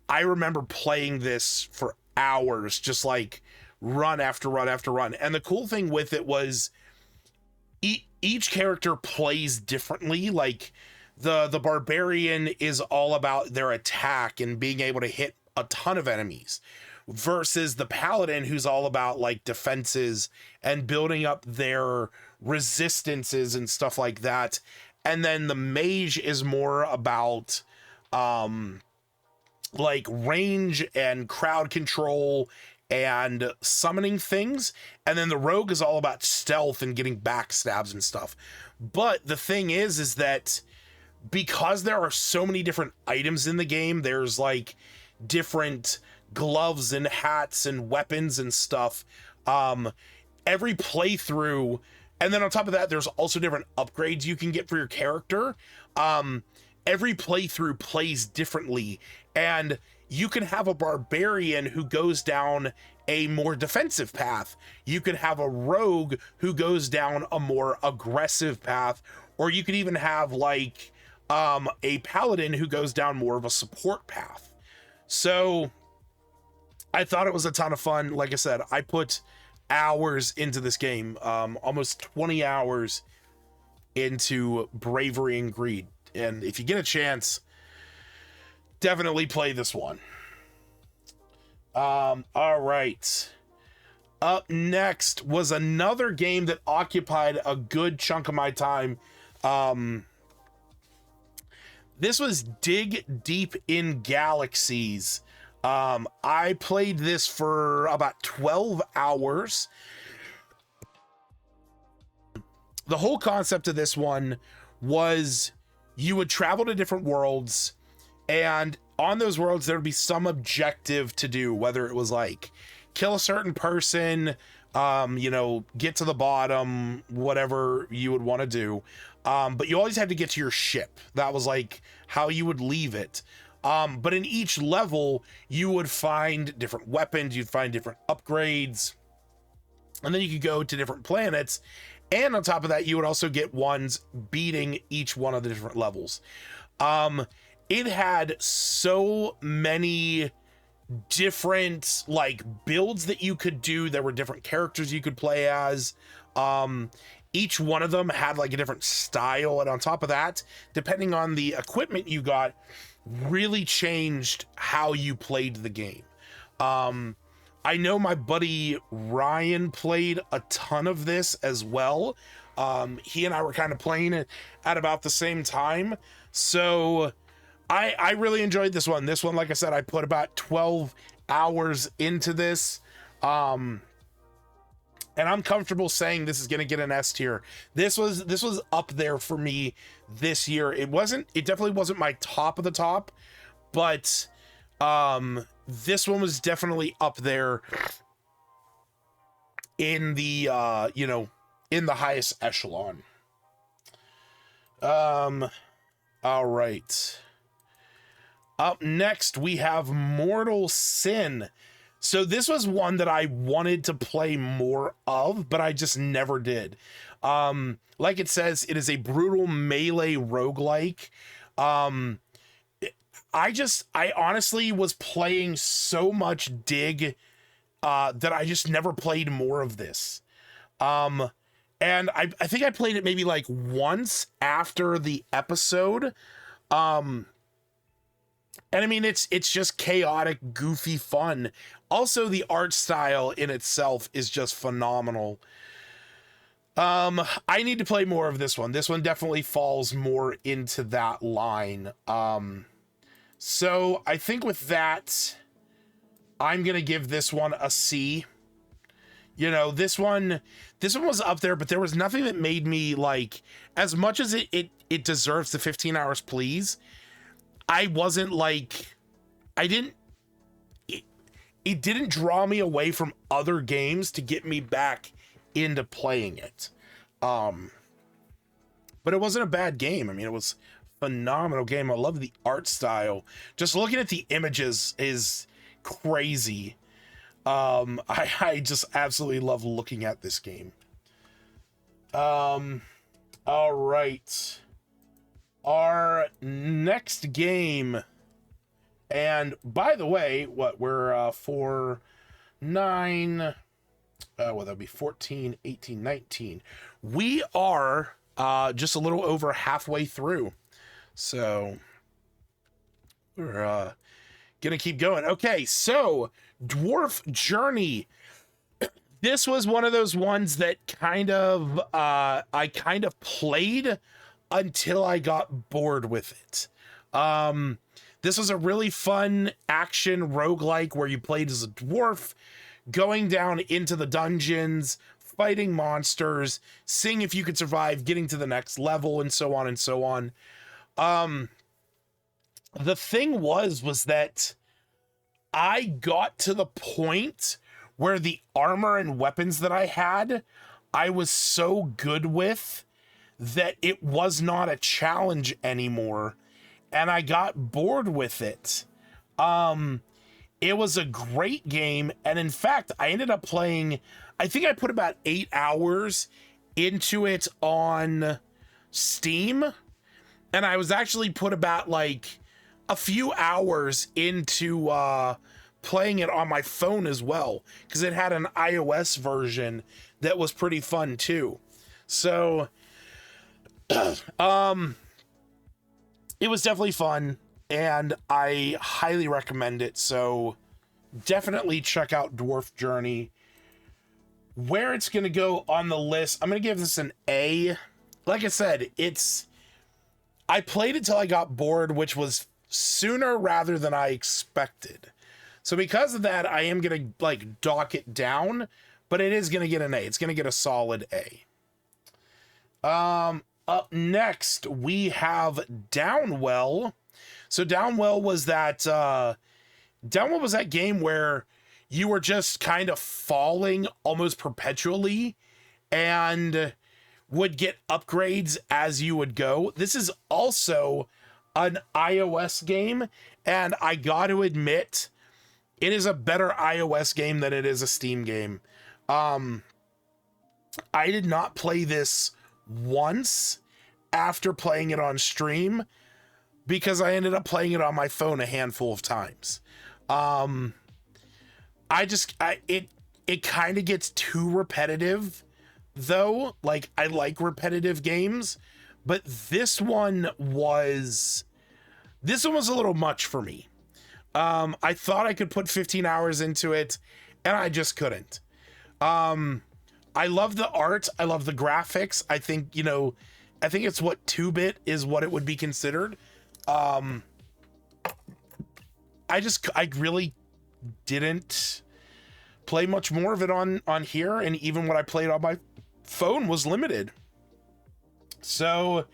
remember playing this for hours, just like run after run after run. And the cool thing with it was each character plays differently. Like the barbarian is all about their attack and being able to hit a ton of enemies, versus the paladin, who's all about like defenses and building up their resistances and stuff like that. And then the mage is more about like range and crowd control and summoning things. And then the rogue is all about stealth and getting backstabs and stuff. But the thing is that because there are so many different items in the game, there's like different gloves and hats and weapons and stuff. Every playthrough, and then on top of that, there's also different upgrades you can get for your character. Every playthrough plays differently, and you can have a barbarian who goes down a more defensive path. You could have a rogue who goes down a more aggressive path, or you could even have like a paladin who goes down more of a support path. So I thought it was a ton of fun. Like I said, I put hours into this game, almost 20 hours into Bravery and Greed. And if you get a chance, definitely play this one. All right. Up next was another game that occupied a good chunk of my time. This was Dig Deep in Galaxies. I played this for about 12 hours. The whole concept of this one was you would travel to different worlds, and on those worlds there would be some objective to do, whether it was like kill a certain person, get to the bottom, whatever you would want to do. But you always had to get to your ship. That was like how you would leave it. But in each level, you would find different weapons, you'd find different upgrades, and then you could go to different planets. And on top of that, you would also get ones beating each one of the different levels. It had so many different like builds that you could do. There were different characters you could play as. Each one of them had like a different style, and on top of that, depending on the equipment you got, really changed how you played the game. I know my buddy Ryan played a ton of this as well. He and I were kind of playing it at about the same time, so I really enjoyed this one. This one, like I said, I put about 12 hours into this. And I'm comfortable saying this is going to get an S tier. This was up there for me this year. It definitely wasn't my top of the top, but this one was definitely up there in the in the highest echelon. All right. Up next, we have Mortal Sin. So this was one that I wanted to play more of, but I just never did. Like it says, it is a brutal melee roguelike. I honestly was playing so much Dig that I just never played more of this. And I think I played it maybe like once after the episode. And I mean, it's just chaotic, goofy fun. Also, the art style in itself is just phenomenal. I need to play more of this one. This one definitely falls more into that line. So I think with that, I'm going to give this one a C. This one was up there, but there was nothing that made me like, as much as it deserves the 15 hours, please. I wasn't like, it didn't draw me away from other games to get me back into playing it. But it wasn't a bad game. I mean, it was a phenomenal game. I love the art style. Just looking at the images is crazy. I just absolutely love looking at this game. All right. Our next game, and by the way, we're 4, 9, that'd be 14, 18, 19. We are just a little over halfway through, so we're gonna keep going. Okay, so Dwarf Journey. This was one of those ones that I kind of played until I got bored with it. This was a really fun action roguelike where you played as a dwarf, going down into the dungeons, fighting monsters, seeing if you could survive, getting to the next level, and so on and so on. The thing was that I got to the point where the armor and weapons that I had, I was so good with that it was not a challenge anymore, and I got bored with it. It was a great game, and in fact, I ended up playing, I think I put about 8 hours into it on Steam, and I was actually put about like a few hours into playing it on my phone as well, because it had an iOS version that was pretty fun too. So it was definitely fun, and I highly recommend it. So definitely check out Dwarf Journey. Where it's going to go on the list, I'm going to give this an A. Like I said, I played it till I got bored, which was sooner rather than I expected. So because of that, I am going to like dock it down, but it is going to get an A. It's going to get a solid A. Up next, we have Downwell. So Downwell was that game where you were just kind of falling almost perpetually and would get upgrades as you would go. This is also an iOS game, and I got to admit, it is a better iOS game than it is a Steam game. I did not play this once after playing it on stream because I ended up playing it on my phone a handful of times. It kind of gets too repetitive though. Like, I like repetitive games, but this one was a little much for me. I thought I could put 15 hours into it and I just couldn't. I love the art. I love the graphics. I think it's what 2-bit is what it would be considered. I really didn't play much more of it on here, and even what I played on my phone was limited. So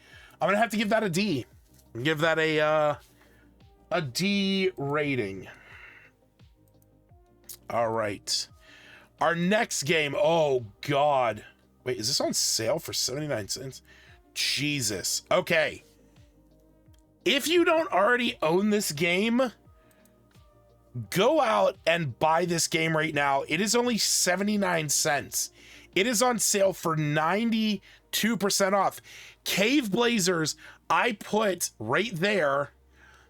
I'm gonna have to give that a D. Give that a D rating. All right. Our next game. Oh God. Wait, is this on sale for 79 cents? Jesus. Okay. If you don't already own this game, go out and buy this game right now. It is only 79 cents. It is on sale for 92% off. Cave Blazers, I put right there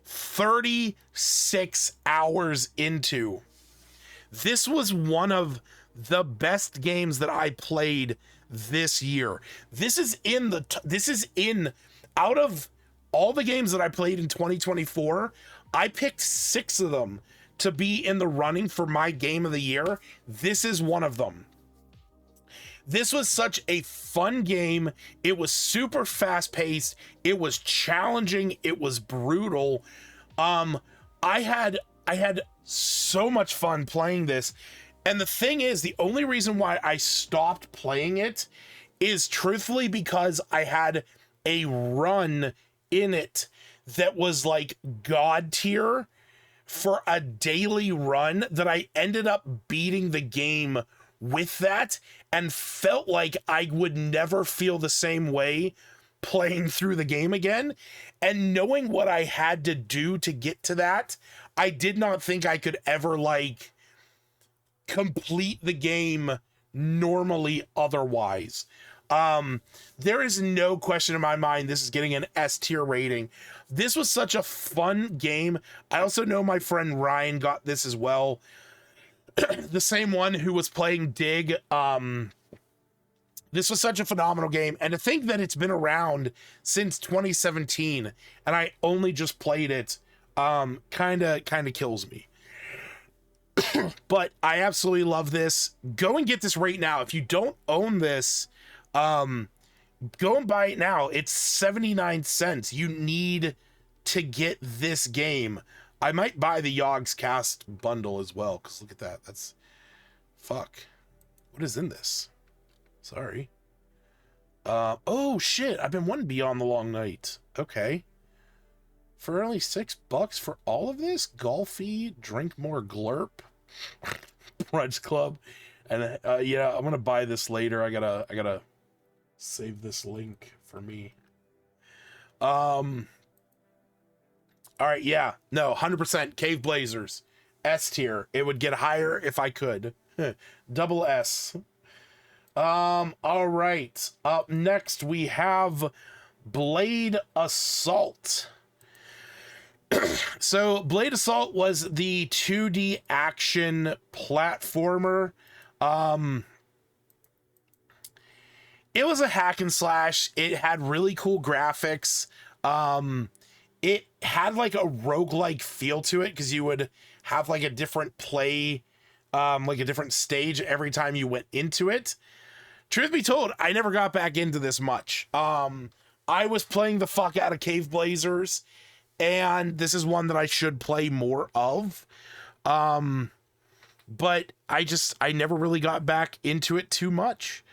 36 hours into. This was one of the best games that I played this year. This is out of all the games that I played in 2024, I picked 6 of them to be in the running for my game of the year. This is one of them. This was such a fun game. It was super fast paced. It was challenging. It was brutal. I had so much fun playing this. And the thing is, the only reason why I stopped playing it is truthfully because I had a run in it that was like God tier for a daily run that I ended up beating the game with that and felt like I would never feel the same way playing through the game again. And knowing what I had to do to get to that, I did not think I could ever like complete the game normally otherwise. There is no question in my mind this is getting an S tier rating. This was such a fun game. I also know my friend Ryan got this as well. The same one who was playing Dig. This was such a phenomenal game, and to think that it's been around since 2017 and I only just played it kind of kills me. But I absolutely love this. Go and get this right now. If you don't own this, go and buy it now. It's 79 cents. You need to get this game. I might buy the Yogg's Cast bundle as well, because look at that. That's... Fuck. What is in this? Sorry. Oh, shit. I've been wanting Beyond the Long Night. Okay. For only $6 for all of this? Golfy, Drink More Glurp, Brunch Club. And yeah, I'm going to buy this later. I gotta save this link for me. All right, yeah. No, 100% Cave Blazers. S tier. It would get higher if I could. Double S. All right. Up next we have Blade Assault. So Blade Assault was the 2D action platformer. It was a hack and slash. It had really cool graphics. it had like a roguelike feel to it because you would have like a different play, like a different stage every time you went into it. Truth be told, I never got back into this much. I was playing the fuck out of Cave Blazers, and this is one that I should play more of. But I never really got back into it too much.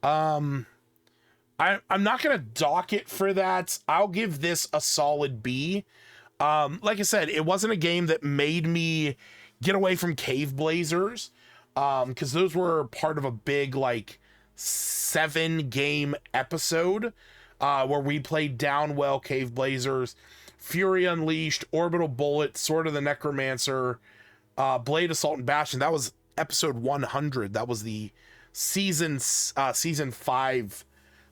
I'm not going to dock it for that. I'll give this a solid B. Like I said, it wasn't a game that made me get away from Cave Blazers, because those were part of a big, like, 7-game episode, where we played Downwell, Cave Blazers, Fury Unleashed, Orbital Bullet, Sword of the Necromancer, Blade Assault, and Bastion. That was episode 100. That was the season 5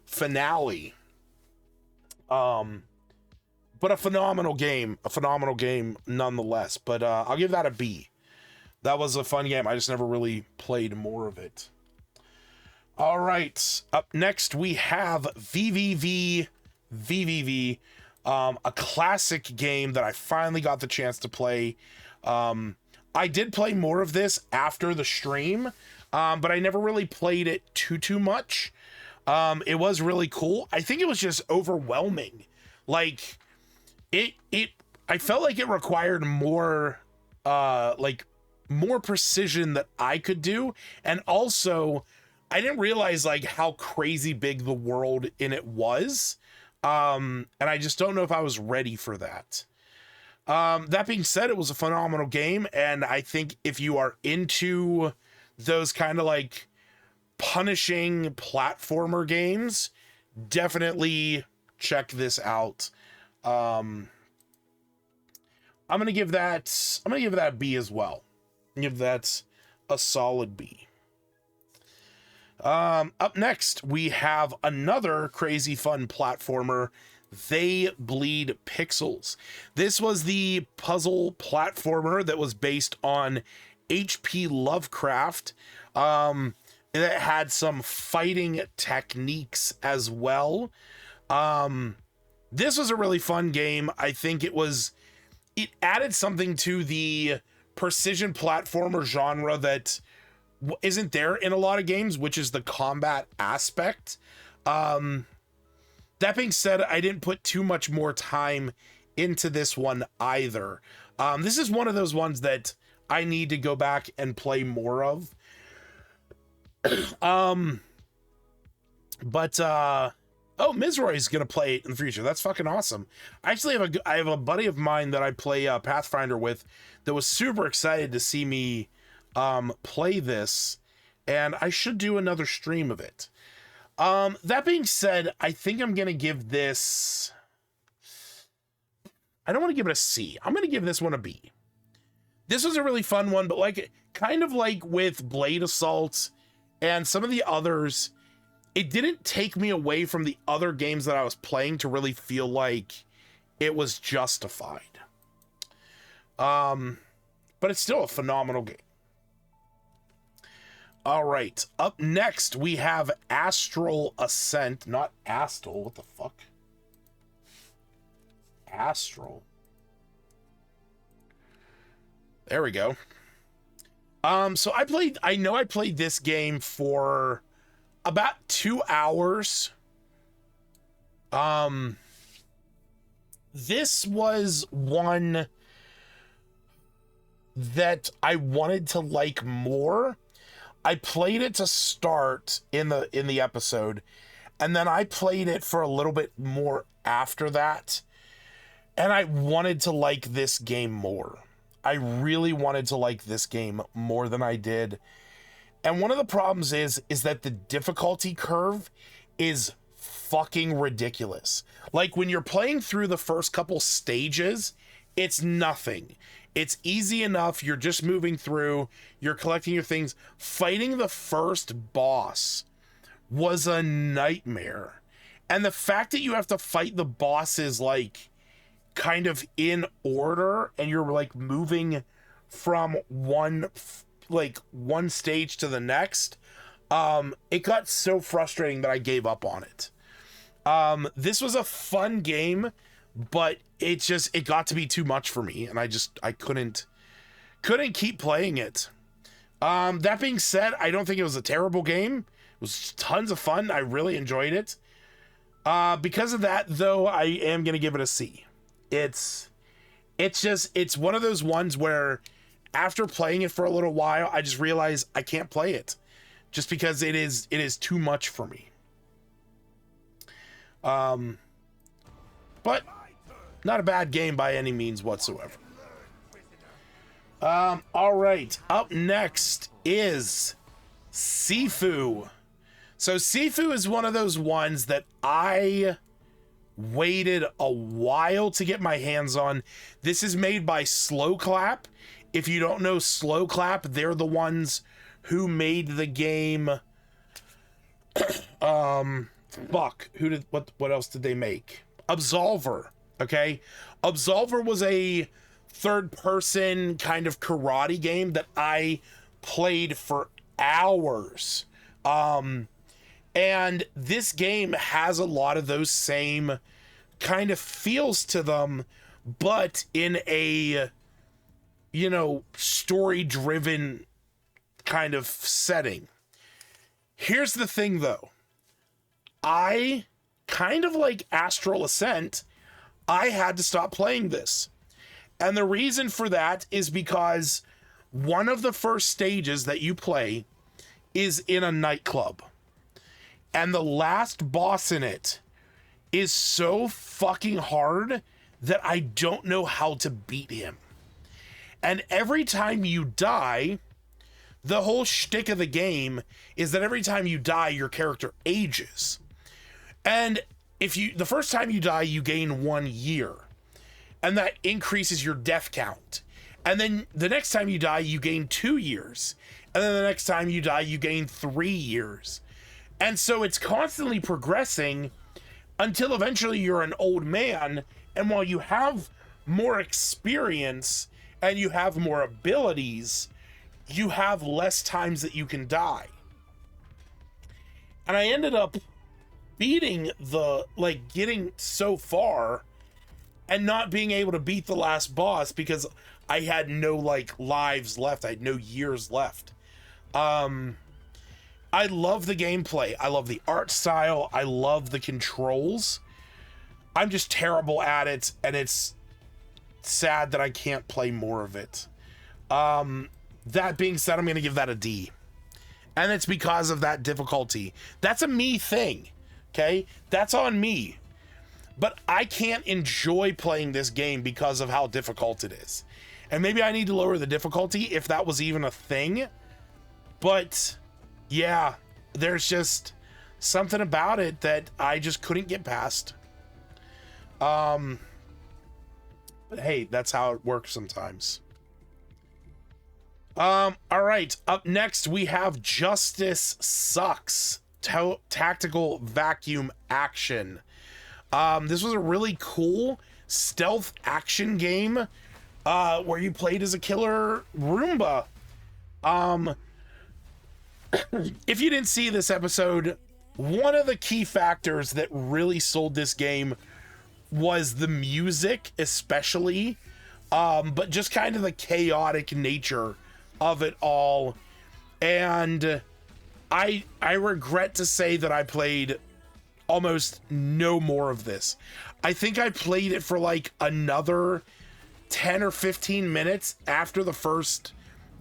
finale. But a phenomenal game nonetheless. But I'll give that a B. That was a fun game. I just never really played more of it. All right, up next we have VVV, a classic game that I finally got the chance to play. I did play more of this after the stream, but I never really played it too much. It was really cool. I think it was just overwhelming. Like, I felt like it required more, more precision that I could do, and also I didn't realize like how crazy big the world in it was. And I just don't know if I was ready for that. That being said, it was a phenomenal game. And I think if you are into those kind of like punishing platformer games, definitely check this out. I'm going to give that a B as well. Give that a solid B. Up next, we have another crazy fun platformer, They Bleed Pixels. This was the puzzle platformer that was based on H.P. Lovecraft. It had some fighting techniques as well. This was a really fun game. I think it added something to the precision platformer genre that isn't there in a lot of games, which is the combat aspect. That being said, I didn't put too much more time into this one either. This is one of those ones that I need to go back and play more of. Oh, Mizroy is gonna play it in the future. That's fucking awesome. I actually have a buddy of mine that I play Pathfinder with that was super excited to see me play this, and I should do another stream of it. That being said, I think I'm gonna give this, I don't want to give it a C. I'm gonna give this one a B. This was a really fun one, but like kind of like with Blade Assault and some of the others, it didn't take me away from the other games that I was playing to really feel like it was justified. But it's still a phenomenal game. All right, up next we have Astral Ascent, not Astal, what the fuck? Astral. There we go. So I played this game for about 2 hours. This was one that I wanted to like more. I played it to start in the episode, and then I played it for a little bit more after that, and I wanted to like this game more. I really wanted to like this game more than I did. And one of the problems is that the difficulty curve is fucking ridiculous. Like when you're playing through the first couple stages, it's nothing. It's easy enough. You're just moving through, you're collecting your things. Fighting the first boss was a nightmare. And the fact that you have to fight the bosses like kind of in order, and you're like moving from one stage to the next, it got so frustrating that I gave up on it. This was a fun game, but it got to be too much for me, and I couldn't keep playing it. That being said, I don't think it was a terrible game. It was tons of fun. I really enjoyed it. Because of that, though, I am going to give it a C. It's one of those ones where after playing it for a little while, I just realized I can't play it just because it is too much for me. But not a bad game by any means whatsoever. All right, up next is Sifu. So Sifu is one of those ones that I waited a while to get my hands on. This is made by Slow Clap. If you don't know Slow Clap, they're the ones who made the game. What else did they make? Absolver. Okay, Absolver was a third-person kind of karate game that I played for hours. And this game has a lot of those same kind of feels to them, but in a, story-driven kind of setting. Here's the thing, though. I, kind of like Astral Ascent, I had to stop playing this. And the reason for that is because one of the first stages that you play is in a nightclub. And the last boss in it is so fucking hard that I don't know how to beat him. And every time you die, the whole shtick of the game is that every time you die, your character ages. And the first time you die, you gain 1 year. And that increases your death count. And then the next time you die, you gain 2 years. And then the next time you die, you gain 3 years. And so it's constantly progressing until eventually you're an old man. And while you have more experience and you have more abilities, you have less times that you can die. And I ended up beating getting so far and not being able to beat the last boss because I had no lives left. I had no years left. I love the gameplay. I love the art style. I love the controls. I'm just terrible at it, and it's sad that I can't play more of it. That being said, I'm going to give that a D. And it's because of that difficulty. That's a me thing, okay? That's on me. But I can't enjoy playing this game because of how difficult it is. And maybe I need to lower the difficulty if that was even a thing. But yeah, there's just something about it that I just couldn't get past. But hey, that's how it works sometimes. All right, up next we have Justice Sucks, Tactical Vacuum Action. This was a really cool stealth action game where you played as a killer Roomba. If you didn't see this episode, one of the key factors that really sold this game was the music, especially, but just kind of the chaotic nature of it all. And I regret to say that I played almost no more of this. I think I played it for another 10 or 15 minutes after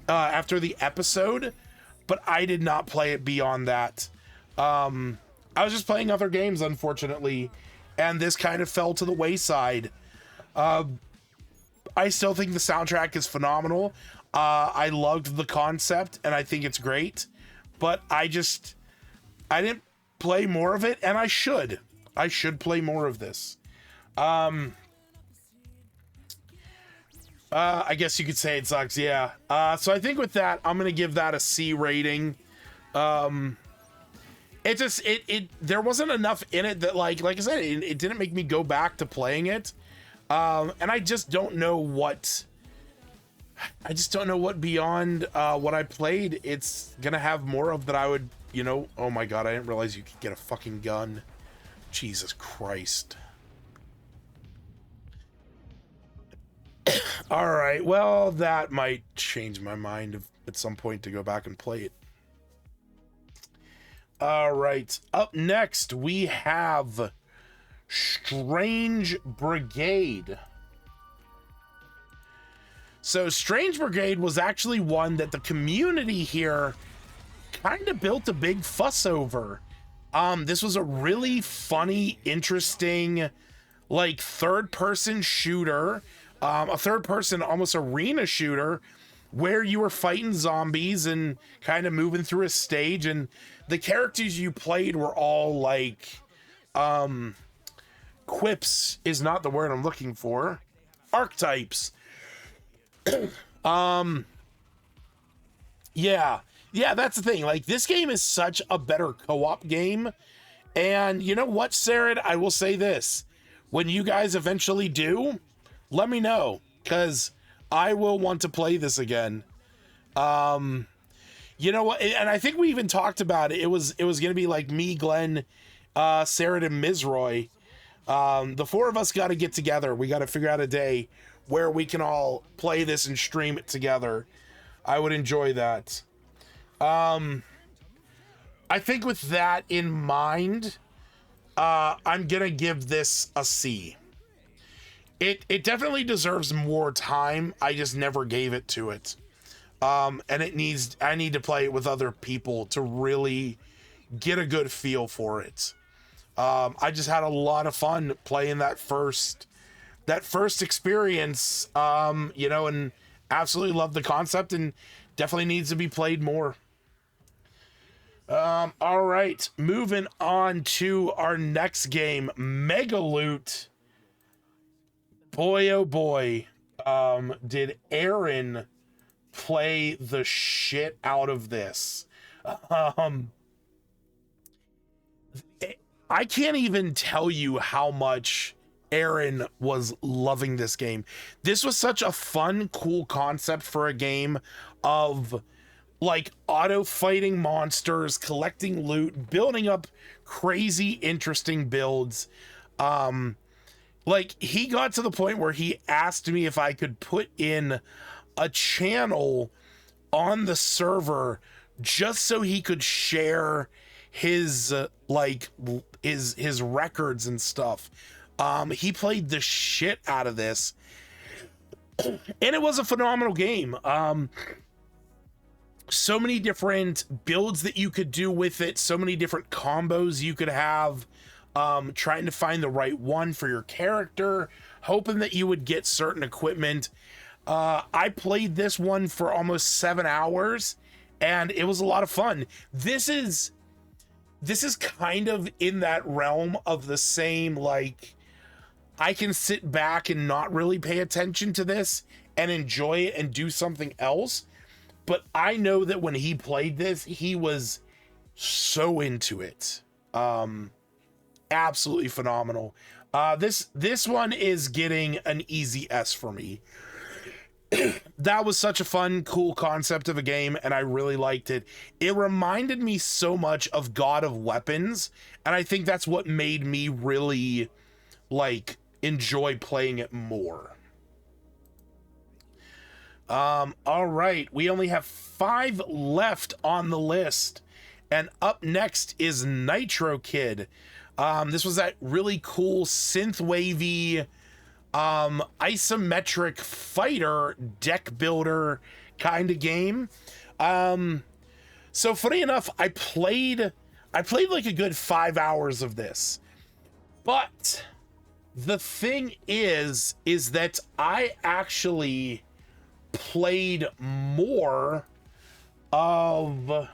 after the episode, but I did not play it beyond that. I was just playing other games, unfortunately, and this kind of fell to the wayside. I still think the soundtrack is phenomenal. I loved the concept, and I think it's great, but I didn't play more of it, and I should play more of this. I guess you could say it sucks, yeah. So I think with that, I'm gonna give that a C rating. There wasn't enough in it that like I said, it didn't make me go back to playing it. And I just don't know what beyond what I played it's gonna have more of that I would, oh my god, I didn't realize you could get a fucking gun. Jesus Christ. All right, well, that might change my mind at some point to go back and play it. All right, up next we have Strange Brigade. So Strange Brigade was actually one that the community here kind of built a big fuss over. This was a really funny, interesting, like third-person shooter, a third-person almost arena shooter where you were fighting zombies and kind of moving through a stage, and the characters you played were all like, quips is not the word I'm looking for, archetypes. Yeah, that's the thing. Like, this game is such a better co-op game. And you know what, Sarah? I will say this. When you guys eventually do, let me know, because I will want to play this again. You know what? And I think we even talked about it. It was going to be like me, Glenn, Sarah, and Mizroy. The four of us got to get together. We got to figure out a day where we can all play this and stream it together. I would enjoy that. I think with that in mind, I'm gonna give this a C. It definitely deserves more time. I just never gave it to it. And I need to play it with other people to really get a good feel for it. I just had a lot of fun playing that first experience, and absolutely love the concept and definitely needs to be played more. All right, moving on to our next game, Mega Loot. Boy, oh boy, did Aaron play the shit out of this. I can't even tell you how much Aaron was loving this game. This was such a fun, cool concept for a game of like auto fighting monsters, collecting loot, building up crazy, interesting builds. Like, he got to the point where he asked me if I could put in a channel on the server just so he could share his his records and stuff. He played the shit out of this, and it was a phenomenal game. So many different builds that you could do with it, so many different combos you could have, trying to find the right one for your character, hoping that you would get certain equipment. I played this one for almost 7 hours, and it was a lot of fun. This is kind of in that realm of the same, like, I can sit back and not really pay attention to this and enjoy it and do something else. But I know that when he played this, he was so into it. Absolutely phenomenal. This one is getting an easy S for me. That was such a fun, cool concept of a game, and I really liked it. It reminded me so much of God of Weapons, and I think that's what made me really, like, enjoy playing it more. All right, we only have 5 left on the list, and up next is Nitro Kid. This was that really cool synth-wavy, isometric fighter deck builder kind of game. So funny enough, I played like a good 5 hours of this, but the thing is that I actually played more of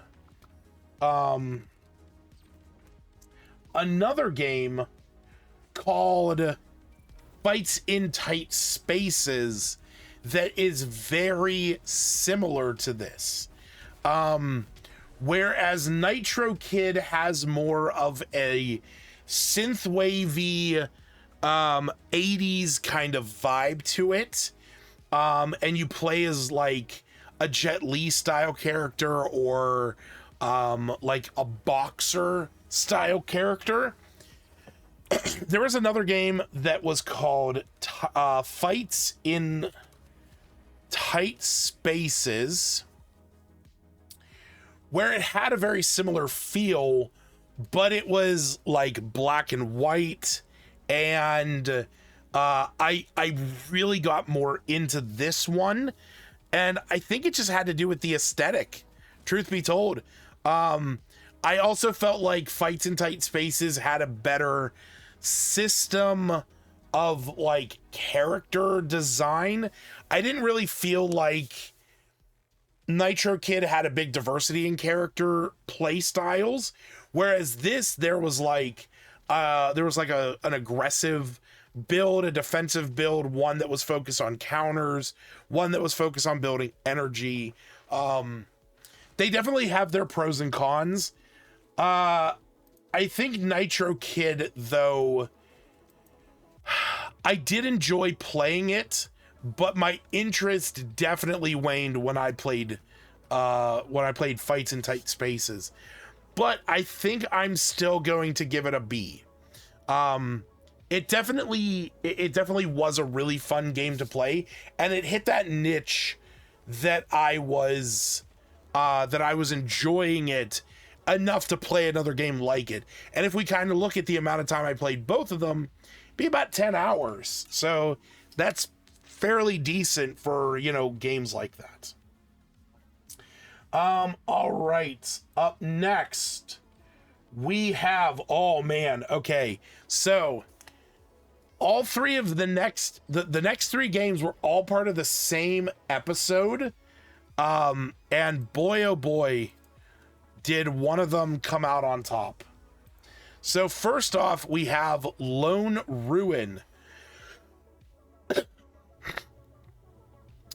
another game called Fights in Tight Spaces that is very similar to this. Whereas Nitro Kid has more of a synthwavy 80s kind of vibe to it. And you play as like a Jet Li style character or like a boxer style character. There was another game that was called Fights in Tight Spaces, where it had a very similar feel, but it was like black and white, and I really got more into this one, and I think it just had to do with the aesthetic, truth be told. I also felt like Fights in Tight Spaces had a better system of like character design. I didn't really feel like Nitro Kid had a big diversity in character play styles, whereas there was like an aggressive build, a defensive build, one that was focused on counters, one that was focused on building energy. They definitely have their pros and cons. I think Nitro Kid, though, I did enjoy playing it, but my interest definitely waned when I played Fights in Tight Spaces. But I think I'm still going to give it a B. It definitely was a really fun game to play, and it hit that niche that I was enjoying it enough to play another game like it. And if we kind of look at the amount of time I played both of them, it'd be about 10 hours. So that's fairly decent for, games like that. All right. Up next, we have, oh man, okay. So all three of the next three games were all part of the same episode. And boy, oh boy, did one of them come out on top. So first off, we have Lone Ruin.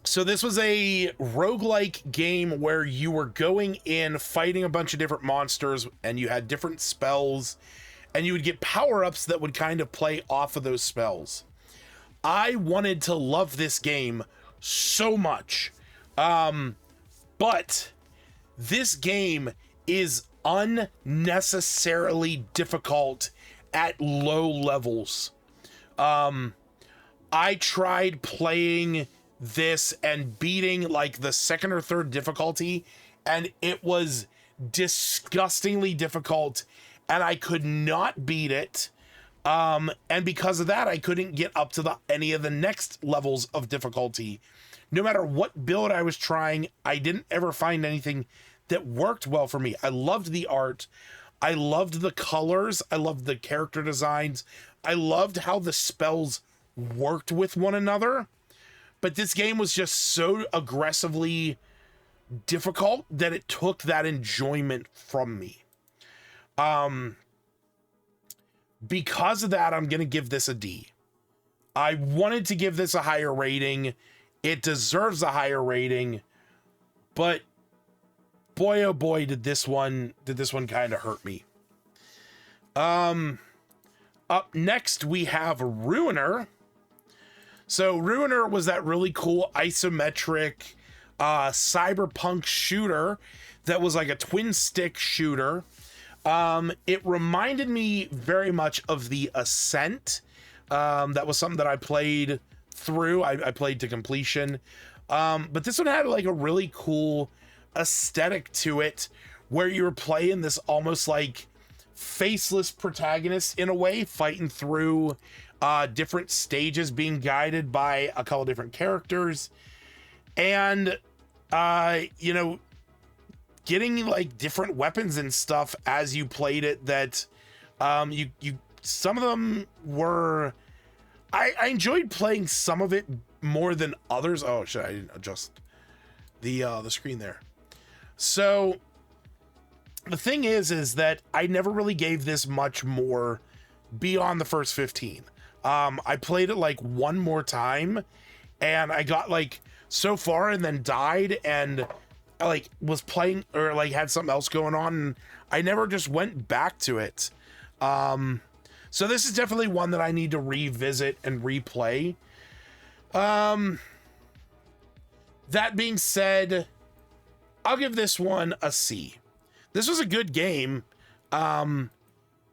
So this was a roguelike game where you were going in, fighting a bunch of different monsters, and you had different spells, and you would get power-ups that would kind of play off of those spells. I wanted to love this game so much. But this game is unnecessarily difficult at low levels. I tried playing this and beating like the second or third difficulty, and it was disgustingly difficult, and I could not beat it. And because of that, I couldn't get up to any of the next levels of difficulty. No matter what build I was trying, I didn't ever find anything that worked well for me. I loved the art. I loved the colors. I loved the character designs. I loved how the spells worked with one another. But this game was just so aggressively difficult that it took that enjoyment from me. Because of that, I'm going to give this a D. I wanted to give this a higher rating. It deserves a higher rating, but boy, oh boy, did this one kind of hurt me. Up next, we have Ruiner. So Ruiner was that really cool isometric cyberpunk shooter that was like a twin stick shooter. It reminded me very much of the Ascent. That was something that I played through. I played to completion. But this one had like a really cool aesthetic to it, where you were playing this almost like faceless protagonist in a way, fighting through different stages, being guided by a couple different characters, and getting like different weapons and stuff as you played it. That you some of them were, I enjoyed playing some of it more than others. Oh shit, I didn't adjust the screen there. So the thing is that I never really gave this much more beyond the first 15. I played it like one more time, and I got like so far and then died, and I like was playing or like had something else going on, and I never just went back to it. So this is definitely one that I need to revisit and replay. That being said, I'll give this one a C. This was a good game. It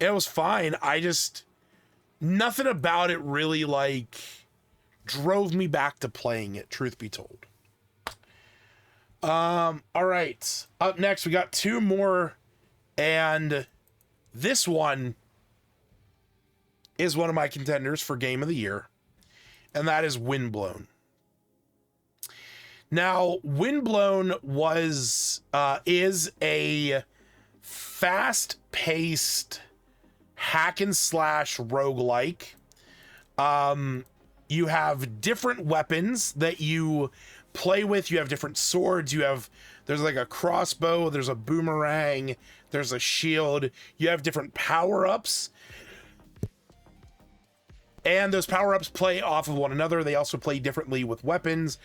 was fine. Nothing about it really like drove me back to playing it, truth be told. All right. Up next, we got two more, and this one is one of my contenders for Game of the Year, and that is Windblown. Now, Windblown is a fast-paced hack and slash roguelike. You have different weapons that you play with. You have different swords. There's like a crossbow, there's a boomerang, there's a shield. You have different power-ups. And those power-ups play off of one another. They also play differently with weapons.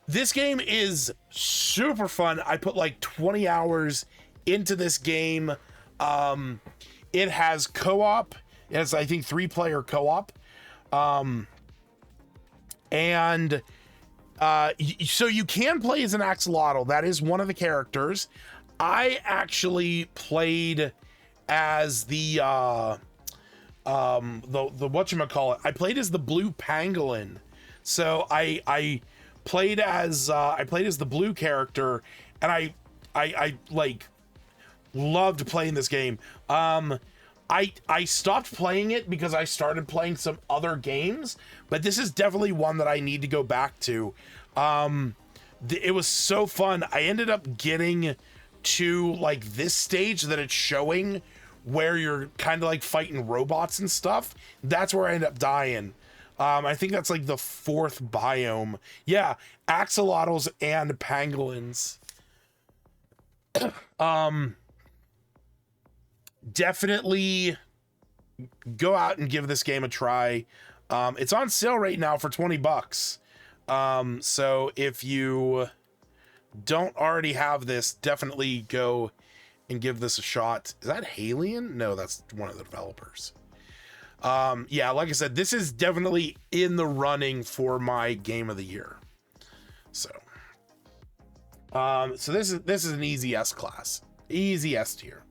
This game is super fun. I put like 20 hours into this game. It has co-op. It has, I think, 3-player co-op. So you can play as an axolotl. That is one of the characters. I actually played as the whatchamacallit. I played as the blue pangolin. So I played as the blue character, and I like loved playing this game. I stopped playing it because I started playing some other games, but this is definitely one that I need to go back to. It was so fun. I ended up getting to like this stage that it's showing where you're kind of like fighting robots and stuff. That's where I ended up dying. I think that's like the 4th biome. Yeah, axolotls and pangolins. Definitely go out and give this game a try. It's on sale right now for $20. So if you don't already have this, definitely go and give this a shot. Is that Halion? No, that's one of the developers. Yeah, like I said, this is definitely in the running for my Game of the Year. So this is an easy S class, easy S tier.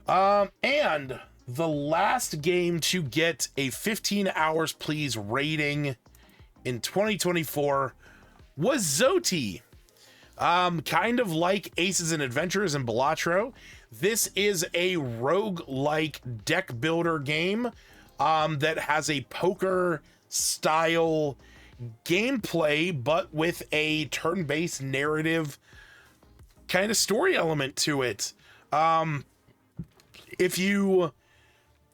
And the last game to get a 15 hours please rating in 2024 was Zoti. Kind of like Aces and Adventures and Balatro, this is a roguelike deck builder game that has a poker style gameplay, but with a turn-based narrative kind of story element to it. If you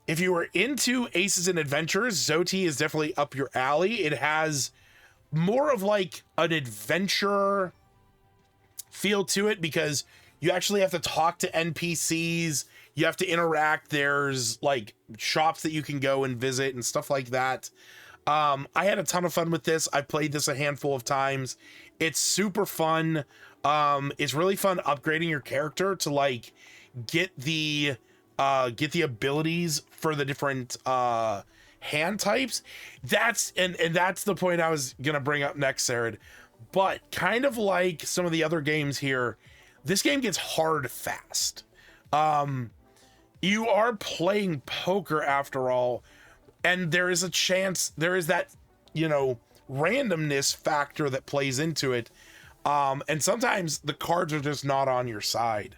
are into Aces and Adventures, Zoti is definitely up your alley. It has more of like an adventure feel to it because you actually have to talk to NPCs. You have to interact. There's like shops that you can go and visit and stuff like that. I had a ton of fun with this. I played this a handful of times. It's super fun. It's really fun upgrading your character to like get the abilities for the different hand types. That's the point I was gonna bring up next, Sarah. But kind of like some of the other games here, this game gets hard fast. You are playing poker after all, and there is that, randomness factor that plays into it. And sometimes the cards are just not on your side.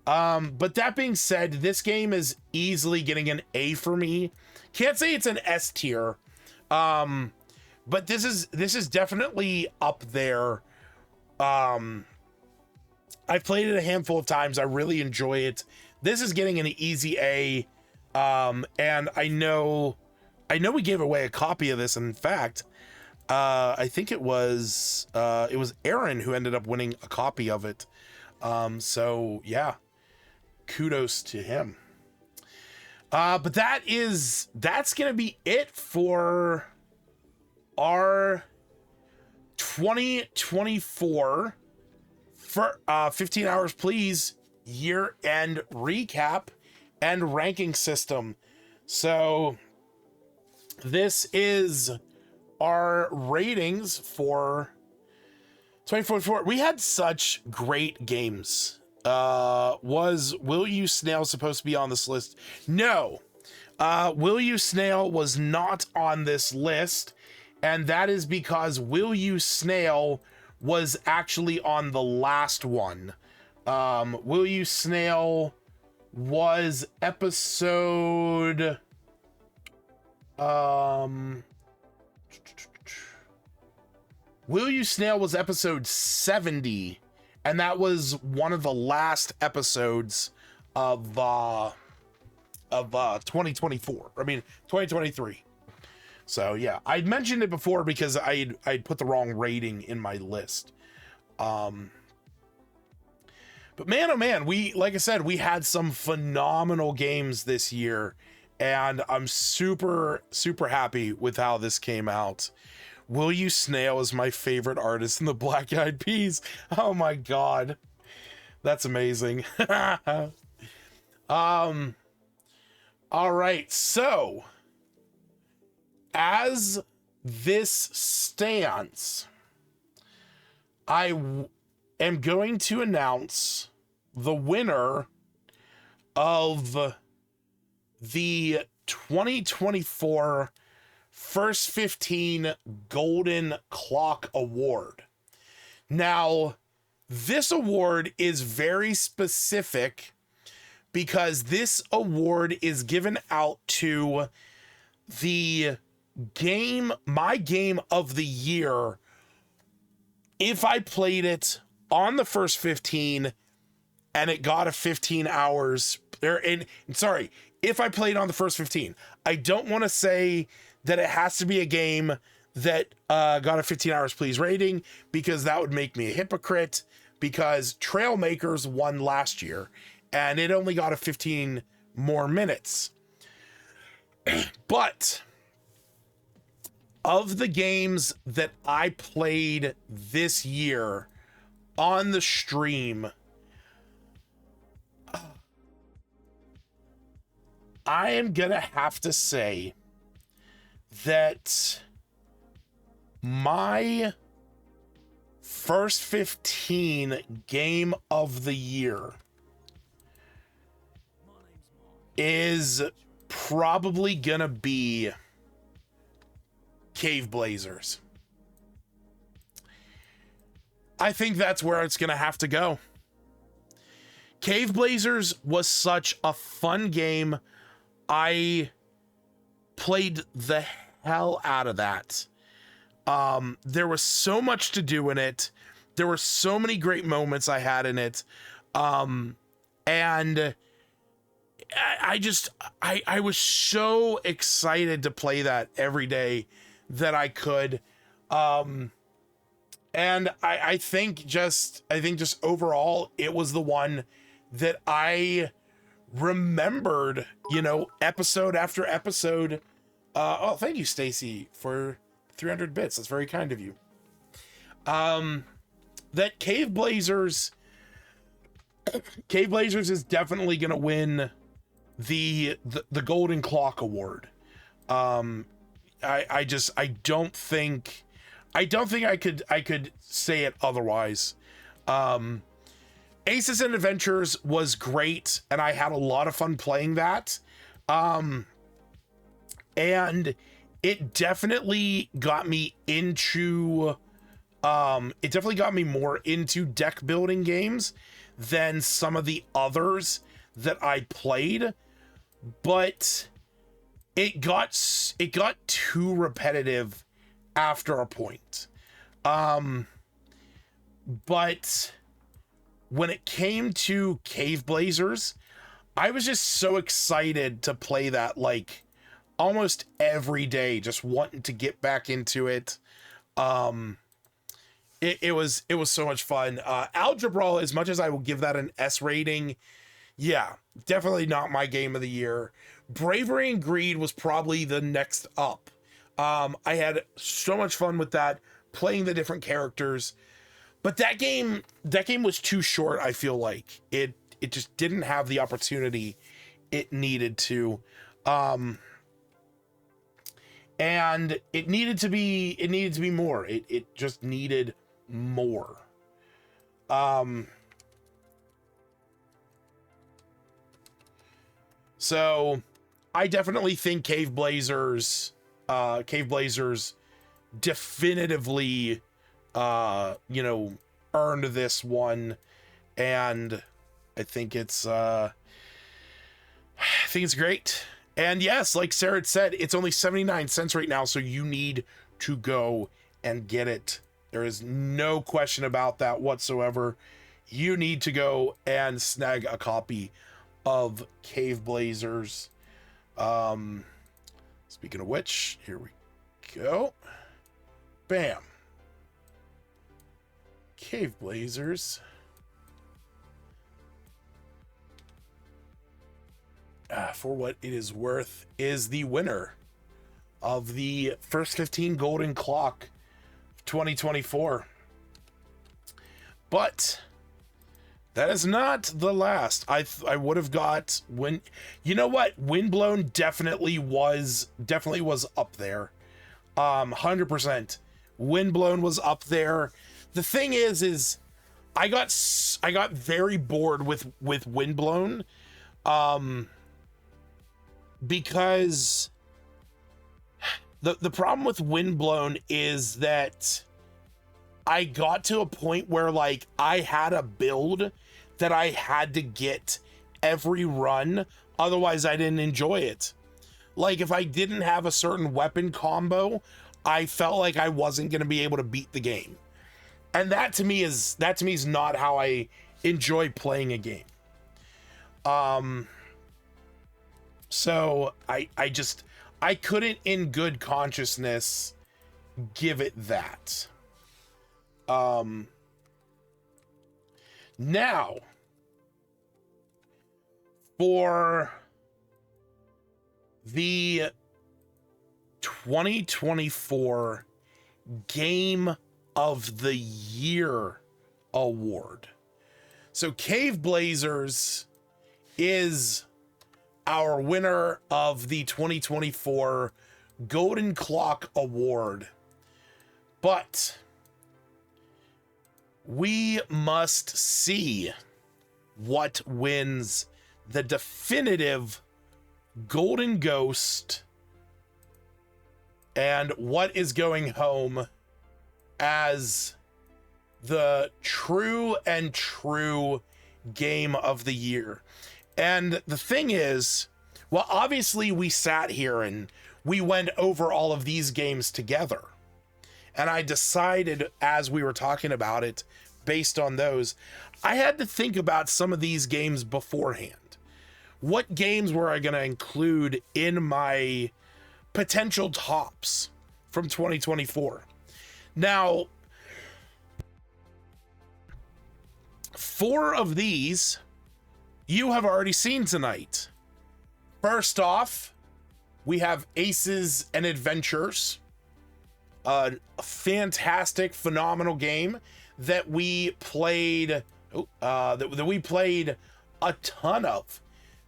But that being said, this game is easily getting an A for me. Can't say it's an S tier. But this is definitely up there. I've played it a handful of times. I really enjoy it. This is getting an easy A. And I know we gave away a copy of this. In fact, I think it was Aaron who ended up winning a copy of it. So yeah, kudos to him. But that's gonna be it for our 2024 for 15 hours please year-end recap and ranking system. So this is our ratings for 2024. We had such great games. Was Will You Snail supposed to be on this list? No. Will You Snail was not on this list, and that is because Will You Snail was actually on the last one. Will You Snail was episode... Will You Snail was episode 70, and that was one of the last episodes of 2024. I mean, 2023. So yeah, I'd mentioned it before because I'd put the wrong rating in my list. But man, oh man, like I said, we had some phenomenal games this year, and I'm super, super happy with how this came out. Will You Snail is my favorite artist in the Black Eyed Peas. Oh my god. That's amazing. All right, so as this stands, I am going to announce the winner of the 2024 First 15 Golden Clock Award. Now, this award is very specific because this award is given out to the game, my game of the year, if I played it on the first 15 and it got a 15 hours, if I played on the first 15. I don't want to say that it has to be a game that got a 15 hours please rating, because that would make me a hypocrite, because Trailmakers won last year and it only got a 15 more minutes. But of the games that I played this year on the stream, I am gonna have to say that my first 15 game of the year is probably gonna be Cave Blazers. I think that's where it's gonna have to go. Cave Blazers was such a fun game. I played the hell out of that. There was so much to do in it. There were so many great moments I had in it. And I was so excited to play that every day that I could. And I think just overall, it was the one that I remembered, episode after episode. Oh, thank you, Stacy, for 300 bits. That's very kind of you. That Cave Blazers is definitely going to win the Golden Clock Award. I don't think I could say it otherwise. Aces and Adventures was great, and I had a lot of fun playing that. And it definitely got me into more into deck building games than some of the others that I played, but it got too repetitive after a point. But when it came to Cave Blazers, I was just so excited to play that, like, almost every day, just wanting to get back into it. It was so much fun. Algebra, as much as I will give that an S rating, yeah, definitely not my game of the year. Bravery and Greed was probably the next up. I had so much fun with that, playing the different characters, but that game was too short. I feel like it just didn't have the opportunity it needed to. And it needed to be more. It just needed more. So I definitely think Cave Blazers definitively earned this one, and I think it's great. And yes, like Sarah had said, it's only 79 cents right now, so you need to go and get it. There is no question about that whatsoever. You need to go and snag a copy of Cave Blazers. Speaking of which, here we go. Bam. Cave Blazers. For what it is worth, is the winner of the first 15 Golden Clock 2024. But that is not the last. I would have got you know what? Windblown definitely was up there. 100%. Windblown was up there. The thing is I got very bored with Windblown. Because the problem with Windblown is that I got to a point where, like, I had a build that I had to get every run, otherwise I didn't enjoy it. Like, if I didn't have a certain weapon combo, I felt like I wasn't going to be able to beat the game. And that to me is not how I enjoy playing a game. So I couldn't in good consciousness give it that. Now for the 2024 Game of the Year award. So Cave Blazers is our winner of the 2024 Golden Clock Award. But we must see what wins the definitive Golden Ghost and what is going home as the true Game of the Year. And the thing is, well, obviously we sat here and we went over all of these games together. And I decided, as we were talking about it, based on those, I had to think about some of these games beforehand. What games were I going to include in my potential tops from 2024? Now, 4 of these you have already seen tonight. First off, we have Aces and Adventures, a fantastic, phenomenal game that we played, that we played a ton of,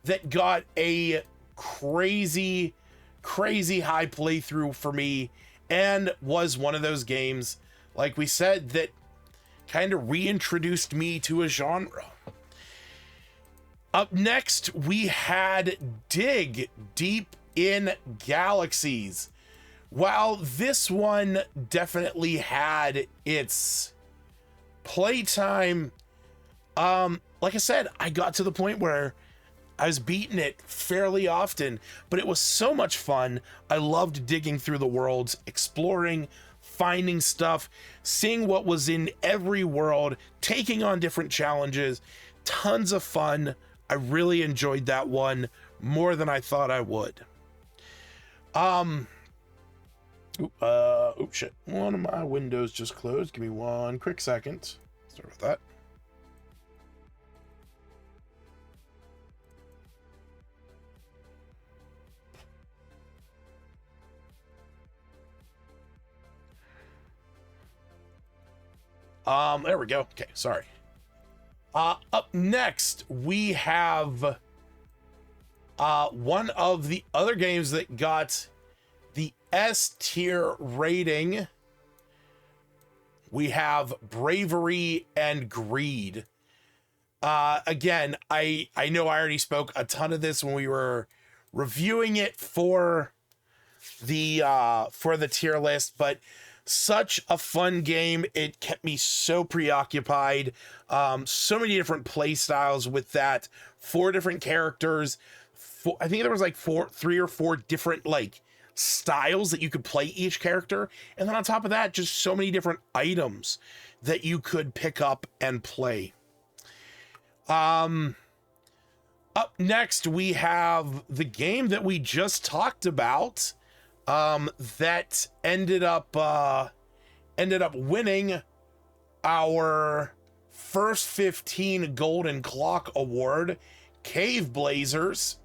that got a crazy high playthrough for me, and was one of those games, like we said, that kind of reintroduced me to a genre. Up next, we had Dig Deep in Galaxies. While this one definitely had its playtime, like I said, I got to the point where I was beating it fairly often, but it was so much fun. I loved digging through the worlds, exploring, finding stuff, seeing what was in every world, taking on different challenges. Tons of fun. I really enjoyed that one more than I thought I would. Oops, shit. One of my windows just closed. Give me one quick second. Start with that. There we go. Okay, sorry. Up next, we have one of the other games that got the S tier rating. We have Bravery and Greed. Again, I know I already spoke a ton of this when we were reviewing it for the tier list, but Such a fun game. It kept me so preoccupied. So many different play styles with that. 4 different characters. I think there was like 3 or 4 different like styles that you could play each character. And then on top of that, just so many different items that you could pick up and play. Up next, we have the game that we just talked about, that ended up winning our first 15 Golden Clock Award, Cave Blazers.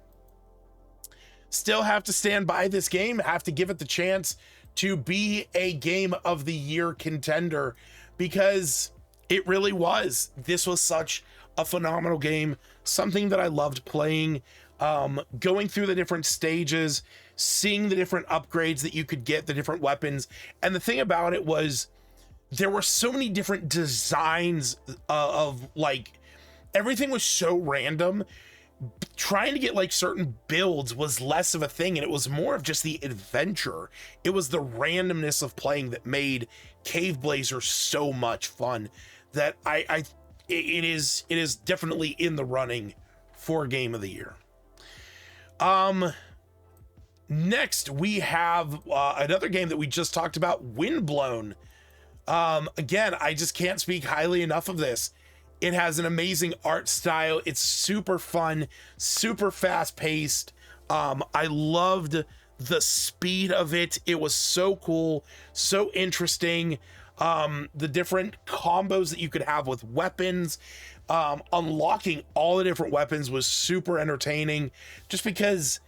Still have to stand by this game, have to give it the chance to be a Game of the Year contender, because it really was. This was such a phenomenal game, something that I loved playing, going through the different stages, seeing the different upgrades that you could get, the different weapons. And the thing about it was there were so many different designs of like, everything was so random. Trying to get like certain builds was less of a thing, and it was more of just the adventure. It was the randomness of playing that made Cave Blazer so much fun, that it is definitely in the running for Game of the Year. Next we have another game that we just talked about, Windblown. Again, I just can't speak highly enough of this. It has an amazing art style. It's super fun, super fast paced. I loved the speed of it. It was so cool, so interesting. The different combos that you could have with weapons, unlocking all the different weapons was super entertaining, just because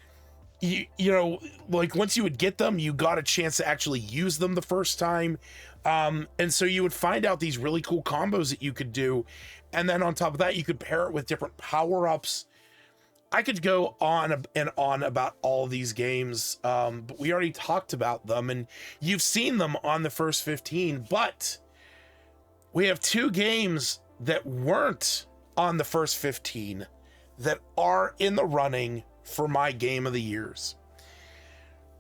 you know, like once you would get them, you got a chance to actually use them the first time. And so you would find out these really cool combos that you could do. And then on top of that, you could pair it with different power-ups. I could go on and on about all these games, but we already talked about them, and you've seen them on the first 15. But we have 2 games that weren't on the first 15 that are in the running for my Game of the Years.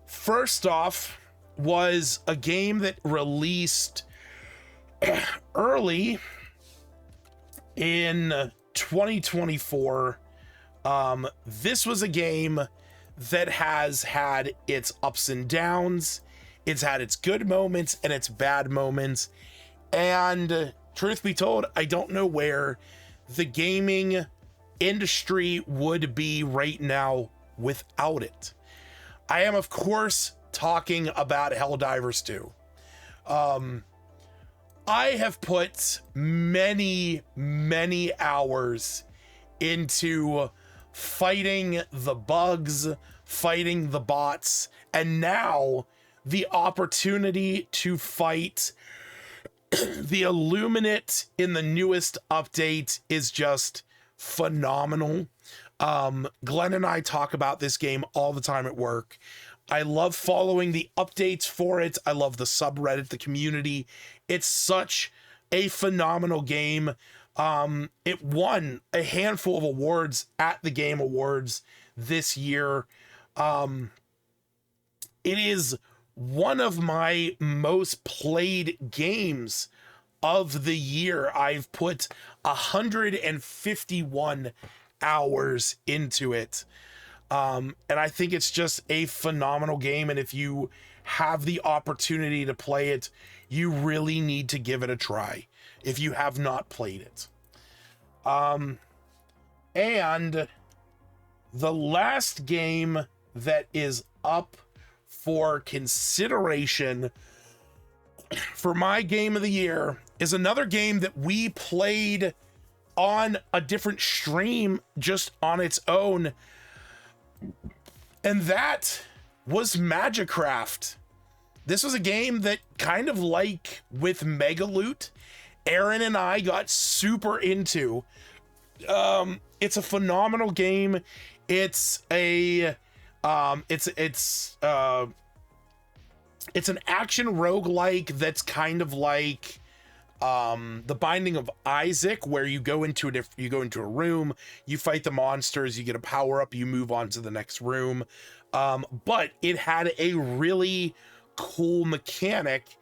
First off was a game that released early in 2024. This was a game that has had its ups and downs. It's had its good moments and its bad moments. And truth be told, I don't know where the gaming industry would be right now without it. I am, of course, talking about Helldivers 2. I have put many hours into fighting the bugs, fighting the bots, and now the opportunity to fight the Illuminate in the newest update is just phenomenal. Glenn and I talk about this game all the time at work. I love following the updates for it. I love the subreddit, the community. It's such a phenomenal game. It won a handful of awards at the Game Awards this year. It is one of my most played games of the year. I've put 151 hours into it. And I think it's just a phenomenal game. And if you have the opportunity to play it, you really need to give it a try if you have not played it. And the last game that is up for consideration for my Game of the Year is another game that we played on a different stream just on its own. And that was Magicraft. This was a game that, kind of like with Megaloot, Aaron and I got super into. It's a phenomenal game. It's an action roguelike that's kind of like The Binding of Isaac, where you go into a room, you fight the monsters, you get a power up, you move on to the next room. But it had a really cool mechanic,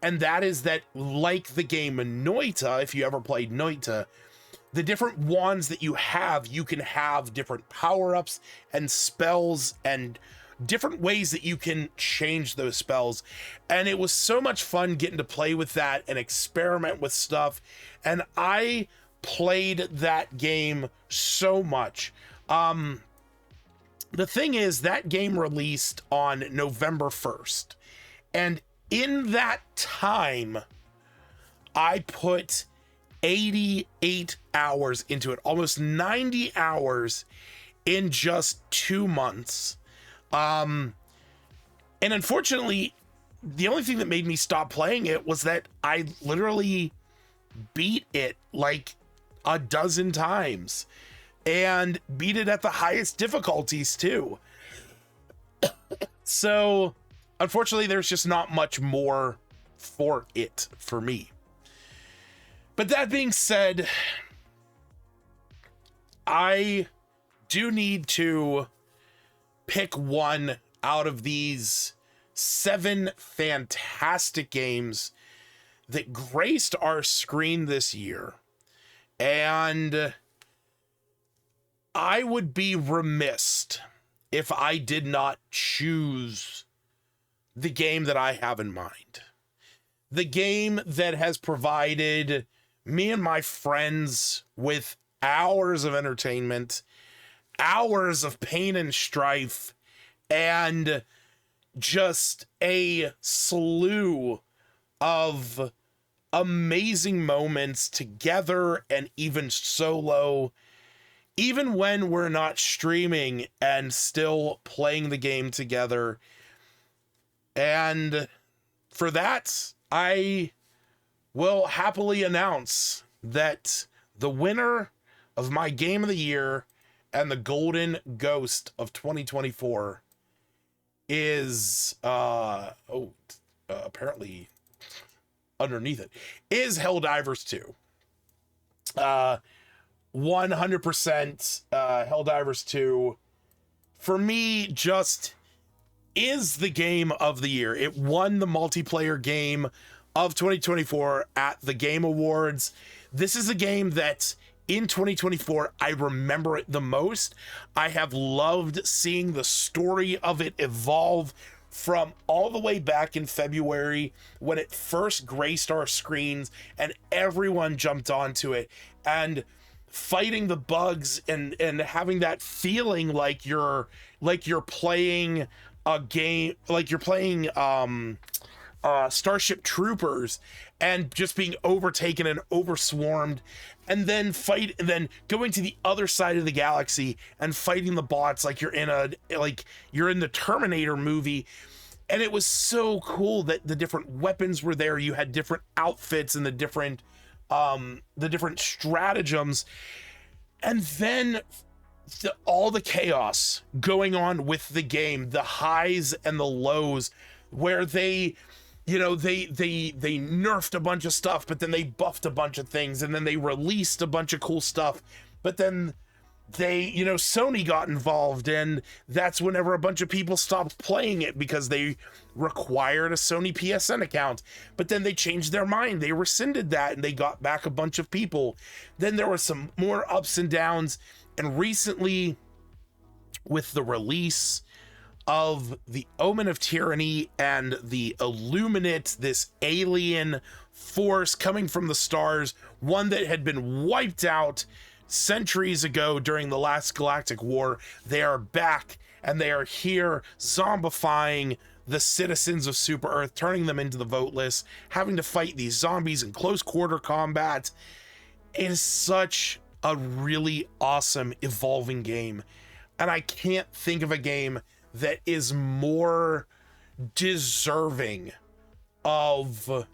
And that is that, like the game Noita, if you ever played Noita, the different wands that you can have different power-ups and spells and different ways that you can change those spells. And it was so much fun getting to play with that and experiment with stuff. And I played that game so much. The thing is, that game released on November 1st. And in that time, I put 88 hours into it, almost 90 hours in just 2 months. And unfortunately, the only thing that made me stop playing it was that I literally beat it like a dozen times and beat it at the highest difficulties too. So unfortunately, there's just not much more for it for me. But that being said, I do need to pick one out of these 7 fantastic games that graced our screen this year. And I would be remiss if I did not choose the game that I have in mind. The game that has provided me and my friends with hours of entertainment, hours of pain and strife, and just a slew of amazing moments together and even solo, even when we're not streaming and still playing the game together. And for that, I will happily announce that the winner of my game of the year and the golden ghost of 2024 is apparently underneath it is Helldivers 2. 100% Helldivers 2 for me just is the game of the year. It won the multiplayer game of 2024 at the Game Awards. This is a game that in 2024, I remember it the most. I have loved seeing the story of it evolve from all the way back in February when it first graced our screens and everyone jumped onto it, and fighting the bugs and having that feeling like you're playing a game, like you're playing Starship Troopers, and just being overtaken and overswarmed, and then going to the other side of the galaxy and fighting the bots like you're in the Terminator movie. And it was so cool that the different weapons were there. You had different outfits and the different stratagems, and then all the chaos going on with the game, the highs and the lows, where they nerfed a bunch of stuff, but then they buffed a bunch of things, and then they released a bunch of cool stuff, but then Sony got involved, and that's whenever a bunch of people stopped playing it because they required a Sony PSN account. But then they changed their mind. They rescinded that, and they got back a bunch of people. Then there were some more ups and downs, and recently, with the release of the Omen of Tyranny and the Illuminate, this alien force coming from the stars, one that had been wiped out centuries ago during the last galactic war, they are back, and they are here zombifying the citizens of Super Earth, turning them into the voteless, having to fight these zombies in close quarter combat. It is such a really awesome evolving game, and I can't think of a game that is more deserving of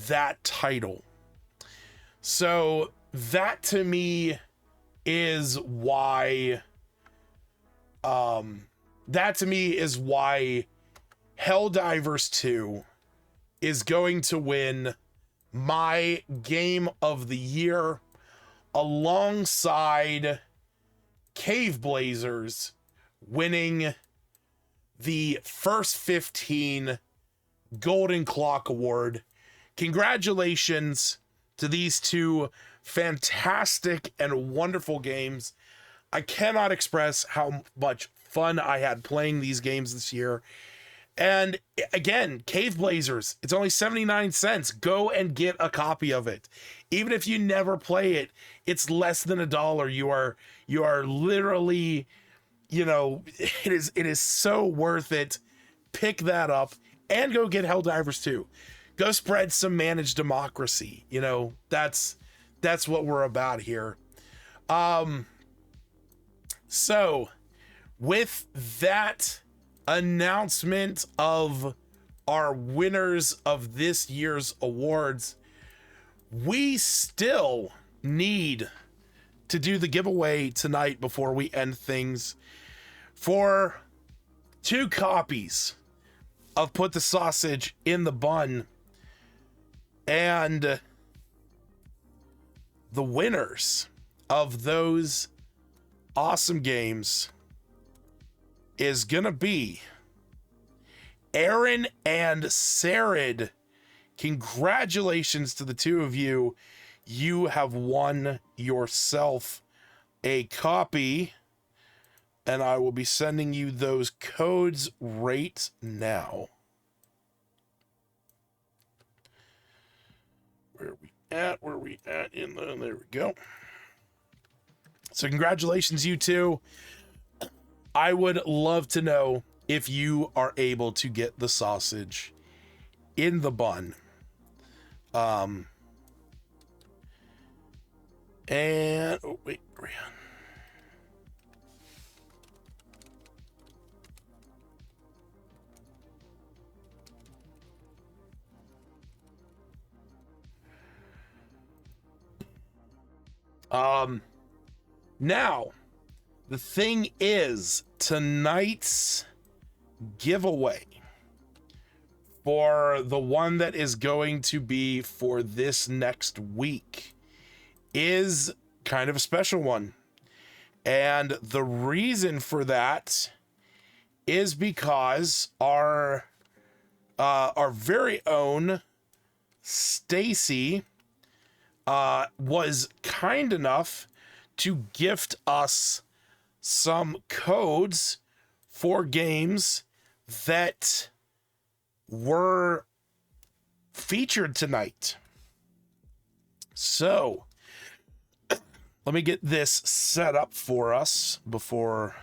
that title. So that to me is why Helldivers 2 is going to win my game of the year, alongside Cave Blazers winning the first 15 Golden Clock Award. Congratulations to these two fantastic and wonderful games. I cannot express how much fun I had playing these games this year. And again, Cave Blazers, it's only 79 cents. Go and get a copy of it. Even if you never play it, it's less than $1. You are literally, it is so worth it. Pick that up and go get Helldivers 2. Go spread some managed democracy. That's what we're about here. So with that announcement of our winners of this year's awards, we still need to do the giveaway tonight before we end things for 2 copies of Put the Sausage in the Bun. And the winners of those awesome games is gonna be Aaron and Sarid. Congratulations to the two of you. You have won yourself a copy, and I will be sending you those codes right now. Where are we at in the, there we go. So congratulations, you two. I would love to know if you are able to get the sausage in the bun. And oh wait, now the thing is, tonight's giveaway for the one that is going to be for this next week is kind of a special one. And the reason for that is because our very own Stacy was kind enough to gift us some codes for games that were featured tonight. So let me get this set up for us before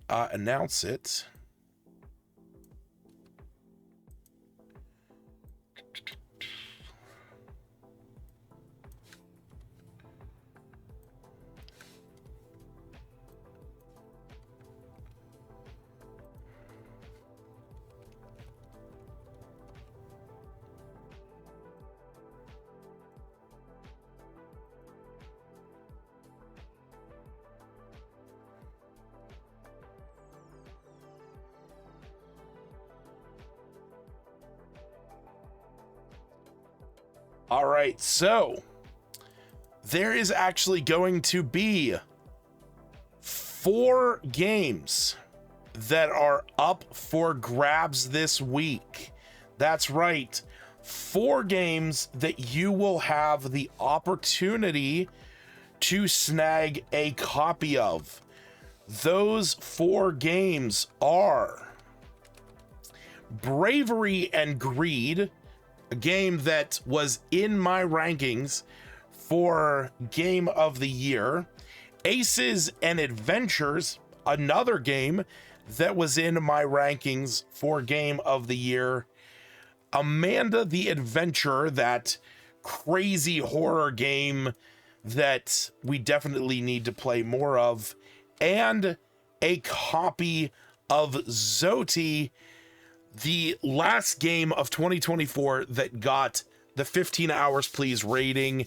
I announce it. All right, so there is actually going to be 4 games that are up for grabs this week. That's right, 4 games that you will have the opportunity to snag a copy of. Those 4 games are Bravery and Greed, a game that was in my rankings for Game of the Year. Aces and Adventures, another game that was in my rankings for Game of the Year. Amanda the Adventurer, that crazy horror game that we definitely need to play more of. And a copy of Zoti, the last game of 2024 that got the 15 hours please rating.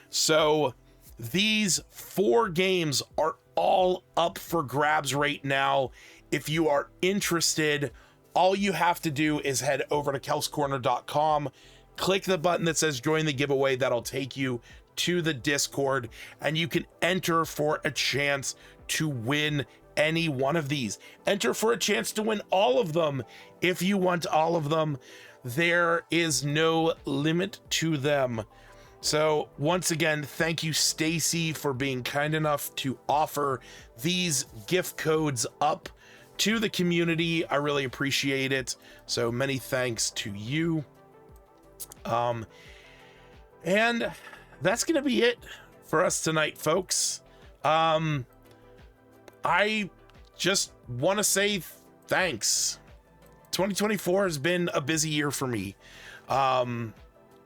So these 4 games are all up for grabs right now. If you are interested, all you have to do is head over to kelscorner.com, click the button that says join the giveaway. That'll take you to the Discord, and you can enter for a chance to win any one of these. Enter for a chance to win all of them if you want all of them. There is no limit to them. So once again, thank you, Stacy, for being kind enough to offer these gift codes up to the community. I really appreciate it. So many thanks to you. And that's going to be it for us tonight, folks. I just want to say thanks. 2024 has been a busy year for me.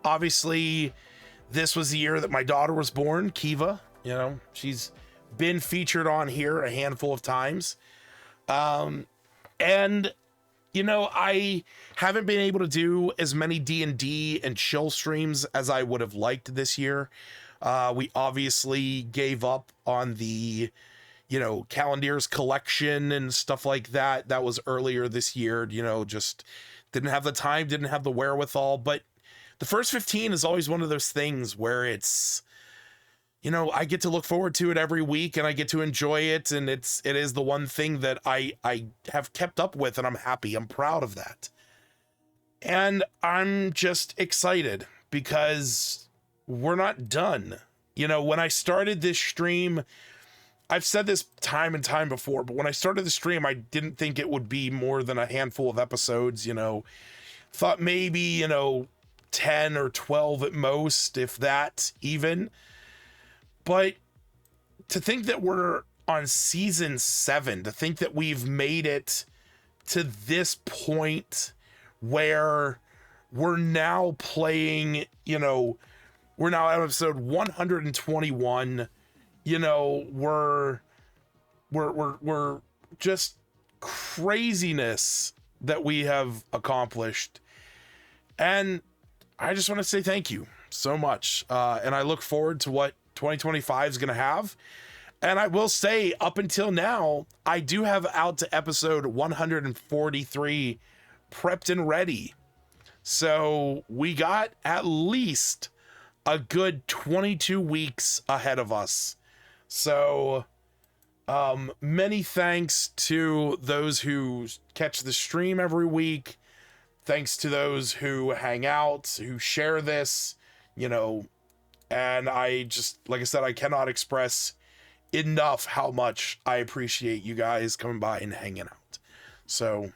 Obviously, this was the year that my daughter was born, Kiva. You know, she's been featured on here a handful of times. And, you know, I haven't been able to do as many D&D and chill streams as I would have liked this year. We obviously gave up on the, you know, Calendar's collection and stuff like that. That was earlier this year, you know, just didn't have the time, didn't have the wherewithal. But the first 15 is always one of those things where it's, you know, I get to look forward to it every week and I get to enjoy it. And it is the one thing that I have kept up with, and I'm happy. I'm proud of that. And I'm just excited because we're not done. You know, when I started this stream, I've said this time and time before, but when I started the stream, I didn't think it would be more than a handful of episodes, you know, thought maybe, you know, 10 or 12 at most, if that even. But to think that we're on season 7, to think that we've made it to this point where we're now playing, you know, we're now at episode 121, you know, we're just craziness that we have accomplished. And I just want to say thank you so much. And I look forward to what 2025 is going to have. And I will say, up until now, I do have out to episode 143 prepped and ready. So we got at least a good 22 weeks ahead of us. So many thanks to those who catch the stream every week. Thanks to those who hang out, who share this, you know, and I just, like I said, I cannot express enough how much I appreciate you guys coming by and hanging out. So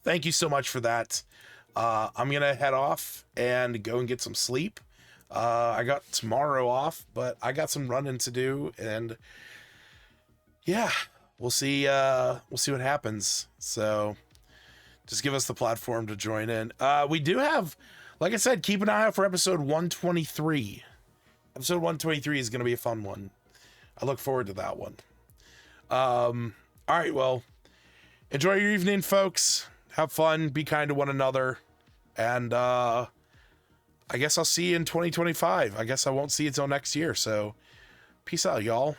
thank you so much for that. I'm going to head off and go and get some sleep. I got tomorrow off, but I got some running to do, and yeah, we'll see what happens. So just give us the platform to join in. We do have, like I said, keep an eye out for episode 123. Episode 123 is going to be a fun one. I look forward to that one. All right, well, enjoy your evening, folks. Have fun. Be kind to one another. And I guess I'll see you in 2025. I guess I won't see you until next year. So peace out, y'all.